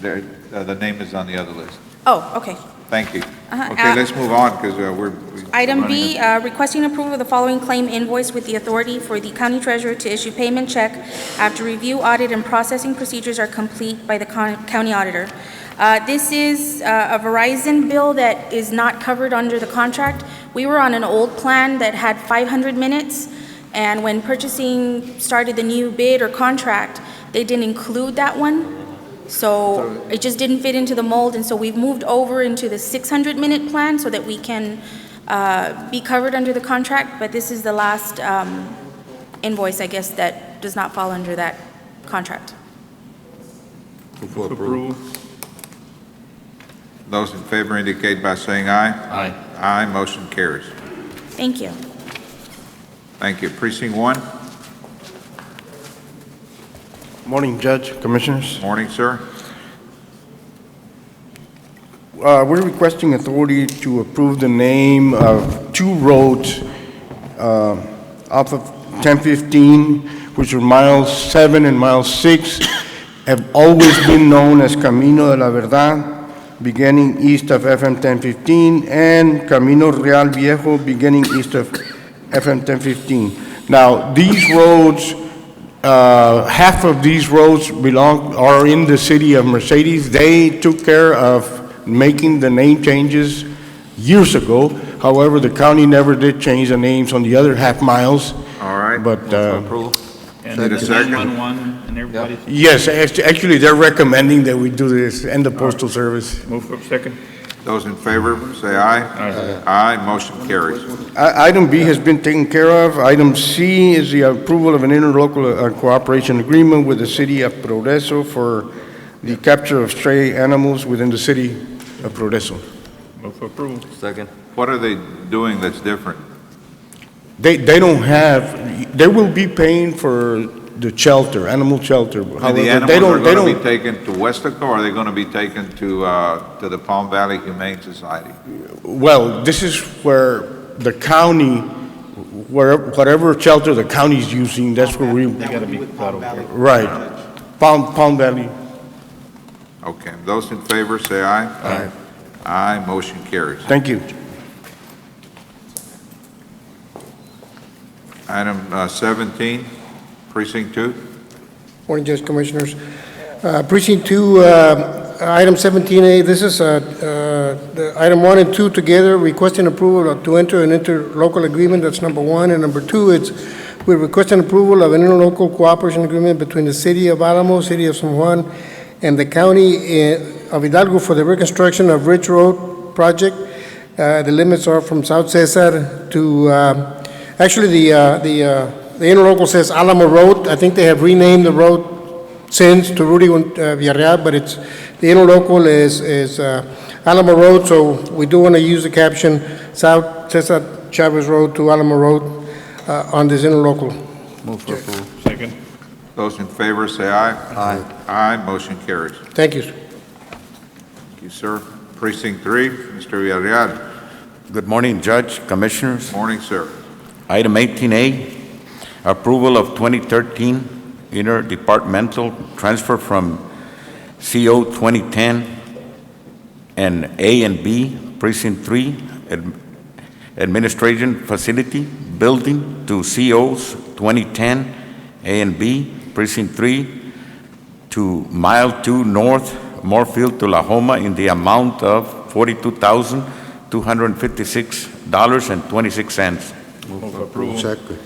The name is on the other list. Oh, okay. Thank you. Uh-huh. Okay, let's move on because we're Item running B, requesting approval of the following claim invoice with the authority for the county treasurer to issue payment check after review, audit, and processing procedures are complete by the county auditor. This is a Verizon bill that is not covered under the contract. We were on an old plan that had 500 minutes, and when purchasing started the new bid or contract, they didn't include that one. So it just didn't fit into the mold, and so we've moved over into the 600-minute plan so that we can be covered under the contract, but this is the last invoice, I guess, that does not fall under that contract. Those in favor indicate by saying aye. Aye. Aye, motion carries. Thank you. Thank you. Precinct 1. Morning, Judge, Commissioners. Morning, sir. We're requesting authority to approve the name of 2 roads off of 1015, which are miles 7 and miles 6, have always been known as Camino de la Verdad, beginning east of FM 1015, and Camino Real Viejo, beginning east of FM 1015. Now, these roads, half of these roads are in the city of Mercedes. They took care of making the name changes years ago. However, the county never did change the names on the other half miles. All right. But, And Need a second? 911 and everybody. yes, actually, they're recommending that we do this, and the Postal Service. Move for second. Those in favor, say aye. Aye. Aye, motion carries. Item B has been taken care of. Item C is the approval of an interlocal cooperation agreement with the city of Progreso for the capture of stray animals within the city of Progreso. Move for approval. Second. What are they doing that's different? They don't have, they will be paying for the shelter, animal shelter. And the However, they animals are don't, going to be taken to Westaco, or are they going to be taken to the Palm Valley Humane Society? well, this is where the county, whatever shelter the county's using, that's where we, They gotta be brought over. right. Palm Valley. Okay, those in favor, say aye. Aye. Aye, motion carries. Thank you. Item 17, Precinct 2. Morning, Judge, Commissioners. Precinct 2, item 17A, this is the item 1 and 2 together, requesting approval to enter an interlocal agreement. That's number 1. And number 2, it's We're requesting approval of an interlocal cooperation agreement between the City of Alamo, City of San Juan, and the County of Hidalgo for the reconstruction of Ridge Road project. The limits are from South Cesar to, actually, the interlocal says Alamo Road. I think they have renamed the road since to Rudy Villarreal, but it's, the interlocal is Alamo Road, so we do want to use the caption South Cesar Chavez Road to Alamo Road on this interlocal. Move for approval. Second. Those in favor say aye. Aye. Aye, motion carries. Thank you, sir. Thank you, sir. Precinct 3, Mr. Villarreal. Good morning, Judge, Commissioners. Morning, sir. Item 18A, approval of 2013 interdepartmental transfer from CO 2010 and A and B, Precinct 3, Administration Facility Building to COs 2010 A and B, Precinct 3, to Mile 2 North, Moorfield to La Homa in the amount of $42,256.26. Move for approval. Second.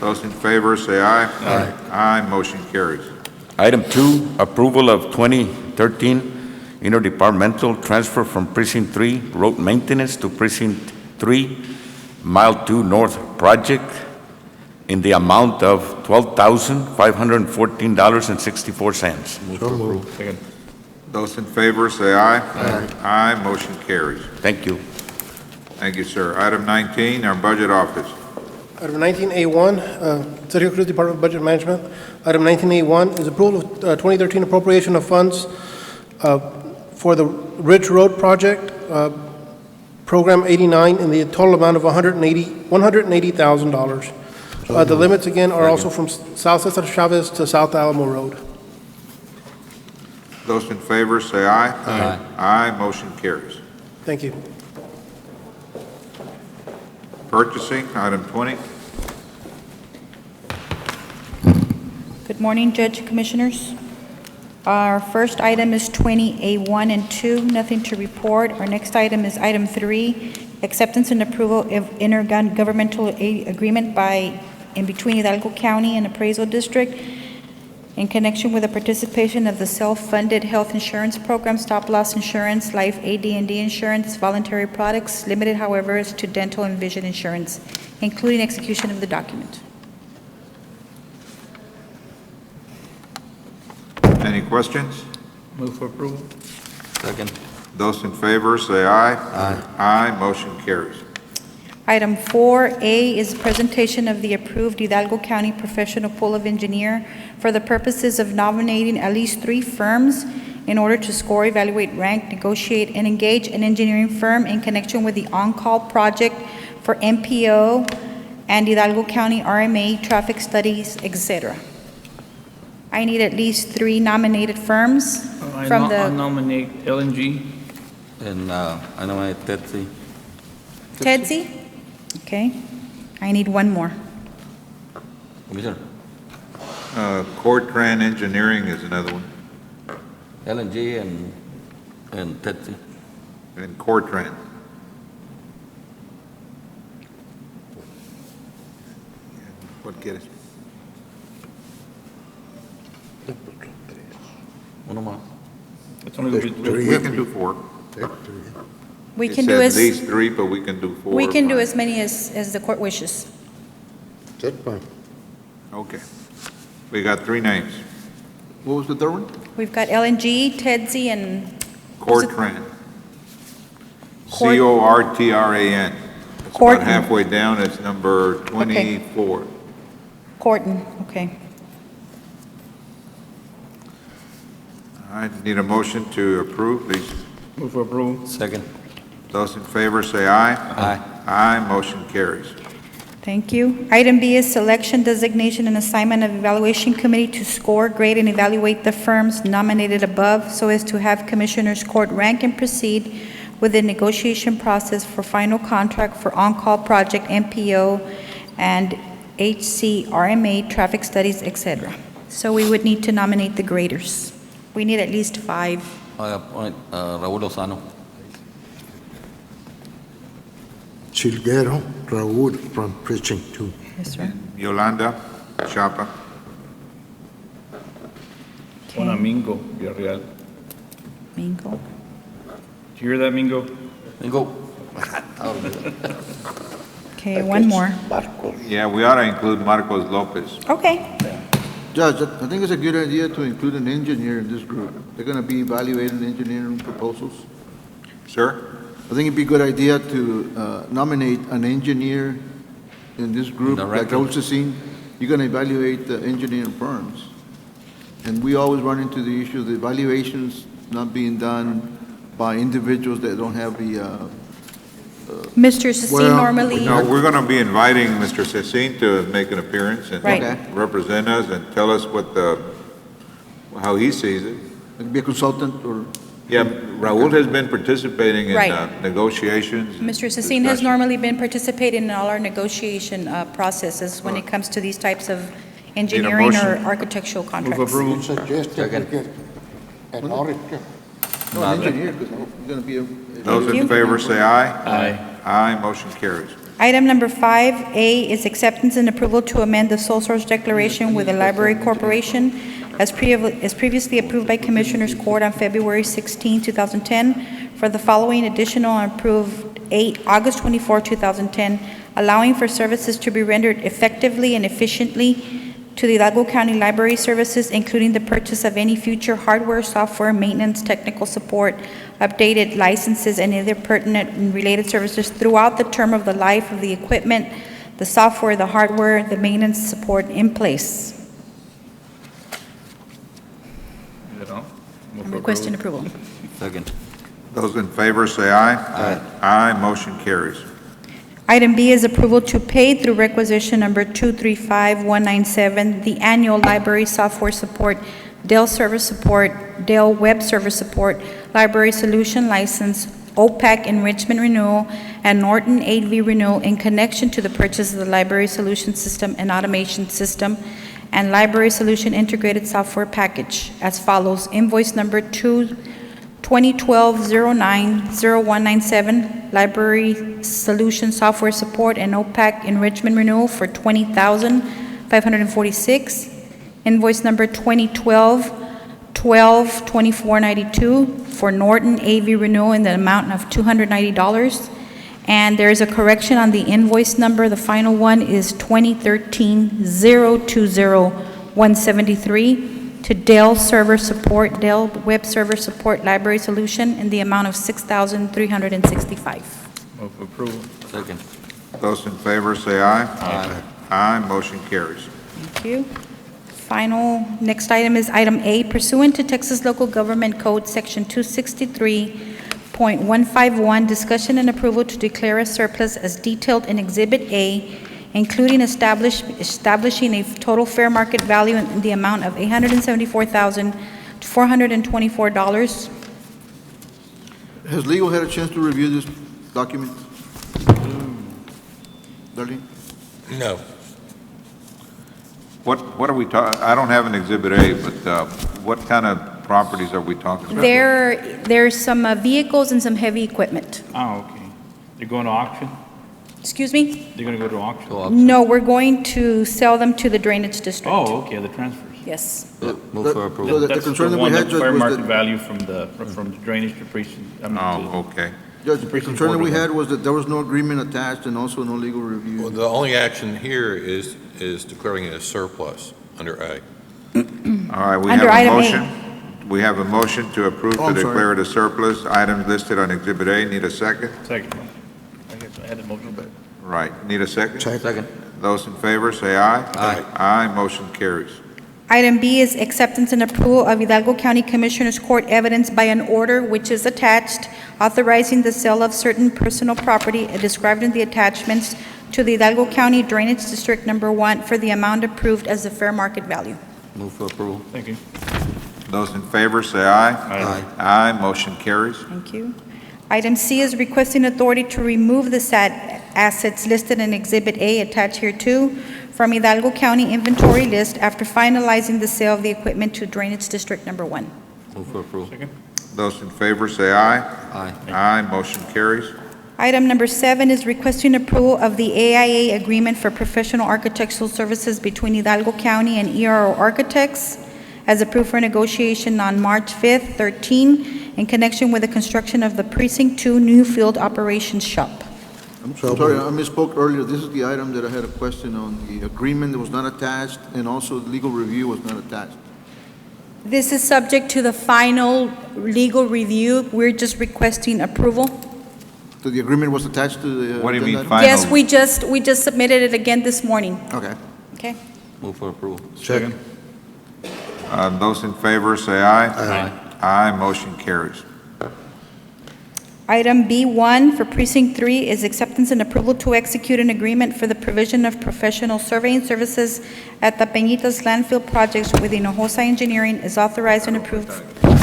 Those in favor say aye. Aye. Aye, motion carries. Item 2, approval of 2013 interdepartmental transfer from Precinct 3 road maintenance to Precinct 3 Mile 2 North project in the amount of $12,514.64. Move for approval. Second. Those in favor say aye. Aye. Aye, motion carries. Thank you. Thank you, sir. Item 19, our budget office. Item 19A1, City of Cruz Department of Budget Management. Item 19A1 is approval of 2013 appropriation of funds for the Ridge Road project, Program 89, in the total amount of $180,000. The limits, again, are also from South Cesar Chavez to South Alamo Road. Those in favor say aye. Aye. Aye, motion carries. Thank you. Purchasing, item 20. Good morning, Judge Commissioners. Our first item is 20A1 and 2, nothing to report. Our next item is item 3, acceptance and approval of intergovernmental agreement in between Hidalgo County and Appraisal District in connection with the participation of the self-funded health insurance program, stop-loss insurance, life AD&D insurance, voluntary products, limited, however, as to dental and vision insurance, including execution of the document. Any questions? Move for approval. Second. Those in favor say aye. Aye. Aye, motion carries. Item 4A is presentation of the approved Hidalgo County Professional Pool of Engineer for the purposes of nominating at least 3 firms in order to score, evaluate, rank, negotiate, and engage an engineering firm in connection with the on-call project for MPO and Hidalgo County RMA traffic studies, etc. I need at least 3 nominated firms from I the nominate LNG. And I nominate Tetsi. TEDSI. Okay. I need 1 more. Commissioner, Cortran Engineering is another one. LNG and Tetsi. And Cortran. What quieres? Uno más. It's only going to be We can do 4. We It can said do at least 3, but we can do 4. We can do or as many as the court wishes. That's fine. 5. Okay. We got 3 names. What was the third one? We've got LNG, TEDSI, and Cortran. Cort- Cortran. It's Cortran. about halfway down. It's number 24. Corton. Okay. All right, need a motion to approve, please. Move for approval. Second. Those in favor say aye. Aye. Aye, motion carries. Thank you. Item B is selection, designation, and assignment of evaluation committee to score, grade, and evaluate the firms nominated above so as to have Commissioners Court rank and proceed with the negotiation process for final contract for on-call project MPO and HCRMA traffic studies, etc. So we would need to nominate the graders. We need at least 5. I appoint Raul Lozano. Chilguero Raul from Precinct 2. Yes, sir. Yolanda Chapa. Juana Mingo, Villarreal. Mingo. Did you hear that, Mingo? Mingo. Okay, one more. Yeah, we ought to include Marcos Lopez. Okay. Judge, I think it's a good idea to include an engineer in this group. They're going to be evaluating engineering proposals. Sir? I think it'd be a good idea to nominate an engineer in this group, like Raul Cecin. You're going to evaluate the engineering firms. And we always run into the issue of the evaluations not being done by individuals that don't have the... Mr. Cecin normally... No, we're going to be inviting Mr. Cecin to make an appearance and Right. represent us and tell us how he sees it. Be a consultant or... Yeah, Raul has been participating in Right. negotiations. and Mr. Cecin has normally been participating in all our negotiation processes when it comes to these types of engineering or motion? architectural contracts. An auditor. No, an engineer, because you're going to be a... Those in favor say aye. Aye. Aye, motion carries. Item number 5A is acceptance and approval to amend the sole source declaration with the Library Corporation as previously approved by Commissioners Court on February 16, 2010, for the following additional and approved August 24, 2010, allowing for services to be rendered effectively and efficiently to the Hidalgo County Library Services, including the purchase of any future hardware, software, maintenance, technical support, updated licenses, and other pertinent and related services throughout the term of the life of the equipment, the software, the hardware, the maintenance support in place. I'm requesting approval. Second. Those in favor say aye. Aye. Aye, motion carries. Item B is approval to pay through requisition number 235197, the annual library software support, Dell server support, Dell web server support, library solution license, OPAC enrichment renewal, and Norton AV renewal in connection to the purchase of the library solution system and automation system and library solution integrated software package as follows. Invoice number 2012-09-0197, library solution software support and OPAC enrichment renewal for $20,546. Invoice number 2012-12-2492 for Norton AV renewal in the amount of $290. And there is a correction on the invoice number. The final one is 2013-020-173 to Dell Server Support, Dell Web Server Support Library Solution in the amount of $6,365. Move for approval. Second. Those in favor say aye. Aye. Aye, motion carries. Thank you. Final, next item is item A, pursuant to Texas Local Government Code, Section 263.151, discussion and approval to declare a surplus as detailed in Exhibit A, including establishing a total fair market value in the amount of $874,424. Has legal had a chance to review this document? Darlene? No. What are we talking, I don't have an Exhibit A, but what kind of properties are we talking about? There's some vehicles and some heavy equipment. Oh, okay. They're going to auction? Excuse me? They're going to go to auction? No, we're going to sell them to the Drainage District. Oh, okay, the transfers. Yes. Move for approval. That's the one, the fair market value from the drainage to precinct. Okay. Judge, the concern that we had was that there was no agreement attached and also no legal review. Well, the only action here is declaring it a surplus under A. All right, we Under have a item A. motion. We have a motion to approve to I'm sorry. declare it a surplus. Items listed on Exhibit A. Need a second? Second. I guess I had a motion, but. Right. Need a second? Second. Those in favor say aye. Aye. Aye, motion carries. Item B is acceptance and approval of Hidalgo County Commissioners Court evidence by an order which is attached, authorizing the sale of certain personal property described in the attachments to the Hidalgo County Drainage District Number 1 for the amount approved as the fair market value. Move for approval. Thank you. Those in favor say aye. Aye. Aye, motion carries. Thank you. Item C is requesting authority to remove the said assets listed in Exhibit A attached here too from Hidalgo County inventory list after finalizing the sale of the equipment to Drainage District Number 1. Move for approval. Second. Those in favor say aye. Aye. Aye, motion carries. Item number 7 is requesting approval of the AIA agreement for professional architectural services between Hidalgo County and ERO Architects as approved for negotiation on March 5th, 13, in connection with the construction of the Precinct 2 new field operations shop. I'm sorry, I misspoke earlier. This is the item that I had a question on. The agreement that was not attached, and also the legal review was not attached. This is subject to the final legal review. We're just requesting approval. So the agreement was attached to the... What do you mean agenda final? Yes, we just submitted it again this morning. item? Okay. Okay? Move for approval. Second. Those in favor say aye. Aye. Aye, motion carries. Item B1 for Precinct 3 is acceptance and approval to execute an agreement for the provision of professional surveying services at the Peñitas landfill projects with Hinojosa Engineering is authorized and approved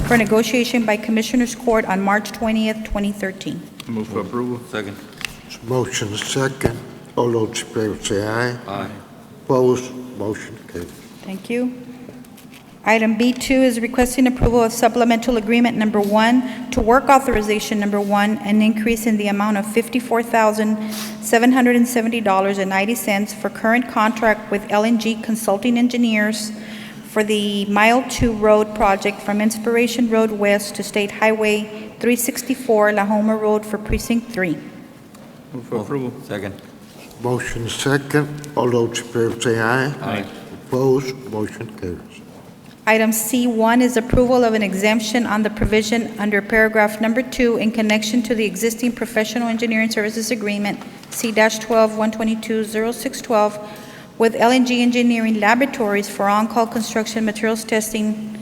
for negotiation by Commissioners Court on March 20th, 2013. Move for approval. Second. Motion is second. All those in favor say aye. Aye. Opposed, motion carries. Thank you. Item B2 is requesting approval of supplemental agreement number 1 to work authorization number 1, an increase in the amount of $54,770.90 for current contract with LNG Consulting Engineers for the Mile 2 Road project from Inspiration Road West to State Highway 364 La Homa Road for Precinct 3. Move for approval. Second. Motion is second. All those in favor say aye. Aye. Opposed, motion carries. Item C1 is approval of an exemption on the provision under paragraph number 2 in connection to the existing professional engineering services agreement, C-12-122-0612, with LNG Engineering Laboratories for on-call construction materials testing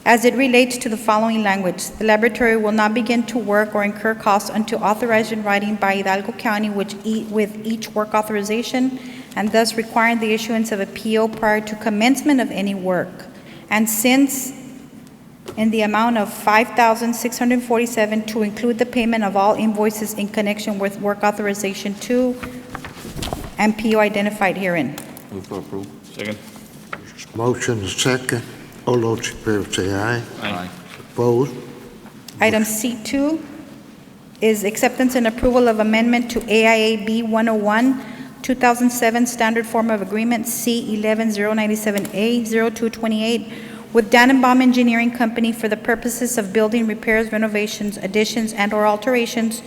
as it relates to the following language. The laboratory will not begin to work or incur costs until authorized in writing by Hidalgo County with each work authorization, and thus requiring the issuance of a PO prior to commencement of any work. And since in the amount of $5,647 to include the payment of all invoices in connection with work authorization 2 and PO identified herein. Move for approval. Second. Motion is second. All those in favor say aye. Aye. Opposed, Item C2 is acceptance and approval of amendment to AIA B101, 2007 Standard Form of Agreement C11097A0228 with Dannenbaum Engineering Company for the purposes of building repairs, renovations, additions, and/or alterations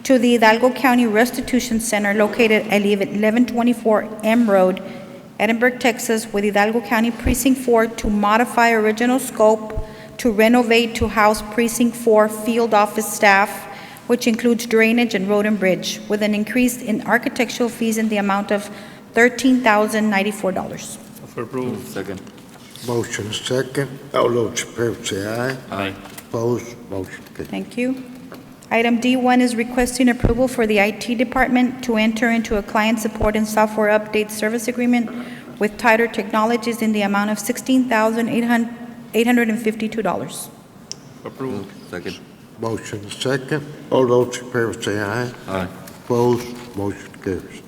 to the Hidalgo County Restitution Center located at 1124 M Road, Edinburgh, Texas, with Hidalgo County Precinct 4 to modify original scope to renovate to house Precinct 4 field office staff, which includes drainage and road and bridge, with an increase in architectural fees in the amount of $13,094. For approval. Second. motion is second. All those in favor say aye. Aye. Opposed, motion carries. Thank you. Item D1 is requesting approval for the IT department to enter into a client support and software update service agreement with Tighter Technologies in the amount of $16,852. Approval. Second. Motion is second. All those in favor say aye. Aye. Opposed, motion carries.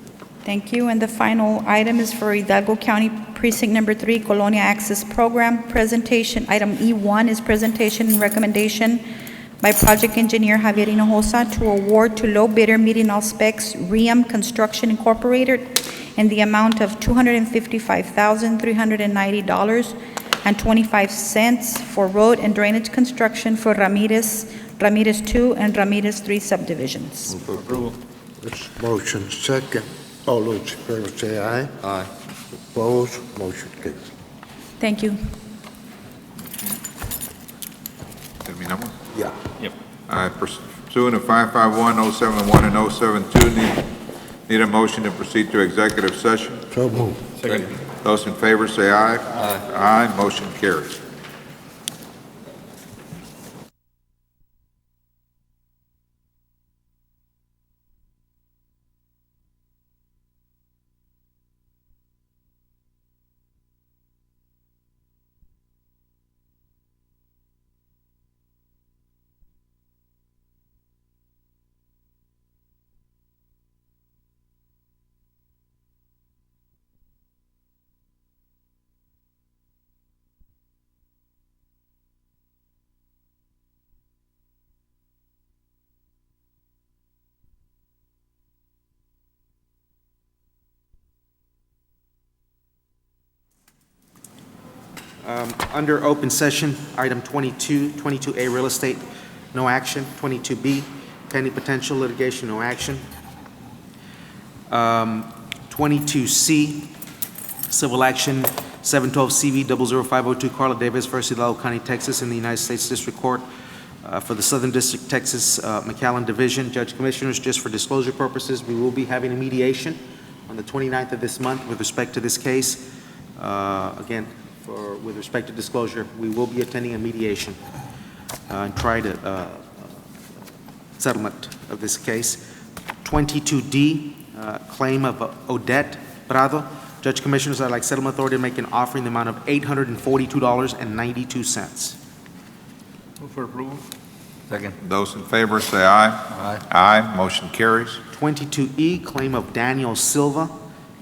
Thank you. And the final item is for Hidalgo County Precinct Number 3 Colonia Access Program presentation. Item E1 is presentation and recommendation by project engineer Javier Hinojosa to award to low bidder meeting all specs Ream Construction Incorporated in the amount of $255,390.25 for road and drainage construction for Ramirez 2 and Ramirez 3 subdivisions. Move for approval. This motion is second. All those in favor say aye. Aye. Opposed, motion carries. Thank you. Terminamos? Yeah. Yep. Pursuant to 551-071 and 072, need a motion to proceed to executive session. So moved. Second. Those in favor say aye. Aye. Aye, motion carries. Under open session, item 22A, real estate, no action. 22B, pending potential litigation, no action. 22C, civil action, 712 CV 00502, Carla Davis versus Hidalgo County, Texas, in the United States District Court for the Southern District, Texas, McAllen Division. Judge Commissioners, just for disclosure purposes, we will be having a mediation on the 29th of this month with respect to this case. Again, with respect to disclosure, we will be attending a mediation and try to settlement of this case. 22D, claim of Odette Prado. Judge Commissioners, I'd like Settlement Authority to make an offer in the amount of $842.92. Move for approval. Second. Those in favor say aye. Aye. Aye, motion carries. 22E, claim of Daniel Silva.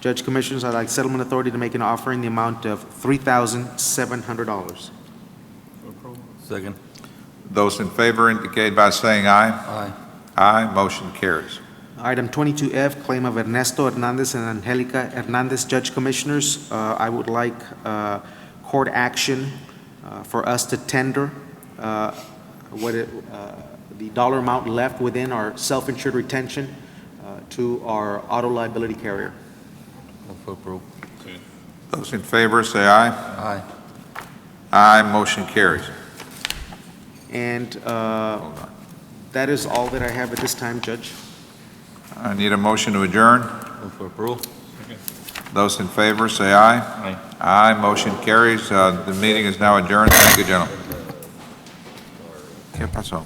Judge Commissioners, I'd like Settlement Authority to make an offer in the amount of $3,700. Second. Those in favor indicate by saying aye. Aye. Aye, motion carries. Item 22F, claim of Ernesto Hernandez and Angelica Hernandez. Judge Commissioners, I would like court action for us to tender the dollar amount left within our self-insured retention to our auto liability carrier. Move for approval. Those in favor say aye. Aye. Aye, motion carries. And that is all that I have at this time, Judge. I need a motion to adjourn. Move for approval. Those in favor say aye. Aye. Aye, motion carries. The meeting is now adjourned. Thank you, gentlemen. ¿Qué pasó?